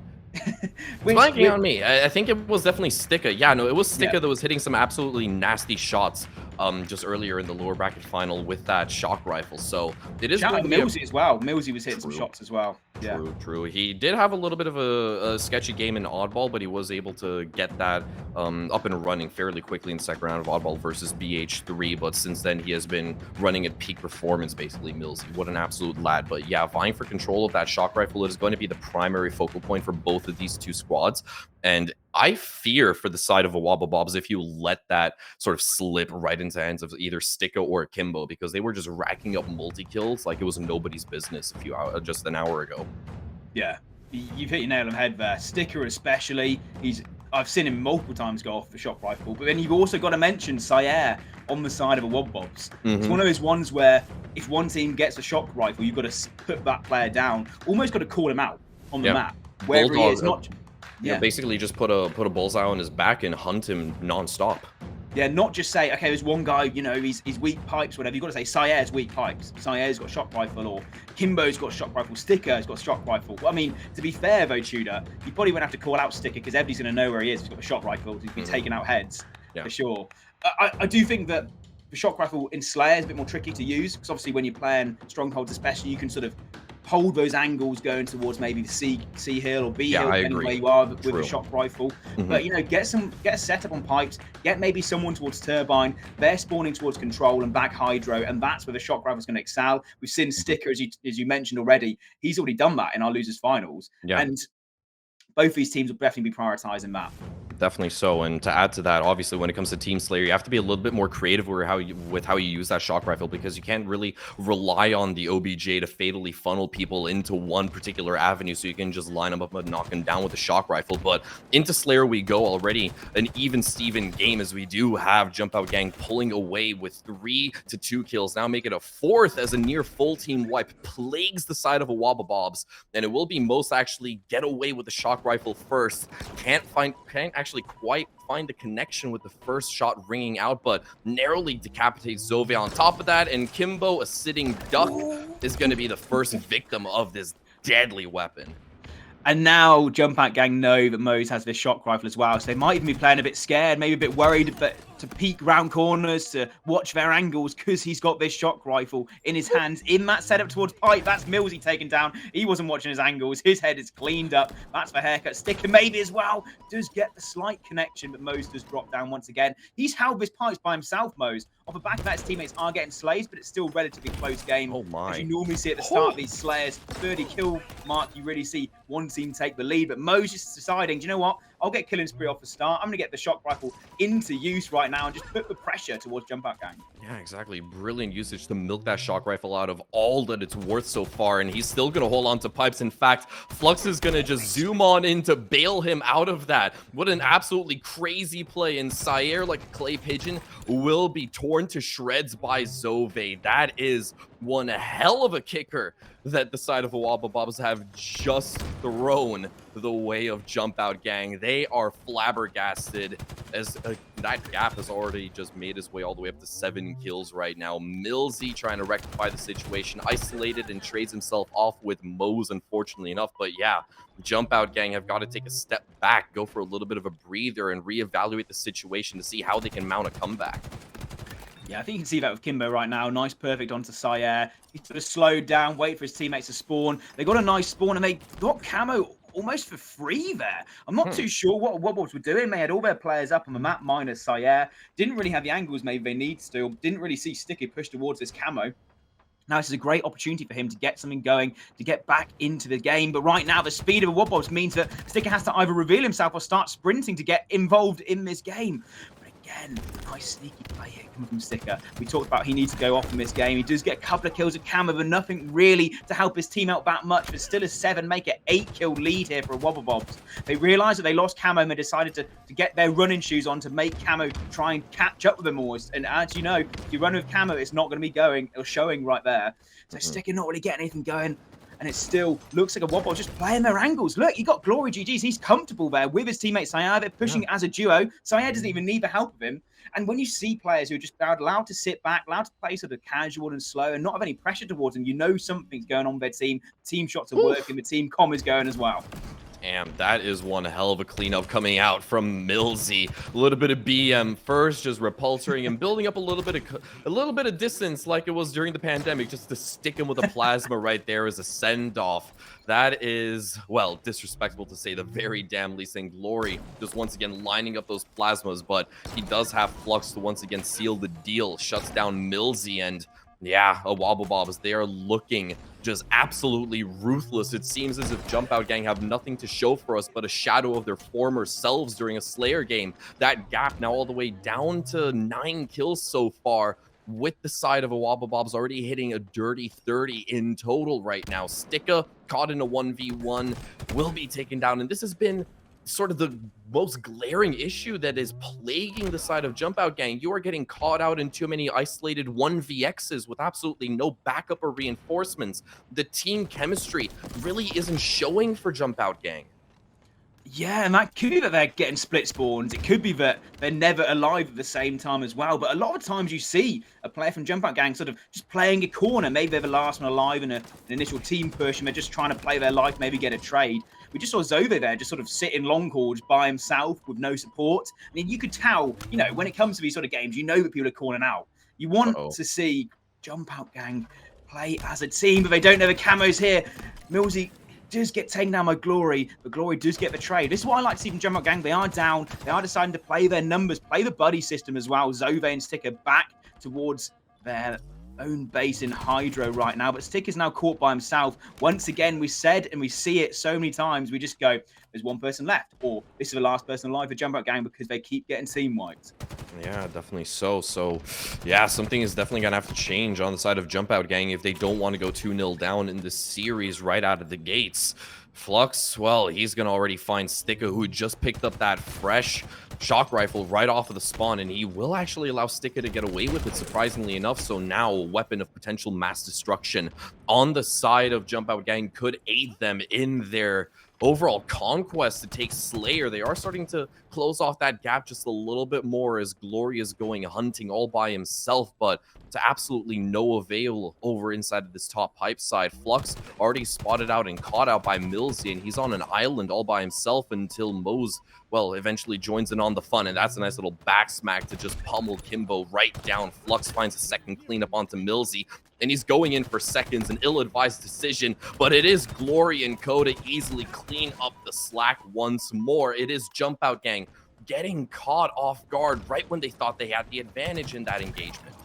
Blanking on me. I think it was definitely Sticka. Yeah, no, it was Sticka that was hitting some absolutely nasty shots just earlier in the lower bracket final with that shock rifle. So it is going to be Millsy as well. Millsy was hitting some shots as well. Yeah. True. He did have a little bit of a sketchy game in Oddball, but he was able to get that up and running fairly quickly in the second round of Oddball versus BH3. But since then, he has been running at peak performance, basically, Millsy. What an absolute lad. But yeah, vying for control of that shock rifle is going to be the primary focal point for both of these two squads. And I fear for the side of a Wobbabobs if you let that sort of slip right into the hands of either Sticka or Kimbo, because they were just racking up multi-kills like it was nobody's business just an hour ago. Yeah, you've hit your nail on the head there. Sticka especially, I've seen him multiple times go off the shock rifle, but then you've also got to mention Sayer on the side of a Wobbabobs. It's one of those ones where if one team gets a shock rifle, you've got to put that player down, almost got to call him out on the map. Wherever he is, not... Yeah, basically just put a bullseye on his back and hunt him non-stop. Yeah, not just say, okay, there's one guy, he's weak pipes, whatever. You've got to say, Sayer's weak pipes. Sayer's got a shock rifle, or Kimbo's got a shock rifle, Sticker's got a shock rifle. Well, I mean, to be fair, though, Tudor, you probably won't have to call out Sticka because everybody's going to know where he is. He's got a shock rifle. He's been taking out heads, for sure. I do think that the shock rifle in Slayer is a bit more tricky to use because obviously when you're playing strongholds especially, you can sort of hold those angles going towards maybe the C hill or B hill, depending where you are with a shock rifle. But get a setup on pipes, get maybe someone towards turbine, they're spawning towards control and back hydro, and that's where the shock rifle is going to excel. We've seen Sticka, as you mentioned already, he's already done that in our losers finals. And both these teams will definitely be prioritizing that. Definitely so. And to add to that, obviously, when it comes to Team Slayer, you have to be a little bit more creative with how you use that shock rifle, because you can't really rely on the OBJ to fatally funnel people into one particular avenue, so you can just line them up and knock them down with a shock rifle. But into Slayer we go, already an even-Steven game, as we do have Jumpout Gang pulling away with 3 to 2 kills. Now make it a 4th as a near full team wipe plagues the side of a Wobbabobs, and it will be Most actually get away with the shock rifle first. Can't actually quite find the connection with the first shot ringing out, but narrowly decapitates Zovia on top of that, and Kimbo, a sitting duck, is going to be the first victim of this deadly weapon. And now Jumpout Gang know that Mose has this shock rifle as well, so they might even be playing a bit scared, maybe a bit worried, but to peek round corners, to watch their angles, because he's got this shock rifle in his hands in that setup towards pipe. That's Millsy taken down. He wasn't watching his angles. His head is cleaned up. That's the haircut. Sticka maybe as well does get the slight connection, but Mose does drop down once again. He's held this pipes by himself, Mose. Off the back of that, his teammates are getting slays, but it's still a relatively close game. Oh my. As you normally see at the start of these Slayers, 30 kill mark, you really see one team take the lead, but Mose is deciding, do you know what? I'll get killing spree off the start. I'm going to get the shock rifle into use right now and just put the pressure towards Jumpout Gang. Yeah, exactly. Brilliant usage to milk that shock rifle out of all that it's worth so far, and he's still going to hold on to pipes. In fact, Flux is going to just zoom on in to bail him out of that. What an absolutely crazy play, and Sire, like a clay pigeon, will be torn to shreds by Zove. That is one hell of a kicker that the side of EuropaHalo have just thrown the way of Jumpout gang. They are flabbergasted as that gap has already just made his way all the way up to 7 kills right now. Millsy trying to rectify the situation, isolated and trades himself off with Mose, unfortunately enough. But yeah, Jumpout gang have got to take a step back, go for a little bit of a breather, and reevaluate the situation to see how they can mount a comeback. Yeah, I think you can see that with Kimbo right now. Nice, perfect onto Sire. He sort of slowed down, wait for his teammates to spawn. They got a nice spawn, and they got camo almost for free there. I'm not too sure what Wobbles were doing. They had all their players up on the map, minus Sire. Didn't really have the angles maybe they need to. Didn't really see Sticky push towards this camo. Now, this is a great opportunity for him to get something going, to get back into the game. But right now, the speed of a Wobbles means that Sticker has to either reveal himself or start sprinting to get involved in this game. Again, nice sneaky play here coming from Sticker. We talked about he needs to go off in this game. He does get a couple of kills at camo, but nothing really to help his team out that much. But still a 7, make it 8-kill lead here for EuropaHalo. They realised that they lost camo and they decided to get their running shoes on to make camo try and catch up with them almost. And as you know, if you run with camo, it's not going to be going or showing right there. So Sticker not really getting anything going. And it still looks like EuropaHalo just playing their angles. Look, you got Glory GG's. He's comfortable there with his teammate Sire. They're pushing as a duo. Sire doesn't even need the help of him. And when you see players who are just allowed to sit back, allowed to play sort of casual and slow and not have any pressure towards them, you know something's going on with their team. Team shots are working. The team comm is going as well. Damn, that is one hell of a cleanup coming out from Millsy. A little bit of BM first, just repulsoring and building up a little bit of distance like it was during the pandemic, just to stick him with a plasma right there as a send-off. That is, well, disrespectful to say the very damn least. And Glory just once again lining up those plasmas, but he does have Flux to once again seal the deal, shuts down Millsy, and yeah, EuropaHalo, they are looking just absolutely ruthless. It seems as if Jumpout gang have nothing to show for us but a shadow of their former selves during a Slayer game. That gap now all the way down to 9 kills so far, with the side of EuropaHalo already hitting a dirty 30 in total right now. Sticka caught in a 1v1, will be taken down, and this has been sort of the most glaring issue that is plaguing the side of Jumpout gang. You are getting caught out in too many isolated 1vx's with absolutely no backup or reinforcements. The team chemistry really isn't showing for Jumpout gang. Yeah, and that could be that they're getting split spawns. It could be that they're never alive at the same time as well. But a lot of times you see a player from Jumpout gang sort of just playing a corner. Maybe they're the last one alive in an initial team push and they're just trying to play their life, maybe get a trade. We just saw Zove there just sort of sit in long calls by himself with no support. I mean, you could tell, you know, when it comes to these sort of games, you know that people are calling out. You want to see Jumpout gang play as a team, but they don't know the camos here. Millsy does get taken down by Glory, but Glory does get the trade. This is what I like to see from Jumpout gang. They are down. They are deciding to play their numbers, play the buddy system as well. Zove and Sticker back towards their own base in Hydro right now, but Stick is now caught by himself. Once again, we said and we see it so many times, we just go, there's one person left, or this is the last person alive for Jumpout gang because they keep getting team wiped. Yeah, definitely so yeah, something is definitely gonna have to change on the side of Jumpout gang if they don't want to go 2-0 down in this series right out of the gates. Flux, well, he's gonna already find Sticka, who just picked up that fresh shock rifle right off of the spawn, and he will actually allow Sticka to get away with it, surprisingly enough. So now a weapon of potential mass destruction on the side of Jumpout gang could aid them in their overall conquest to take Slayer. They are starting to close off that gap just a little bit more as Glory is going hunting all by himself, but to absolutely no avail over inside of this top pipe side. Flux already spotted out and caught out by Millsy, and he's on an island all by himself until Mose, well, eventually joins in on the fun, and that's a nice little back smack to just pummel Kimbo right down. Flux finds a second cleanup onto Millsy, and he's going in for seconds, an ill-advised decision, but it is Glory and Co to easily clean up the slack once more. It is Jumpout gang getting caught off guard right when they thought they had the advantage in that engagement.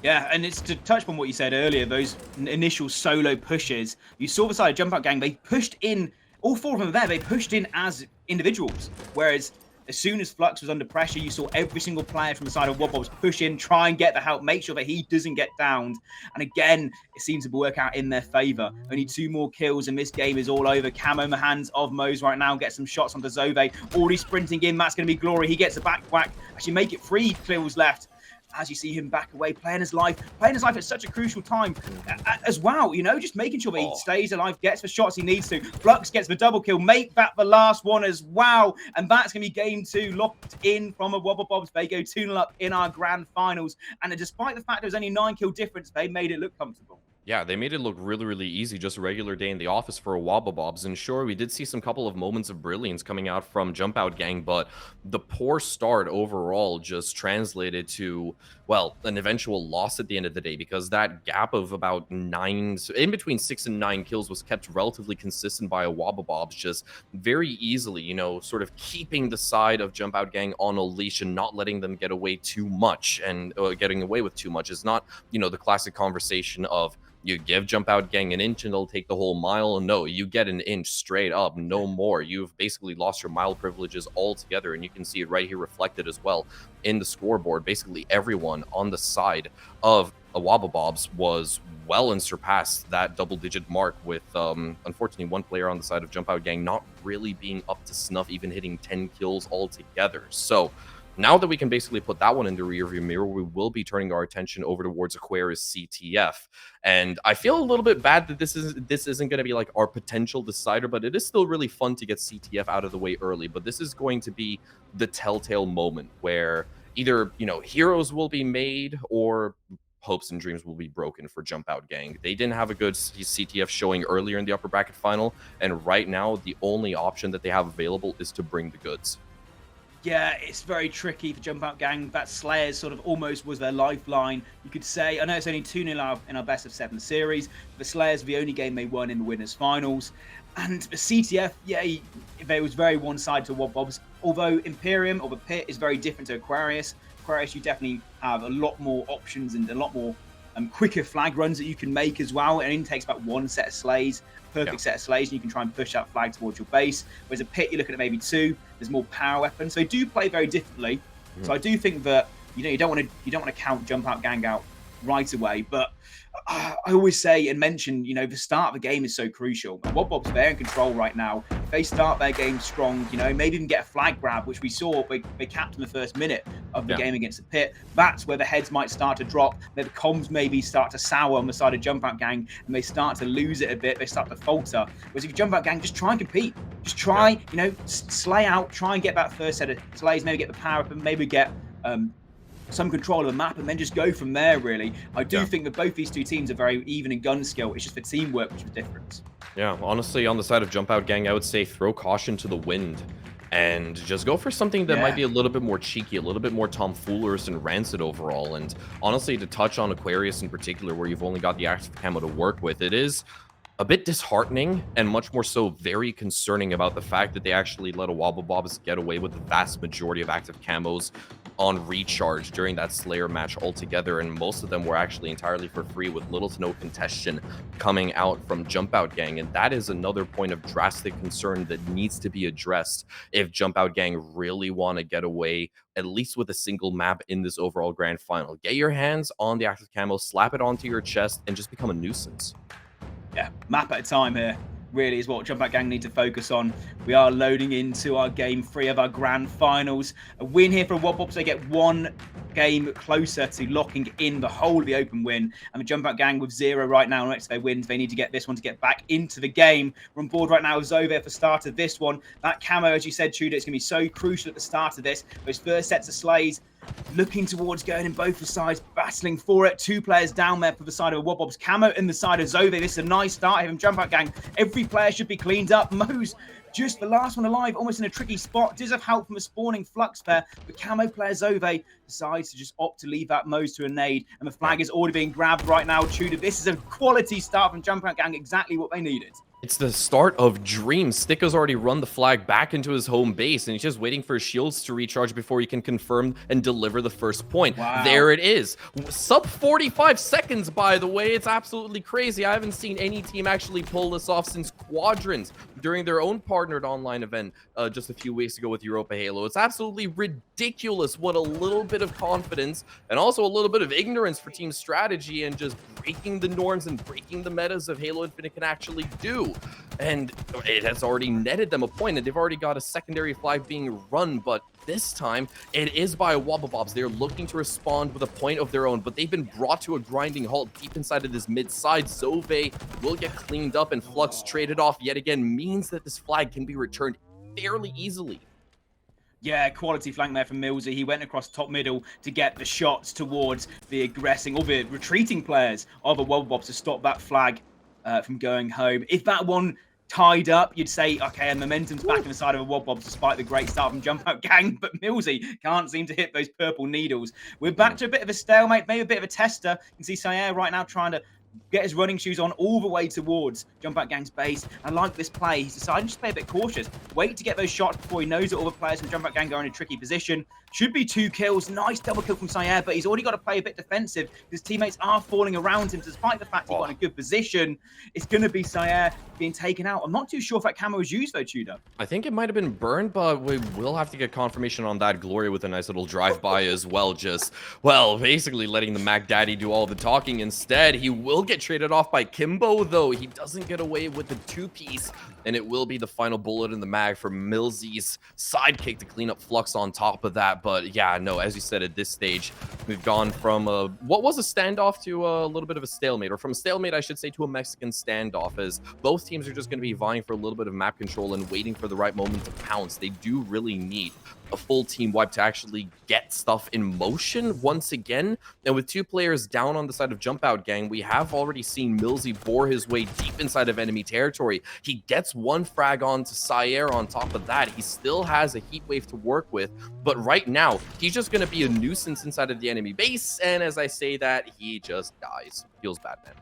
Yeah, and it's to touch on what you said earlier, those initial solo pushes. You saw the side of Jumpout gang, they pushed in, all 4 of them there, they pushed in as individuals, whereas As soon as Flux was under pressure, you saw every single player from the side of Wobbobs push in, try and get the help, make sure that he doesn't get downed. And again, it seems to work out in their favor. Only 2 more kills and this game is all over. Camo in the hands of Moze right now, get some shots onto Zove. Already sprinting in, that's going to be Glory. He gets a back whack. Actually make it 3 kills left. As you see him back away, playing his life at such a crucial time as well, you know, just making sure that he stays alive, gets the shots he needs to. Flux gets the double kill, make that the last one as well. And that's going to be game 2, locked in from a WobbleBobs. They go 2-0 up in our grand finals. And despite the fact there was only 9 kill difference, they made it look comfortable. Yeah, they made it look really, really easy, just a regular day in the office for a WobbleBobs. And sure, we did see some couple of moments of brilliance coming out from Jumpout Gang, but the poor start overall just translated to, well, an eventual loss at the end of the day, because that gap of about 9, in between 6 and 9 kills was kept relatively consistent by a WobbleBobs, just very easily, you know, sort of keeping the side of Jumpout Gang on a leash and not letting them get away too much. And getting away with too much is not, you know, the classic conversation of, you give Jumpout Gang an inch and they'll take the whole mile. No, you get an inch straight up, no more. You've basically lost your mile privileges altogether, and you can see it right here reflected as well in the scoreboard. Basically everyone on the side of a WobbleBobs was well and surpassed that double-digit mark, with unfortunately 1 player on the side of Jumpout Gang not really being up to snuff, even hitting 10 kills altogether. So now that we can basically put that one in the rearview mirror, we will be turning our attention over towards Aquarius CTF. And I feel a little bit bad that this isn't going to be like our potential decider, but it is still really fun to get CTF out of the way early. But this is going to be the telltale moment where either, you know, heroes will be made or hopes and dreams will be broken for Jumpout Gang. They didn't have a good CTF showing earlier in the upper bracket final, and right now the only option that they have available is to bring the goods. Yeah, it's very tricky for Jumpout Gang. That Slayers sort of almost was their lifeline, you could say. I know it's only 2-0 in our best of 7 series. The Slayers were the only game they won in the winners finals. And the CTF, yeah, they was very one-sided to WobbleBobs. Although Imperium or the Pit is very different to Aquarius. Aquarius, you definitely have a lot more options and a lot more quicker flag runs that you can make as well. It only takes about 1 set of slays, perfect set of slays, and you can try and push that flag towards your base. Whereas a Pit, you're looking at maybe 2. There's more power weapons, so they do play very differently. So I do think that, you know, you don't want to count Jumpout Gang out right away, but I always say and mention, you know, the start of the game is so crucial. WobbleBobs, they're in control right now. If they start their game strong, you know, maybe even get a flag grab, which we saw they capped in the first minute of the game against the Pit. That's where the heads might start to drop. Where the comms maybe start to sour on the side of Jumpout Gang, and they start to lose it a bit. They start to falter. Whereas if you Jumpout Gang, just try and compete. Just try, you know, slay out. Try and get that first set of slays. Maybe get the power up, and maybe get some control of the map, and then just go from there, really. I do think that both these 2 teams are very even in gun skill. It's just the teamwork which was different. Yeah, honestly, on the side of Jumpout Gang, I would say throw caution to the wind and just go for something that might be a little bit more cheeky, a little bit more tomfoolerish and rancid overall. And honestly, to touch on Aquarius in particular, where you've only got the active camo to work with, it is a bit disheartening and much more so very concerning about the fact that they actually let a WobbleBobs get away with the vast majority of active camos on recharge during that Slayer match altogether, and most of them were actually entirely for free with little to no contestation coming out from Jumpout Gang. And that is another point of drastic concern that needs to be addressed if Jumpout Gang really want to get away at least with a single map in this overall grand final. Get your hands on the active camo, slap it onto your chest, and just become a nuisance. Yeah, map at a time here really is what Jumpout Gang need to focus on. We are loading into our game 3 of our grand finals. A win here for WobbleBobs. They get 1 game closer to locking in the whole of the open win. And the Jumpout Gang with 0 right now. Next to their wins, they need to get this one to get back into the game. We're on board right now with Zove for start of this one. That camo, as you said, Tudor, it's going to be so crucial at the start of this. Those first sets of slays, looking towards going in both the sides, battling for it. 2 players down there for the side of WobbleBobs. Camo in the side of Zove. This is a nice start here from Jumpout Gang. Every player should be cleaned up. Moze just the last one alive, almost in a tricky spot. Does have help from a spawning Flux pair. The camo player Zove decides to just opt to leave that Moze to a nade, and the flag is already being grabbed right now. Tudor, this is a quality start from Jumpout Gang, exactly what they needed. It's the start of dreams. Sticko's already run the flag back into his home base, and he's just waiting for his shields to recharge before he can confirm and deliver the first point. Wow. There it is. Sub 45 seconds, by the way. It's absolutely crazy. I haven't seen any team actually pull this off since squadrons during their own partnered online event just a few weeks ago with EuropaHalo. It's absolutely ridiculous what a little bit of confidence and also a little bit of ignorance for team strategy and just breaking the norms and breaking the metas of Halo Infinite can actually do. And it has already netted them a point, and they've already got a secondary flag being run, but this time it is by Wobbabobs. They're looking to respond with a point of their own, but they've been brought to a grinding halt deep inside of this mid side. Zove will get cleaned up, and Flux traded off yet again means that this flag can be returned fairly easily. Yeah, quality flank there from Millsy. He went across top middle to get the shots towards the aggressing or the retreating players of a Wobbabobs to stop that flag from going home. If that one tied up, you'd say, okay, and momentum's back in the side of a Wobbabobs despite the great start from Jumpout Gang, but Millsy can't seem to hit those purple needles. We're back to a bit of a stalemate, maybe a bit of a tester. You can see Sayer right now trying to get his running shoes on all the way towards Jumpout Gang's base. And like this play, he's decided to play a bit cautious. Wait to get those shots before he knows that all the players from Jumpout Gang are in a tricky position. Should be 2 kills. Nice double kill from Sayer, but he's already got to play a bit defensive. His teammates are falling around him, despite the fact he's got in a good position. It's going to be Sayer being taken out. I'm not too sure if that camo was used, though, Tudor. I think it might have been burned, but we will have to get confirmation on that. Glory with a nice little drive-by as well. Just, well, basically letting the Mac Daddy do all the talking. Instead, he will get traded off by Kimbo, though. He doesn't get away with the 2-piece, and it will be the final bullet in the mag for Millsy's sidekick to clean up Flux on top of that. But yeah, no, as you said, at this stage, we've gone from what was a standoff to a little bit of a stalemate, or from a stalemate, I should say, to a Mexican standoff, as both teams are just going to be vying for a little bit of map control and waiting for the right moment to pounce. They do really need a full team wipe to actually get stuff in motion once again. And with 2 players down on the side of Jumpout Gang, we have already seen Millsy bore his way deep inside of enemy territory. He gets 1 frag on to Sayer on top of that. He still has a heat wave to work with, but right now, he's just going to be a nuisance inside of the enemy base. And as I say that, he just dies. Feels bad, man.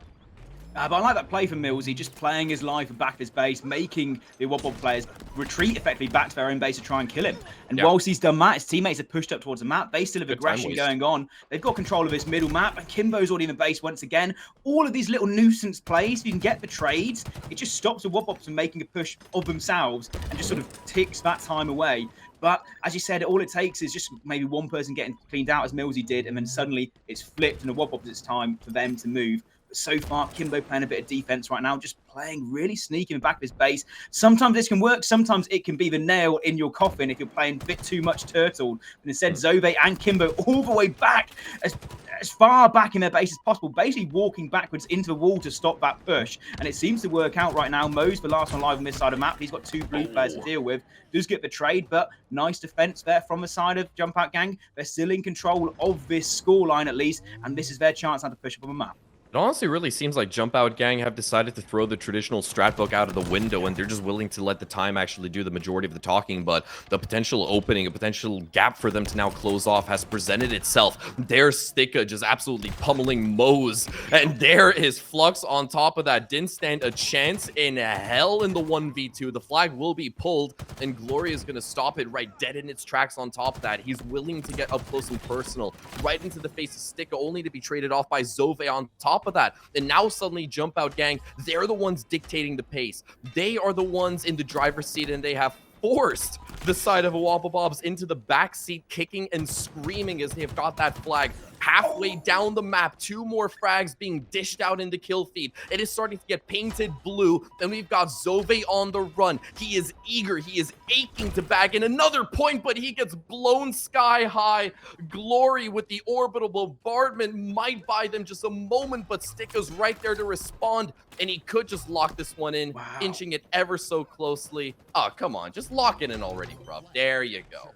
But I like that play from Millsy, just playing his life back of his base, making the Wobbob players retreat effectively back to their own base to try and kill him. And whilst he's done that, his teammates have pushed up towards the map. They still have aggression going on. They've got control of this middle map, and Kimbo's already in the base once again. All of these little nuisance plays, if you can get the trades, it just stops the Wobbobs from making a push of themselves and just sort of ticks that time away. But as you said, all it takes is just maybe one person getting cleaned out, as Millsy did, and then suddenly it's flipped, and the Wobbobs, it's time for them to move. So far, Kimbo playing a bit of defense right now, just playing really sneaky in the back of his base. Sometimes this can work, sometimes it can be the nail in your coffin if you're playing a bit too much turtle. And instead, Zove and Kimbo all the way back, as far back in their base as possible, basically walking backwards into the wall to stop that push. And it seems to work out right now. Mo's the last one live on this side of the map. He's got 2 blue players to deal with. Does get the trade, but nice defense there from the side of Jumpout Gang. They're still in control of this scoreline at least, and this is their chance now to push up on the map. It honestly really seems like Jumpout Gang have decided to throw the traditional strat book out of the window, and they're just willing to let the time actually do the majority of the talking. But the potential opening, a potential gap for them to now close off has presented itself. There's Sticka just absolutely pummeling Mo's, and there is Flux on top of that. Didn't stand a chance in hell in the 1v2. The flag will be pulled, and Glory is going to stop it right dead in its tracks on top of that. He's willing to get up close and personal, right into the face of Sticka, only to be traded off by Zove on top of that. And now suddenly Jumpout Gang, they're the ones dictating the pace. They are the ones in the driver's seat, and they have forced the side of a Wobbabobs into the back seat, kicking and screaming as they have got that flag halfway down the map. 2 more frags being dished out into kill feed. It is starting to get painted blue, and we've got Zove on the run. He is eager, he is aching to bag in another point, but he gets blown sky high. Glory with the orbital bombardment might buy them just a moment, but Sticka's right there to respond, and he could just lock this one in, inching it ever so closely. Oh, come on, just lock it in already, bro. There you go.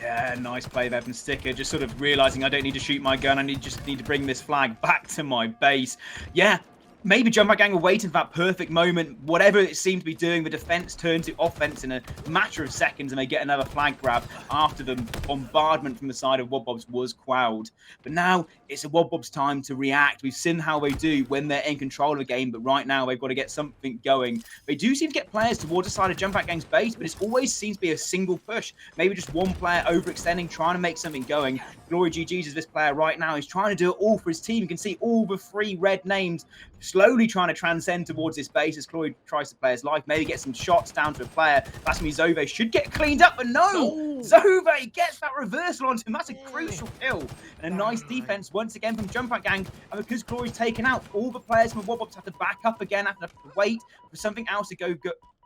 Yeah, nice play there from Sticker, just sort of realizing I don't need to shoot my gun, just need to bring this flag back to my base. Yeah, maybe Jumpout Gang were waiting for that perfect moment. Whatever it seemed to be doing, the defense turned to offense in a matter of seconds, and they get another flag grab after the bombardment from the side of Wobbobs was quelled. But now it's a Wobbobs time to react. We've seen how they do when they're in control of the game, but right now they've got to get something going. They do seem to get players towards the side of Jumpout Gang's base, but it always seems to be a single push. Maybe just one player overextending, trying to make something going. Glory GG's is this player right now. He's trying to do it all for his team. You can see all the 3 red names slowly trying to transcend towards this base as Cloyd tries to play his life, maybe get some shots down to a player. That's me. Zove should get cleaned up, but no! Zove gets that reversal onto him. That's a crucial kill. And a nice defense once again from Jumpout Gang. And because Cloyd's taken out, all the players from Wobbops have to back up again, have to wait for something else to go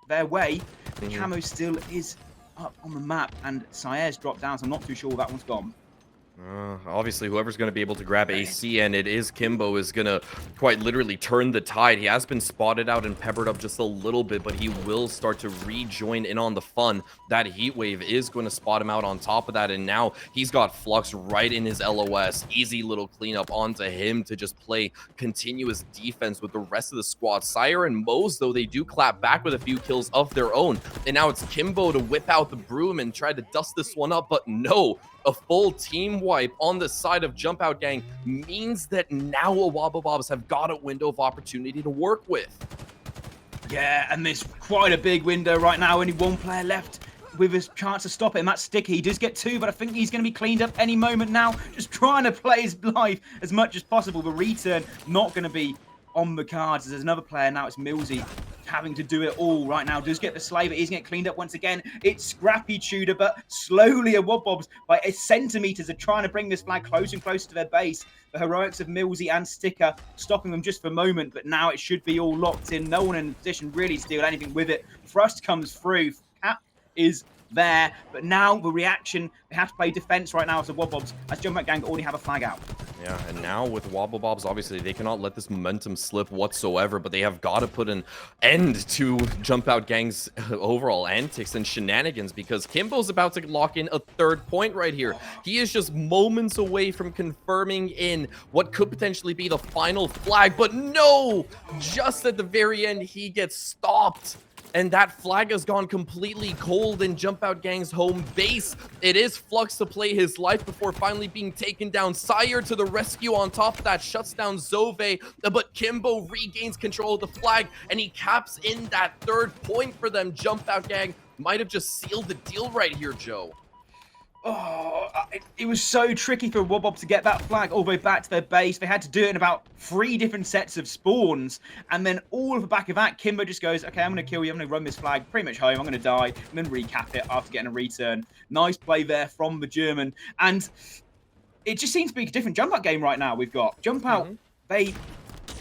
their way. The camo still is up on the map, and Sair's dropped down, so I'm not too sure that one's gone. Obviously, whoever's going to be able to grab AC, and it is Kimbo, is going to quite literally turn the tide. He has been spotted out and peppered up just a little bit, but he will start to rejoin in on the fun. That heat wave is going to spot him out on top of that, and now he's got Flux right in his LOS. Easy little cleanup onto him to just play continuous defense with the rest of the squad. Sire and Moze, though, they do clap back with a few kills of their own, and now it's Kimbo to whip out the broom and try to dust this one up, but no. A full team wipe on the side of Jumpout Gang means that now Wobblebobs have got a window of opportunity to work with. Yeah, and there's quite a big window right now. Only one player left with his chance to stop it, and that's Sticky. He does get two, but I think he's going to be cleaned up any moment now. Just trying to play his life as much as possible. The return not going to be on the cards. There's another player now. It's Millsy having to do it all right now. Does get the slay, but he's going to get cleaned up once again. It's scrappy Tudor, but slowly a Wobbobs by centimeters are trying to bring this flag closer and closer to their base. The heroics of Millsy and Sticker stopping them just for a moment, but now it should be all locked in. No one in a position really to deal anything with it. Thrust comes through. Cap is there, but now the reaction, they have to play defense right now as the Wobbobs, as Jumpout Gang already have a flag out. Yeah, and now with Wobblebobs, obviously they cannot let this momentum slip whatsoever, but they have got to put an end to Jumpout Gang's overall antics and shenanigans, because Kimbo's about to lock in a third point right here. He is just moments away from confirming in what could potentially be the final flag, but no! Just at the very end, he gets stopped. And that flag has gone completely cold in Jumpout Gang's home base. It is Flux to play his life before finally being taken down. Sire to the rescue on top of that, shuts down Zove, but Kimbo regains control of the flag, and he caps in that third point for them. Jumpout Gang might have just sealed the deal right here, Joe. Oh, it was so tricky for Wobbob to get that flag all the way back to their base. They had to do it in about 3 different sets of spawns. And then all of the back of that, Kimbo just goes, okay, I'm going to kill you. I'm going to run this flag pretty much home. I'm going to die. And then recap it after getting a return. Nice play there from the German. And it just seems to be a different Jumpout game right now. We've got Jumpout. They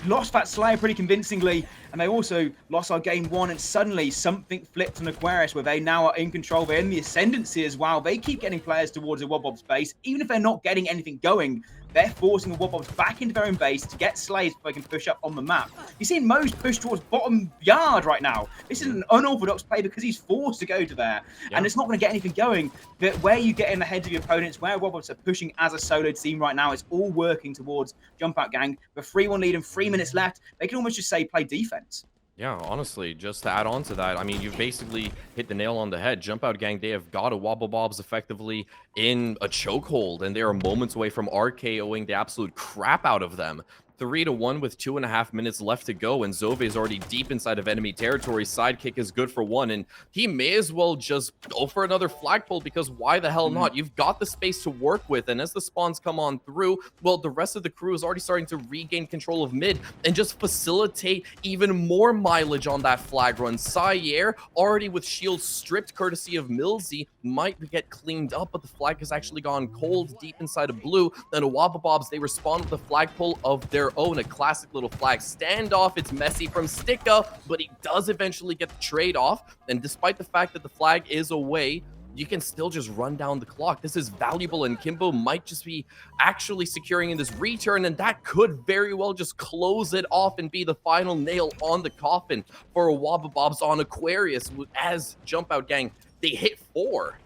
lost that Slayer pretty convincingly, and they also lost our game 1, and suddenly something flipped on Aquarius where they now are in control. They're in the ascendancy as well. They keep getting players towards the Wobbob's base. Even if they're not getting anything going, they're forcing the Wobbobs back into their own base to get slays so they can push up on the map. You've seen Moze push towards bottom yard right now. This is an unorthodox play because he's forced to go to there, and it's not going to get anything going. But where you get in the heads of your opponents, where Wobbobs are pushing as a solo team right now, it's all working towards Jumpout Gang. The 3-1 lead and 3 minutes left. They can almost just say play defense. Yeah, honestly, just to add on to that, I mean, you've basically hit the nail on the head. Jumpout Gang, they have got a Wobblebobs effectively in a chokehold, and they are moments away from RKOing the absolute crap out of them. 3-1 with 2.5 minutes left to go, and Zove is already deep inside of enemy territory. Sidekick is good for 1, and he may as well just go for another flagpole, because why the hell not? You've got the space to work with, and as the spawns come on through, well, the rest of the crew is already starting to regain control of mid and just facilitate even more mileage on that flag run. Sire, already with shields stripped courtesy of Millsy, might get cleaned up, but the flag has actually gone cold deep inside of blue. Then a Wobblebobs, they respond with a flagpole of their own, a classic little flag standoff. It's messy from Sticka, but he does eventually get the trade off, and despite the fact that the flag is away, you can still just run down the clock. This is valuable, and Kimbo might just be actually securing in this return, and that could very well just close it off and be the final nail on the coffin for a Wobblebobs on Aquarius as Jumpout Gang, they hit 4.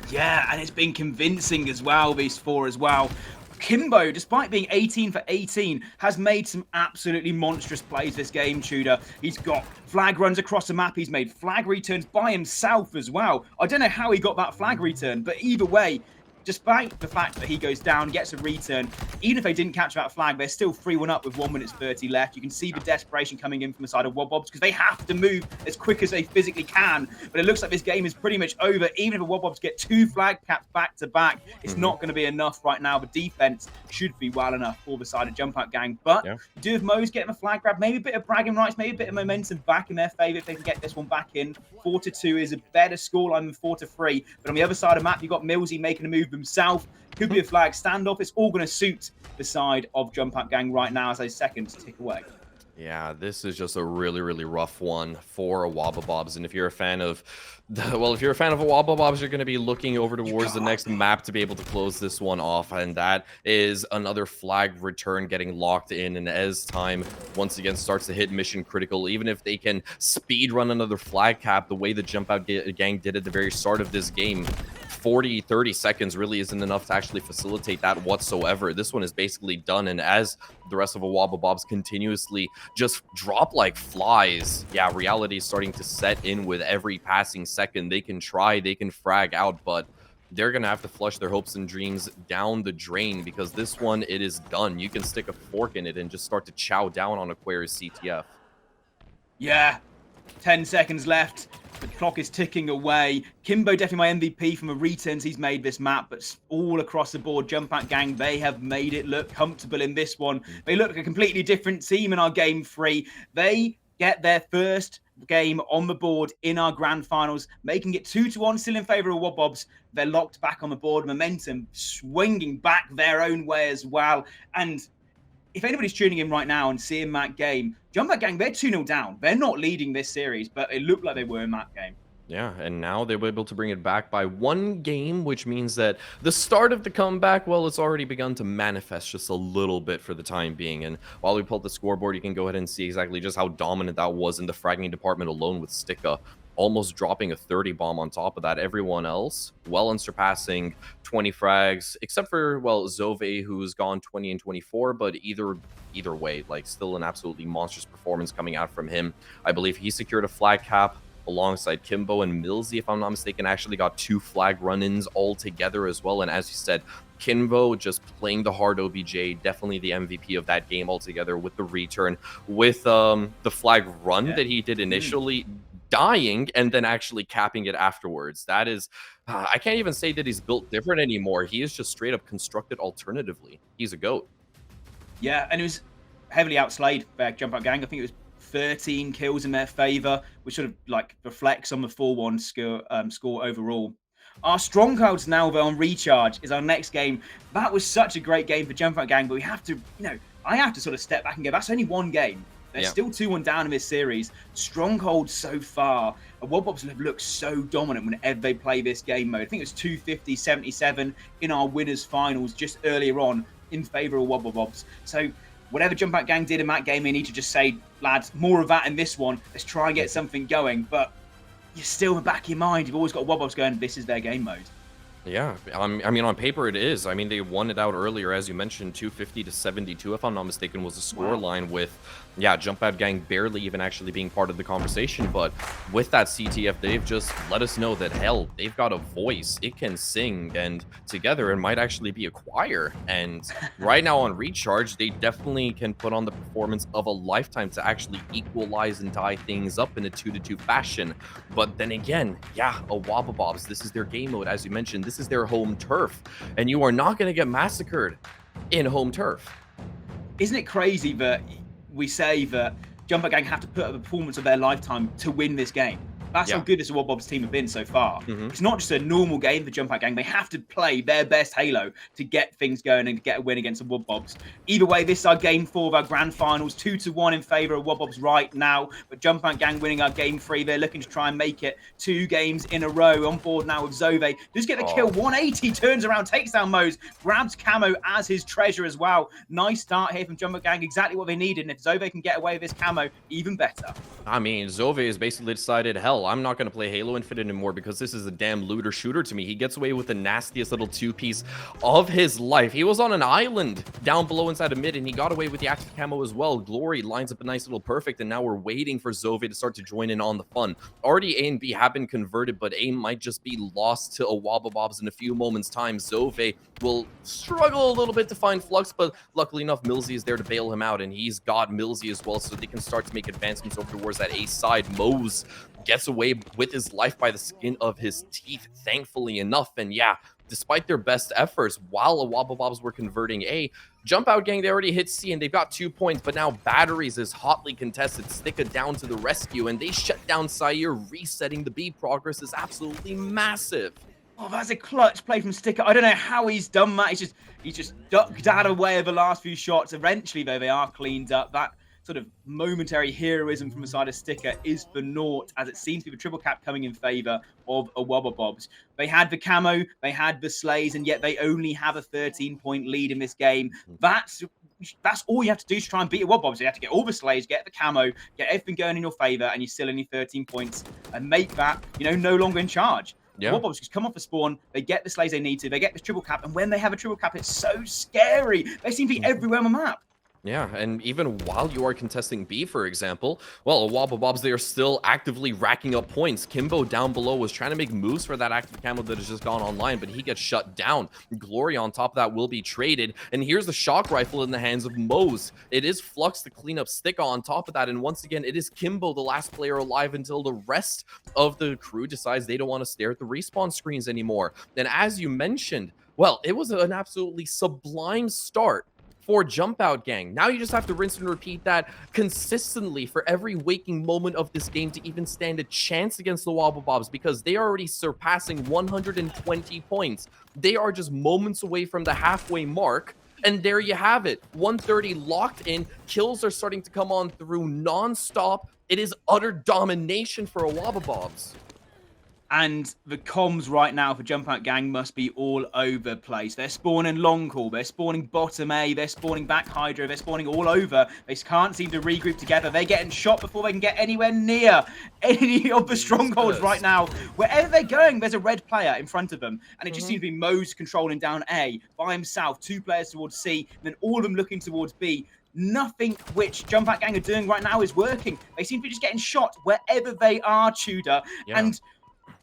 Yeah, and it's been convincing as well, these 4 as well. Kimbo, despite being 18 for 18, has made some absolutely monstrous plays this game, Tudor. He's got flag runs across the map. He's made flag returns by himself as well. I don't know how he got that flag return, but either way, despite the fact that he goes down, gets a return, even if they didn't capture that flag, they're still 3-1 up with 1 minute 30 left. You can see the desperation coming in from the side of Wobobs because they have to move as quick as they physically can. But it looks like this game is pretty much over. Even if the Wobobs get 2 flag caps back to back, it's not going to be enough right now. The defense should be well enough for the side of Jumpout Gang. But do have Mo's getting a flag grab, maybe a bit of bragging rights, maybe a bit of momentum back in their favor if they can get this one back in. 4-2 is a better scoreline than 4-3. But on the other side of the map, you've got Millsy making a move himself. Could be a flag standoff. It's all going to suit the side of Jumpout Gang right now as those seconds tick away. Yeah, this is just a really, really rough one for a Wobobobs. And if you're a fan of, if you're a fan of a Wobobobs, you're going to be looking over towards the next map to be able to close this one off. And that is another flag return getting locked in. And as time once again starts to hit mission critical, even if they can speed run another flag cap the way the Jumpout Gang did at the very start of this game, 30 seconds really isn't enough to actually facilitate that whatsoever. This one is basically done, and as the rest of the Wobobobs continuously just drop like flies, yeah, reality is starting to set in with every passing second. They can try, they can frag out, but they're gonna have to flush their hopes and dreams down the drain because this one, it is done. You can stick a fork in it and just start to chow down on Aquarius CTF. Yeah, 10 seconds left. The clock is ticking away. Kimbo definitely my MVP from the returns he's made this map, but all across the board, Jumpout Gang, they have made it look comfortable in this one. They look like a completely different team in our game 3. They get their first game on the board in our grand finals, making it 2-1 still in favor of Wobobs. They're locked back on the board, momentum swinging back their own way as well. And if anybody's tuning in right now and seeing that game, Jumpout Gang, they're 2-0 down. They're not leading this series, but it looked like they were in that game. Yeah, and now they were able to bring it back by 1 game, which means that the start of the comeback, well, it's already begun to manifest just a little bit for the time being. And while we pull up the scoreboard, you can go ahead and see exactly just how dominant that was in the fragging department alone with Sticka. Almost dropping a 30 bomb on top of that. Everyone else well unsurpassing 20 frags, except for, well, Zove, who's gone 20 and 24, but either way, like, still an absolutely monstrous performance coming out from him. I believe he secured a flag cap alongside Kimbo, and Millsy, if I'm not mistaken, actually got 2 flag run-ins all together as well. And as you said, Kimbo just playing the hard OBJ, definitely the MVP of that game altogether with the return, with the flag run that he did initially, dying and then actually capping it afterwards. That is, I can't even say that he's built different anymore. He is just straight up constructed alternatively. He's a GOAT. Yeah, and it was heavily outslayed by Jumpout Gang. I think it was 13 kills in their favor, which sort of like reflects on the 4-1 score overall. Our strongholds now, though, on Recharge is our next game. That was such a great game for Jumpout Gang, but we have to, I have to sort of step back and go, that's only 1 game. They're still 2-1 down in this series. Stronghold so far. Wobobs have looked so dominant whenever they play this game mode. I think it was 250-77 in our winners finals just earlier on in favor of Wobobs. So whatever Jumpout Gang did in that game, they need to just say, lads, more of that in this one. Let's try and get something going. But you're still in the back of your mind. You've always got Wobobs going, this is their game mode. Yeah, I mean, on paper it is. I mean, they won it out earlier, as you mentioned, 250-72, if I'm not mistaken, was the score line with, Jumpout Gang barely even actually being part of the conversation. But with that CTF, they've just let us know that, hell, they've got a voice. It can sing, and together it might actually be a choir. And right now on Recharge, they definitely can put on the performance of a lifetime to actually equalize and tie things up in a 2-2 fashion. But then again, a Wobobobs, this is their game mode, as you mentioned. This is their home turf, and you are not going to get massacred in home turf. Isn't it crazy that we say that Jumpout Gang have to put up the performance of their lifetime to win this game? That's how good this Wobobs team have been so far. It's not just a normal game for Jumpout Gang. They have to play their best Halo to get things going and get a win against the Wobobs. Either way, this is our game 4 of our grand finals. 2-1 in favor of Wobobs right now. But Jumpout Gang winning our game 3. They're looking to try and make it 2 games in a row. On board now with Zove. Does get the kill. 180 turns around, takes down Mose, grabs Camo as his treasure as well. Nice start here from Jumpout Gang. Exactly what they needed. And if Zove can get away with this Camo, even better. I mean, Zove has basically decided, hell, hell, I'm not going to play Halo Infinite anymore because this is a damn looter shooter to me. He gets away with the nastiest little two-piece of his life. He was on an island down below inside of mid, and he got away with the active camo as well. Glory lines up a nice little perfect, and now we're waiting for Zove to start to join in on the fun. Already A and B have been converted, but A might just be lost to a Wobblebobs in a few moments' time. Zove will struggle a little bit to find Flux, but luckily enough, Millsy is there to bail him out, and he's got Millsy as well, so they can start to make advancements over towards that A side. Mose gets away with his life by the skin of his teeth, thankfully enough. And yeah, despite their best efforts, while the Wobblebobs were converting A, Jumpout gang, they already hit C and they've got 2 points, but now Batteries is hotly contested. Sticka down to the rescue, and they shut down Sire, resetting the B. Progress is absolutely massive. Oh, that's a clutch play from Sticka. I don't know how he's done that. He's just ducked out of the way of the last few shots. Eventually, though, they are cleaned up. That sort of momentary heroism from the side of Sticka is for naught, as it seems to be the triple cap coming in favor of a Wobblebobs. They had the camo, they had the slays, and yet they only have a 13-point lead in this game. That's all you have to do to try and beat a Wobblebobs. You have to get all the slays, get the camo, get everything going in your favor, and you're still only 13 points, and make that, no longer in charge. Yeah. Wobblebobs just come off the spawn, they get the slays they need to, they get this triple cap, and when they have a triple cap, it's so scary. They seem to be everywhere on the map. Yeah, and even while you are contesting B, for example, well, Wobblebobs, they are still actively racking up points. Kimbo down below was trying to make moves for that active camo that has just gone online, but he gets shut down. Glory on top of that will be traded, and here's the shock rifle in the hands of Mose. It is Flux to clean up Sticka on top of that, and once again, it is Kimbo, the last player alive, until the rest of the crew decides they don't want to stare at the respawn screens anymore. And as you mentioned, well, it was an absolutely sublime start for Jumpout gang. Now you just have to rinse and repeat that consistently for every waking moment of this game to even stand a chance against the Wobblebobs, because they are already surpassing 120 points. They are just moments away from the halfway mark. And there you have it. 130 locked in. Kills are starting to come on through non-stop. It is utter domination for a Wobblebobs. And the comms right now for Jumpout gang must be all over the place. They're spawning long call, they're spawning bottom A, they're spawning back hydro, they're spawning all over. They can't seem to regroup together. They're getting shot before they can get anywhere near any of the strongholds right now. Wherever they're going, there's a red player in front of them. And it just seems to be Mose controlling down A by himself, 2 players towards C, and then all of them looking towards B. Nothing which Jumpout gang are doing right now is working. They seem to be just getting shot wherever they are, Tudor. Yeah. And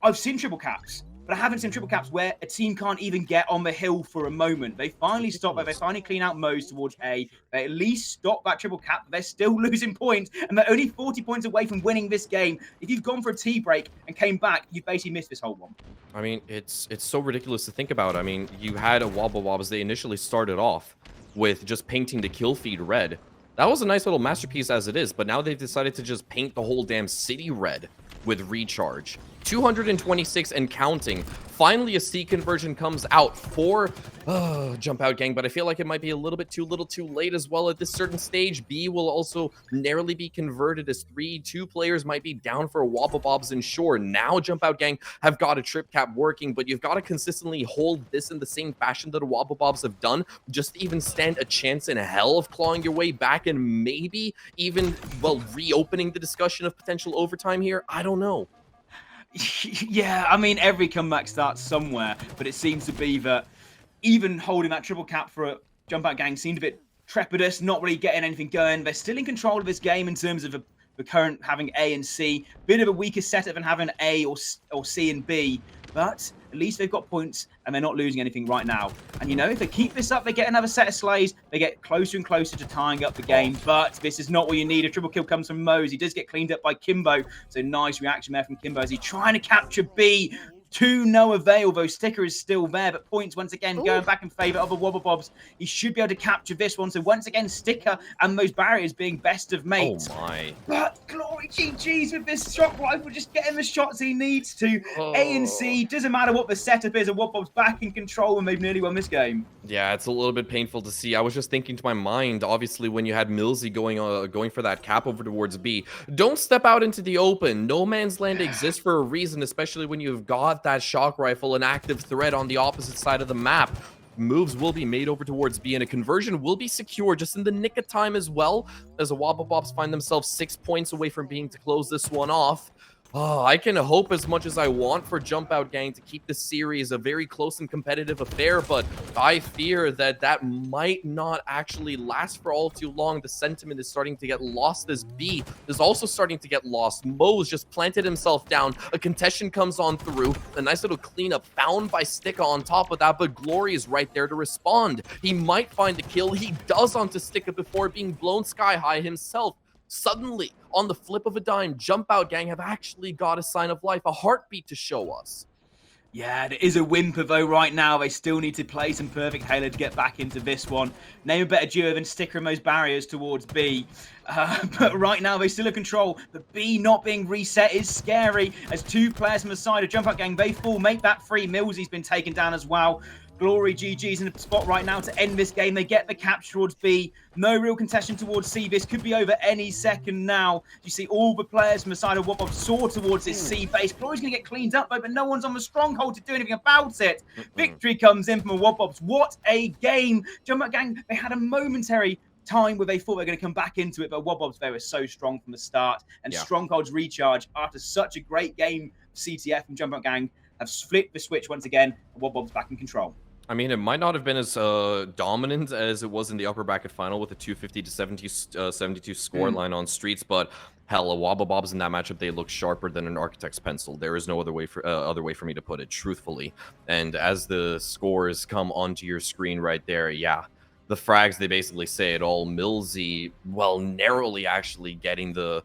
I've seen triple caps, but I haven't seen triple caps where a team can't even get on the hill for a moment. They finally stop it. They finally clean out Mose towards A. They at least stop that triple cap, but they're still losing points, and they're only 40 points away from winning this game. If you've gone for a tea break and came back, you've basically missed this whole one. I mean, it's so ridiculous to think about. I mean, you had a Wobblebobs. They initially started off with just painting the kill feed red. That was a nice little masterpiece as it is, but now they've decided to just paint the whole damn city red with recharge. 226 and counting. Finally, a C conversion comes out for Jumpout gang, but I feel like it might be a little bit too late as well at this certain stage. B will also narrowly be converted as 2 players might be down for a Wobblebobs and Shore. Now Jumpout gang have got a trip cap working, but you've got to consistently hold this in the same fashion that the Wobblebobs have done, just to even stand a chance in hell of clawing your way back and maybe even, well, reopening the discussion of potential overtime here. I don't know. Yeah, I mean, every comeback starts somewhere, but it seems to be that even holding that triple cap for a Jumpout gang seemed a bit trepidous, not really getting anything going. They're still in control of this game in terms of the current having A and C. Bit of a weaker setup than having A or C and B, but at least they've got points and they're not losing anything right now. And if they keep this up, they get another set of slays, they get closer and closer to tying up the game. But this is not what you need. A triple kill comes from Mose. He does get cleaned up by Kimbo. So nice reaction there from Kimbo as he's trying to capture B. To no avail, though. Sticka is still there, but points once again going back in favor of the Wobblebobs. He should be able to capture this one. So once again, Sticka and those barriers being best of mates. Oh my. But Glory GG's with this shock rifle, just getting the shots he needs to. A and C, doesn't matter what the setup is, a Wobblebobs back in control, and they've nearly won this game. Yeah, it's a little bit painful to see. I was just thinking to my mind, obviously, when you had Millsy going for that cap over towards B, don't step out into the open. No man's land exists for a reason, especially when you've got that shock rifle, an active threat on the opposite side of the map. Moves will be made over towards B, and a conversion will be secure just in the nick of time as well, as the Wobblebobs find themselves 6 points away from being to close this one off. Oh, I can hope as much as I want for Jumpout Gang to keep the series a very close and competitive affair, but I fear that that might not actually last for all too long. The sentiment is starting to get lost as B is also starting to get lost. Mo's just planted himself down. A contention comes on through. A nice little cleanup found by Sticka on top of that, but Glory is right there to respond. He might find a kill. He does onto Sticka before being blown sky high himself. Suddenly, on the flip of a dime, Jumpout Gang have actually got a sign of life, a heartbeat to show us. Yeah, there is a whimper though right now. They still need to play some perfect Halo to get back into this one. Name a better duo than Sticker in those barriers towards B. But right now they still have control. But B not being reset is scary. As two players from the side of Jumpout Gang, they fall, make that free. Millsy's been taken down as well. Glory GG's in the spot right now to end this game. They get the capture towards B. No real contestation towards C. This could be over any second now. You see all the players from the side of Wobob soar towards this C base. Glory's going to get cleaned up though, but no one's on the stronghold to do anything about it. Victory comes in from the Wobobs. What a game. Jumpout Gang, they had a momentary time where they thought they were going to come back into it, but Wobobs, they were so strong from the start. And Stronghold's recharge after such a great game, CTF and Jumpout Gang have flipped the switch once again. And Wobobs back in control. I mean, it might not have been as dominant as it was in the upper bracket final with a 250 to 72 score line on streets, but hell, a Wobobobs in that matchup, they look sharper than an Architect's pencil. There is no other way for me to put it, truthfully. And as the scores come onto your screen right there, yeah, the frags, they basically say it all. Millsy, well, narrowly actually getting the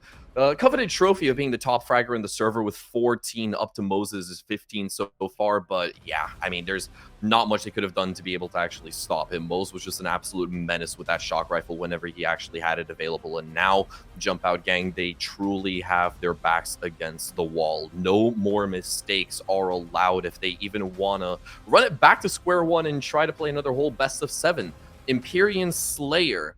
coveted trophy of being the top fragger in the server with 14 up to Moses' 15 so far. But yeah, I mean, there's not much they could have done to be able to actually stop him. Moses was just an absolute menace with that shock rifle whenever he actually had it available. And now Jumpout Gang, they truly have their backs against the wall. No more mistakes are allowed if they even want to run it back to square one and try to play another whole best of 7. Empyrean Slayer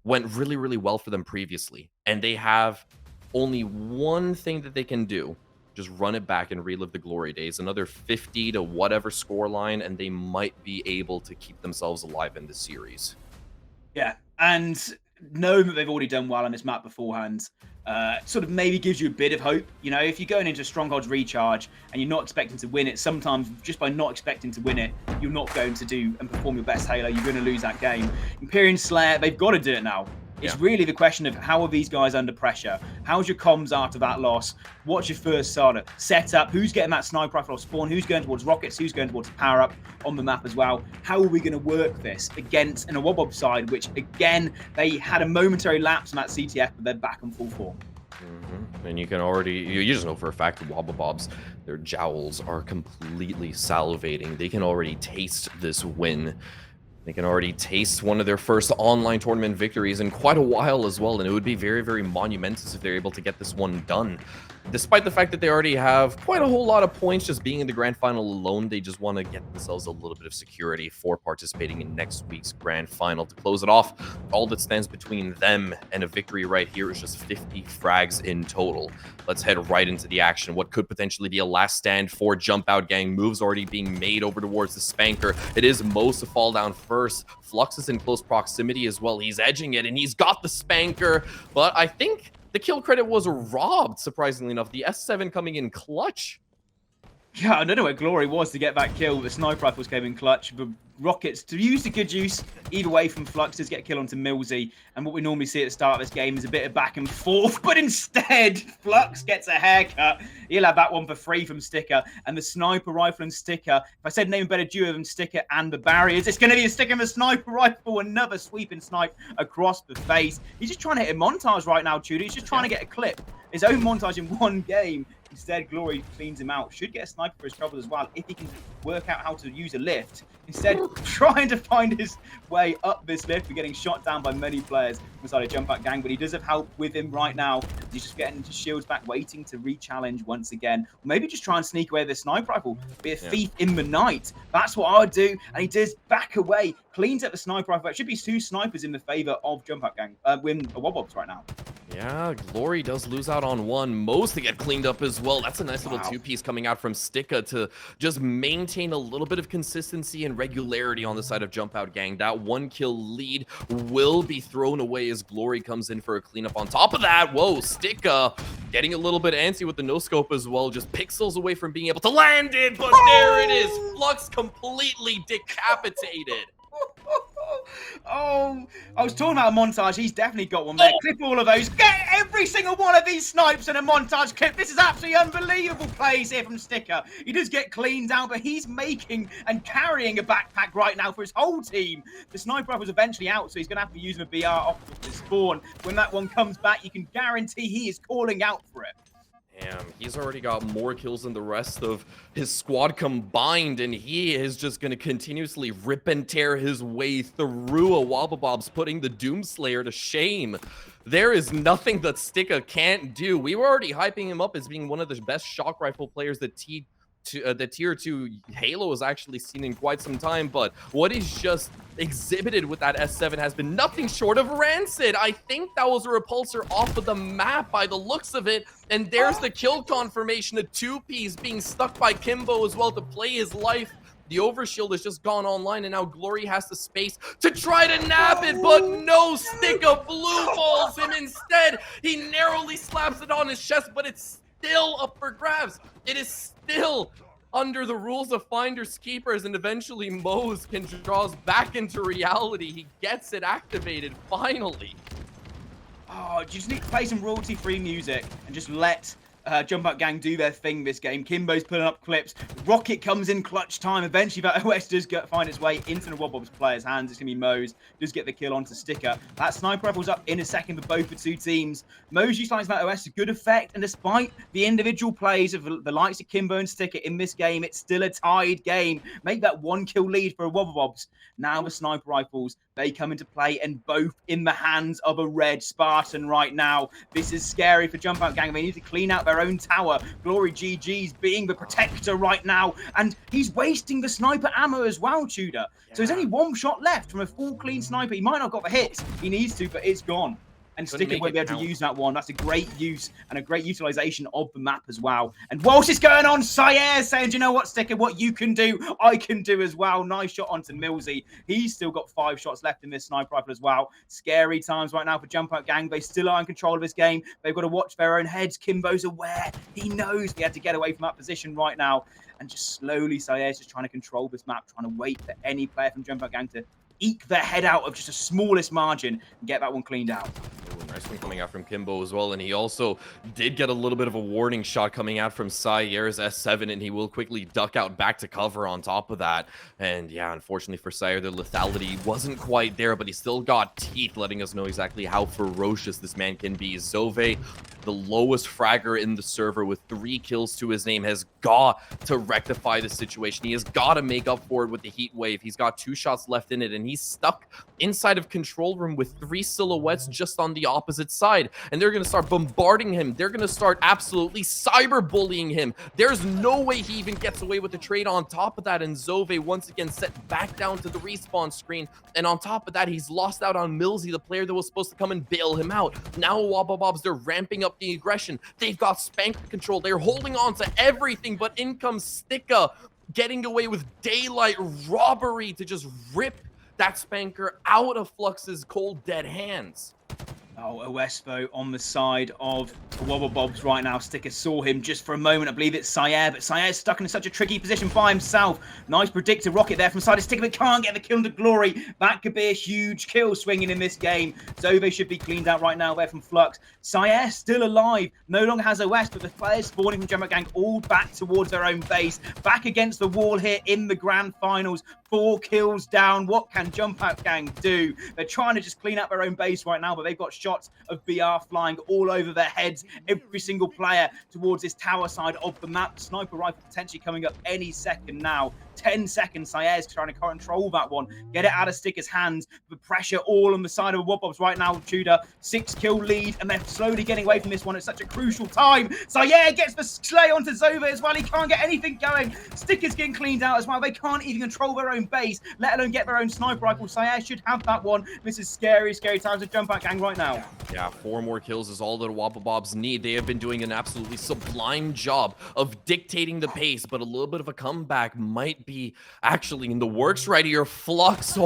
went really, really well for them previously, and they have only one thing that they can do: just run it back and relive the glory days. Another 50 to whatever score line, and they might be able to keep themselves alive in this series. Yeah, and knowing that they've already done well on this map beforehand, sort of maybe gives you a bit of hope. You know, if you're going into Stronghold's recharge and you're not expecting to win it, sometimes just by not expecting to win it, you're not going to do and perform your best Halo. You're going to lose that game. Empyrean Slayer, they've got to do it now. It's really the question of how are these guys under pressure? How's your comms after that loss? What's your first setup? Who's getting that sniper rifle off spawn? Who's going towards rockets? Who's going towards power up on the map as well? How are we going to work this against an Wobob side, which again, they had a momentary lapse on that CTF, but they're back in full form. And you can already, you just know for a fact that Wobobobs, their jowls are completely salivating. They can already taste this win. They can already taste one of their first online tournament victories in quite a while as well, and it would be very, very monumentous if they're able to get this one done. Despite the fact that they already have quite a whole lot of points just being in the grand final alone, they just want to get themselves a little bit of security for participating in next week's grand final. To close it off, all that stands between them and a victory right here is just 50 frags in total. Let's head right into the action. What could potentially be a last stand for Jumpout Gang. Moves already being made over towards the Spanker. It is Mo's to fall down first. Flux is in close proximity as well. He's edging it, and he's got the Spanker, but I think the kill credit was robbed, surprisingly enough. The S7 coming in clutch. Yeah, I don't know where Glory was to get that kill. The sniper rifles came in clutch, but rockets to use the good use. Either way from Flux does get a kill onto Millsy. And what we normally see at the start of this game is a bit of back and forth, but instead Flux gets a haircut. He'll have that one for free from Sticker. And the sniper rifle and Sticker, if I said name a better duo than Sticker and the barriers, it's going to be a Sticker and the sniper rifle. Another sweeping snipe across the face. He's just trying to hit a montage right now, Tudor. He's just trying to get a clip. His own montage in one game. Instead, Glory cleans him out. Should get a sniper for his trouble as well if he can work out how to use a lift. Instead, trying to find his way up this lift. We're getting shot down by many players inside a Jumpout Gang, but he does have help with him right now. He's just getting his shields back, waiting to re-challenge once again. Or maybe just try and sneak away with a sniper rifle. Be a thief in the night. That's what I would do. And he does back away, cleans up the sniper rifle. It should be 2 snipers in the favor of Jumpout Gang. Win Wobobs right now. Yeah, Glory does lose out on 1. Most to get cleaned up as well. That's a nice little 2-piece coming out from Sticka to just maintain a little bit of consistency and regularity on the side of Jumpout Gang. That 1-kill lead will be thrown away as Glory comes in for a cleanup. On top of that, whoa, Sticka getting a little bit antsy with the no-scope as well. Just pixels away from being able to land it, but there it is. Flux completely decapitated. Oh, I was talking about a montage. He's definitely got one there. Clip all of those. Get every single one of these snipes in a montage clip. This is absolutely unbelievable plays here from Sticka. He does get cleaned out, but he's making and carrying a backpack right now for his whole team. The sniper rifle was eventually out, so he's going to have to use him a BR off the spawn. When that one comes back, you can guarantee he is calling out for it. Damn, he's already got more kills than the rest of his squad combined, and he is just going to continuously rip and tear his way through a Wobbabobs, putting the Doomslayer to shame. There is nothing that Sticka can't do. We were already hyping him up as being one of the best shock rifle players that the tier 2 Halo has actually seen in quite some time, but what he's just exhibited with that S7 has been nothing short of rancid. I think that was a repulsor off of the map by the looks of it, and there's the kill confirmation, a 2-piece being stuck by Kimbo as well to play his life. The overshield has just gone online, and now Glory has the space to try to nab it, but no, Sticka blue balls him instead. He narrowly slaps it on his chest, but it's still up for grabs. It is still under the rules of finders keepers, and eventually Mose can draw us back into reality. He gets it activated finally. Oh, you just need to play some royalty-free music and just let Jumpout Gang do their thing this game. Kimbo's putting up clips. Rocket comes in clutch time. Eventually, that OS does find its way into the Wobobs player's hands. It's going to be Mose. Does get the kill onto Sticka. That sniper rifle's up in a second for both the 2 teams. Mose utilizes that OS to good effect, and despite the individual plays of the likes of Kimbo and Sticka in this game, it's still a tied game. Make that 1-kill lead for a Wobobs. Now the sniper rifles, they come into play, and both in the hands of a red Spartan right now. This is scary for Jumpout Gang. They need to clean out their own tower. Glory GG's being the protector right now, and he's wasting the sniper ammo as well, Tudor. So there's only 1 shot left from a full clean sniper. He might not have got the hit he needs to, but it's gone. And Sticka won't be able to use that one. That's a great use and a great utilization of the map as well. And whilst it's going on, Sayer saying, do you know what, Sticka, what you can do, I can do as well. Nice shot onto Millsy. He's still got 5 shots left in this sniper rifle as well. Scary times right now for Jumpout Gang. They still are in control of this game. They've got to watch their own heads. Kimbo's aware. He knows they had to get away from that position right now. And just slowly, Sayer's just trying to control this map, trying to wait for any player from Jumpout Gang to eke their head out of just the smallest margin and get that one cleaned out. Nice one coming out from Kimbo as well, and he also did get a little bit of a warning shot coming out from Sayer's S7, and he will quickly duck out back to cover on top of that. And yeah, unfortunately for Sayer, the lethality wasn't quite there, but he still got teeth, letting us know exactly how ferocious this man can be. Zove, the lowest fragger in the server with 3 kills to his name, has got to rectify the situation. He has got to make up for it with the heat wave. He's got 2 shots left in it, and he's stuck inside of control room with 3 silhouettes just on the opposite side, and they're going to start bombarding him. They're going to start absolutely cyberbullying him. There's no way he even gets away with the trade on top of that, and Zove once again set back down to the respawn screen, and on top of that, he's lost out on Millsy, the player that was supposed to come and bail him out. Now Wobobobs, they're ramping up the aggression. They've got Spank control. They're holding on to everything, but in comes Sticka, getting away with daylight robbery to just rip that Spanker out of Flux's cold dead hands. Oh, OS though on the side of Wobobobs right now. Sticka saw him just for a moment. I believe it's Sayer, but Sayer's stuck in such a tricky position by himself. Nice predictor rocket there from the side of Sticka, but can't get the kill to Glory. That could be a huge kill swinging in this game. Zove should be cleaned out right now there from Flux. Sayer still alive, no longer has OS, but the players spawning from Jumpout Gang all back towards their own base. Back against the wall here in the grand finals. 4 kills down. What can Jumpout Gang do? They're trying to just clean up their own base right now, but they've got shots of BR flying all over their heads. Every single player towards this tower side of the map. Sniper rifle potentially coming up any second now. 10 seconds. Sayers trying to control that one, get it out of Sticker's hands. The pressure all on the side of the Wobobs right now. Tudor, 6-kill lead, and they're slowly getting away from this one at such a crucial time. Sayers gets the slay onto Zove as well. He can't get anything going. Sticker's getting cleaned out as well. They can't even control their own base, let alone get their own sniper rifle. Sayers should have that one. This is scary, scary times to Jumpout gang right now. Yeah, 4 more kills is all that Wobobobs need. They have been doing an absolutely sublime job of dictating the pace, but a little bit of a comeback might be actually in the works right here. Flux,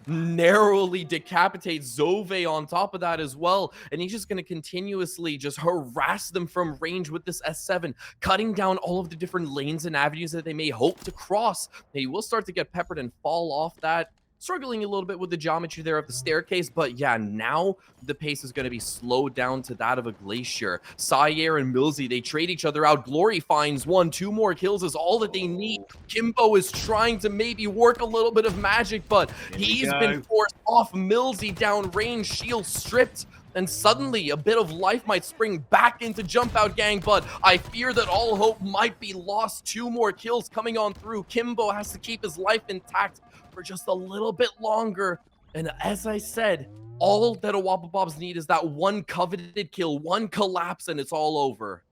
narrowly decapitates Zove on top of that as well, and he's just going to continuously just harass them from range with this S7, cutting down all of the different lanes and avenues that they may hope to cross. He will start to get peppered and fall off that. Struggling a little bit with the geometry there of the staircase, but yeah, now the pace is going to be slowed down to that of a glacier. Sayer and Millsy, they trade each other out. Glory finds 1, 2 more kills is all that they need. Kimbo is trying to maybe work a little bit of magic, but he's been forced off. Millsy down range, shield stripped. And suddenly, a bit of life might spring back into Jumpout gang, but I fear that all hope might be lost. 2 more kills coming on through. Kimbo has to keep his life intact for just a little bit longer. And as I said, all that a Wobobobs need is that one coveted kill, one collapse, and it's all over.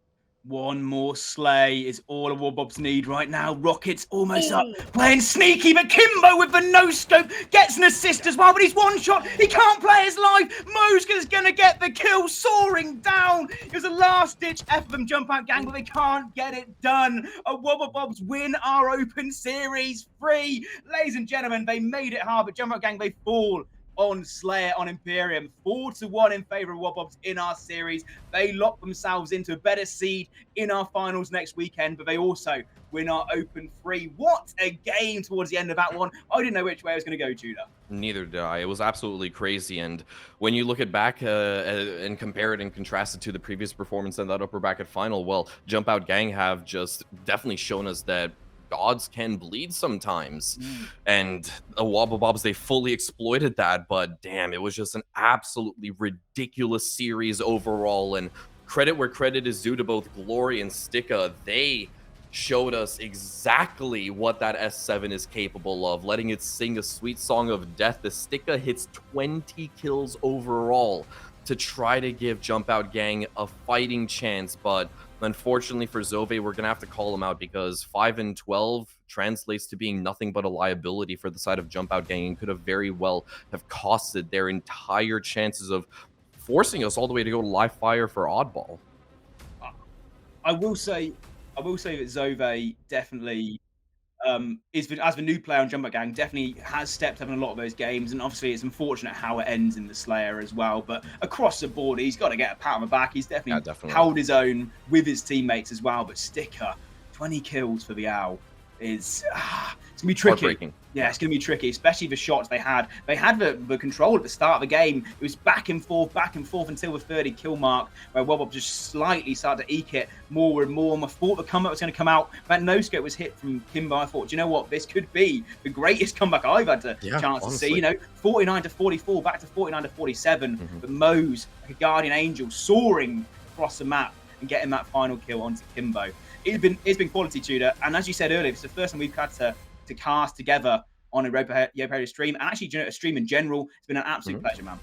One more slay is all a Wobobs need right now. Rocket's almost up, playing sneaky, but Kimbo with the no-scope gets an assist as well, but he's one shot. He can't play his life. Mosca's going to get the kill, soaring down. It was a last-ditch effort from Jumpout gang, but they can't get it done. A Wobobobs win our Open Series 3. Ladies and gentlemen, they made it hard, but Jumpout gang, they fall on Slayer on Imperium. 4-1 in favor of Wobobs in our series. They lock themselves into a better seed in our finals next weekend, but they also win our Open 3. What a game towards the end of that one. I didn't know which way I was going to go, Tudor. Neither did I. It was absolutely crazy. And when you look at back and compare it and contrast it to the previous performance in that upper bracket final, well, Jumpout gang have just definitely shown us that gods can bleed sometimes. And the Wobobobs, they fully exploited that, but damn, it was just an absolutely ridiculous series overall. And credit where credit is due to both Glory and Sticka. They showed us exactly what that S7 is capable of, letting it sing a sweet song of death. The Sticka hits 20 kills overall to try to give Jumpout gang a fighting chance, but unfortunately for Zove, we're going to have to call him out because 5 and 12 translates to being nothing but a liability for the side of Jumpout gang and could have very well have costed their entire chances of forcing us all the way to go to live fire for Oddball. I will say that Zove definitely as the new player on Jumpout gang, definitely has stepped up in a lot of those games, and obviously it's unfortunate how it ends in the Slayer as well, but across the board he's got to get a pat on the back. He's definitely held his own with his teammates as well, but Sticker, 20 kills for the Owl is it's gonna be tricky. Yeah, it's gonna be tricky, especially the shots they had. They had the control at the start of the game. It was back and forth until the 30 kill mark, where Wobob just slightly started to eke it more and more. And I thought the comeback was going to come out. That no-scope was hit from Kimbo. I thought, do you know what? This could be the greatest comeback I've had the chance to see. You know, 49-44, back to 49-47. But Mose, like a guardian angel, soaring across the map and getting that final kill onto Kimbo. It's been quality, Tudor. And as you said earlier, it's the first time we've had to cast together on a EuropaHalo stream, and actually, a stream in general. It's been an absolute pleasure, man.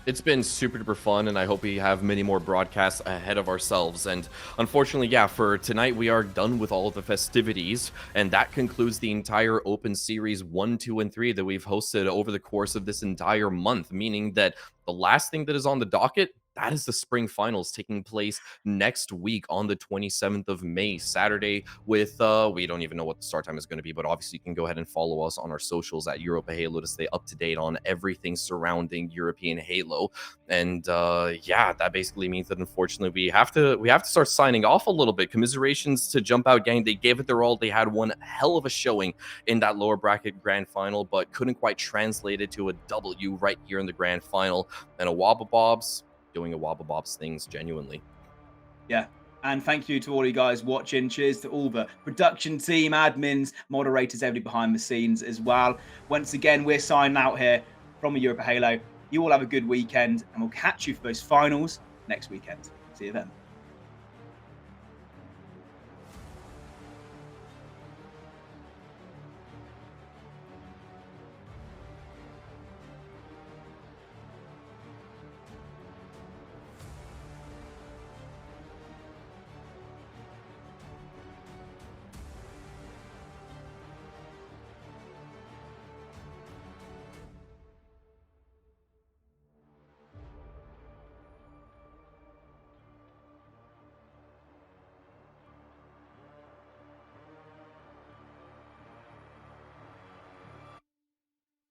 It's been super duper fun, and I hope we have many more broadcasts ahead of ourselves. And unfortunately, yeah, for tonight, we are done with all of the festivities, and that concludes the entire Open Series 1, 2, and 3 that we've hosted over the course of this entire month, meaning that the last thing that is on the docket, that is the spring finals taking place next week on the 27th of May, Saturday, with, we don't even know what the start time is going to be, but obviously you can go ahead and follow us on our socials at EuropaHalo to stay up to date on everything surrounding European Halo. And yeah, that basically means that unfortunately we have to start signing off a little bit. Commiserations to Jumpout gang. They gave it their all. They had one hell of a showing in that lower bracket grand final, but couldn't quite translate it to a W right here in the grand final. And a Wobobobs doing a Wobobobs things genuinely. Yeah, and thank you to all you guys watching. Cheers to all the production team, admins, moderators, everybody behind the scenes as well. Once again, we're signing out here from EuropaHalo. You all have a good weekend, and we'll catch you for those finals next weekend. See you then.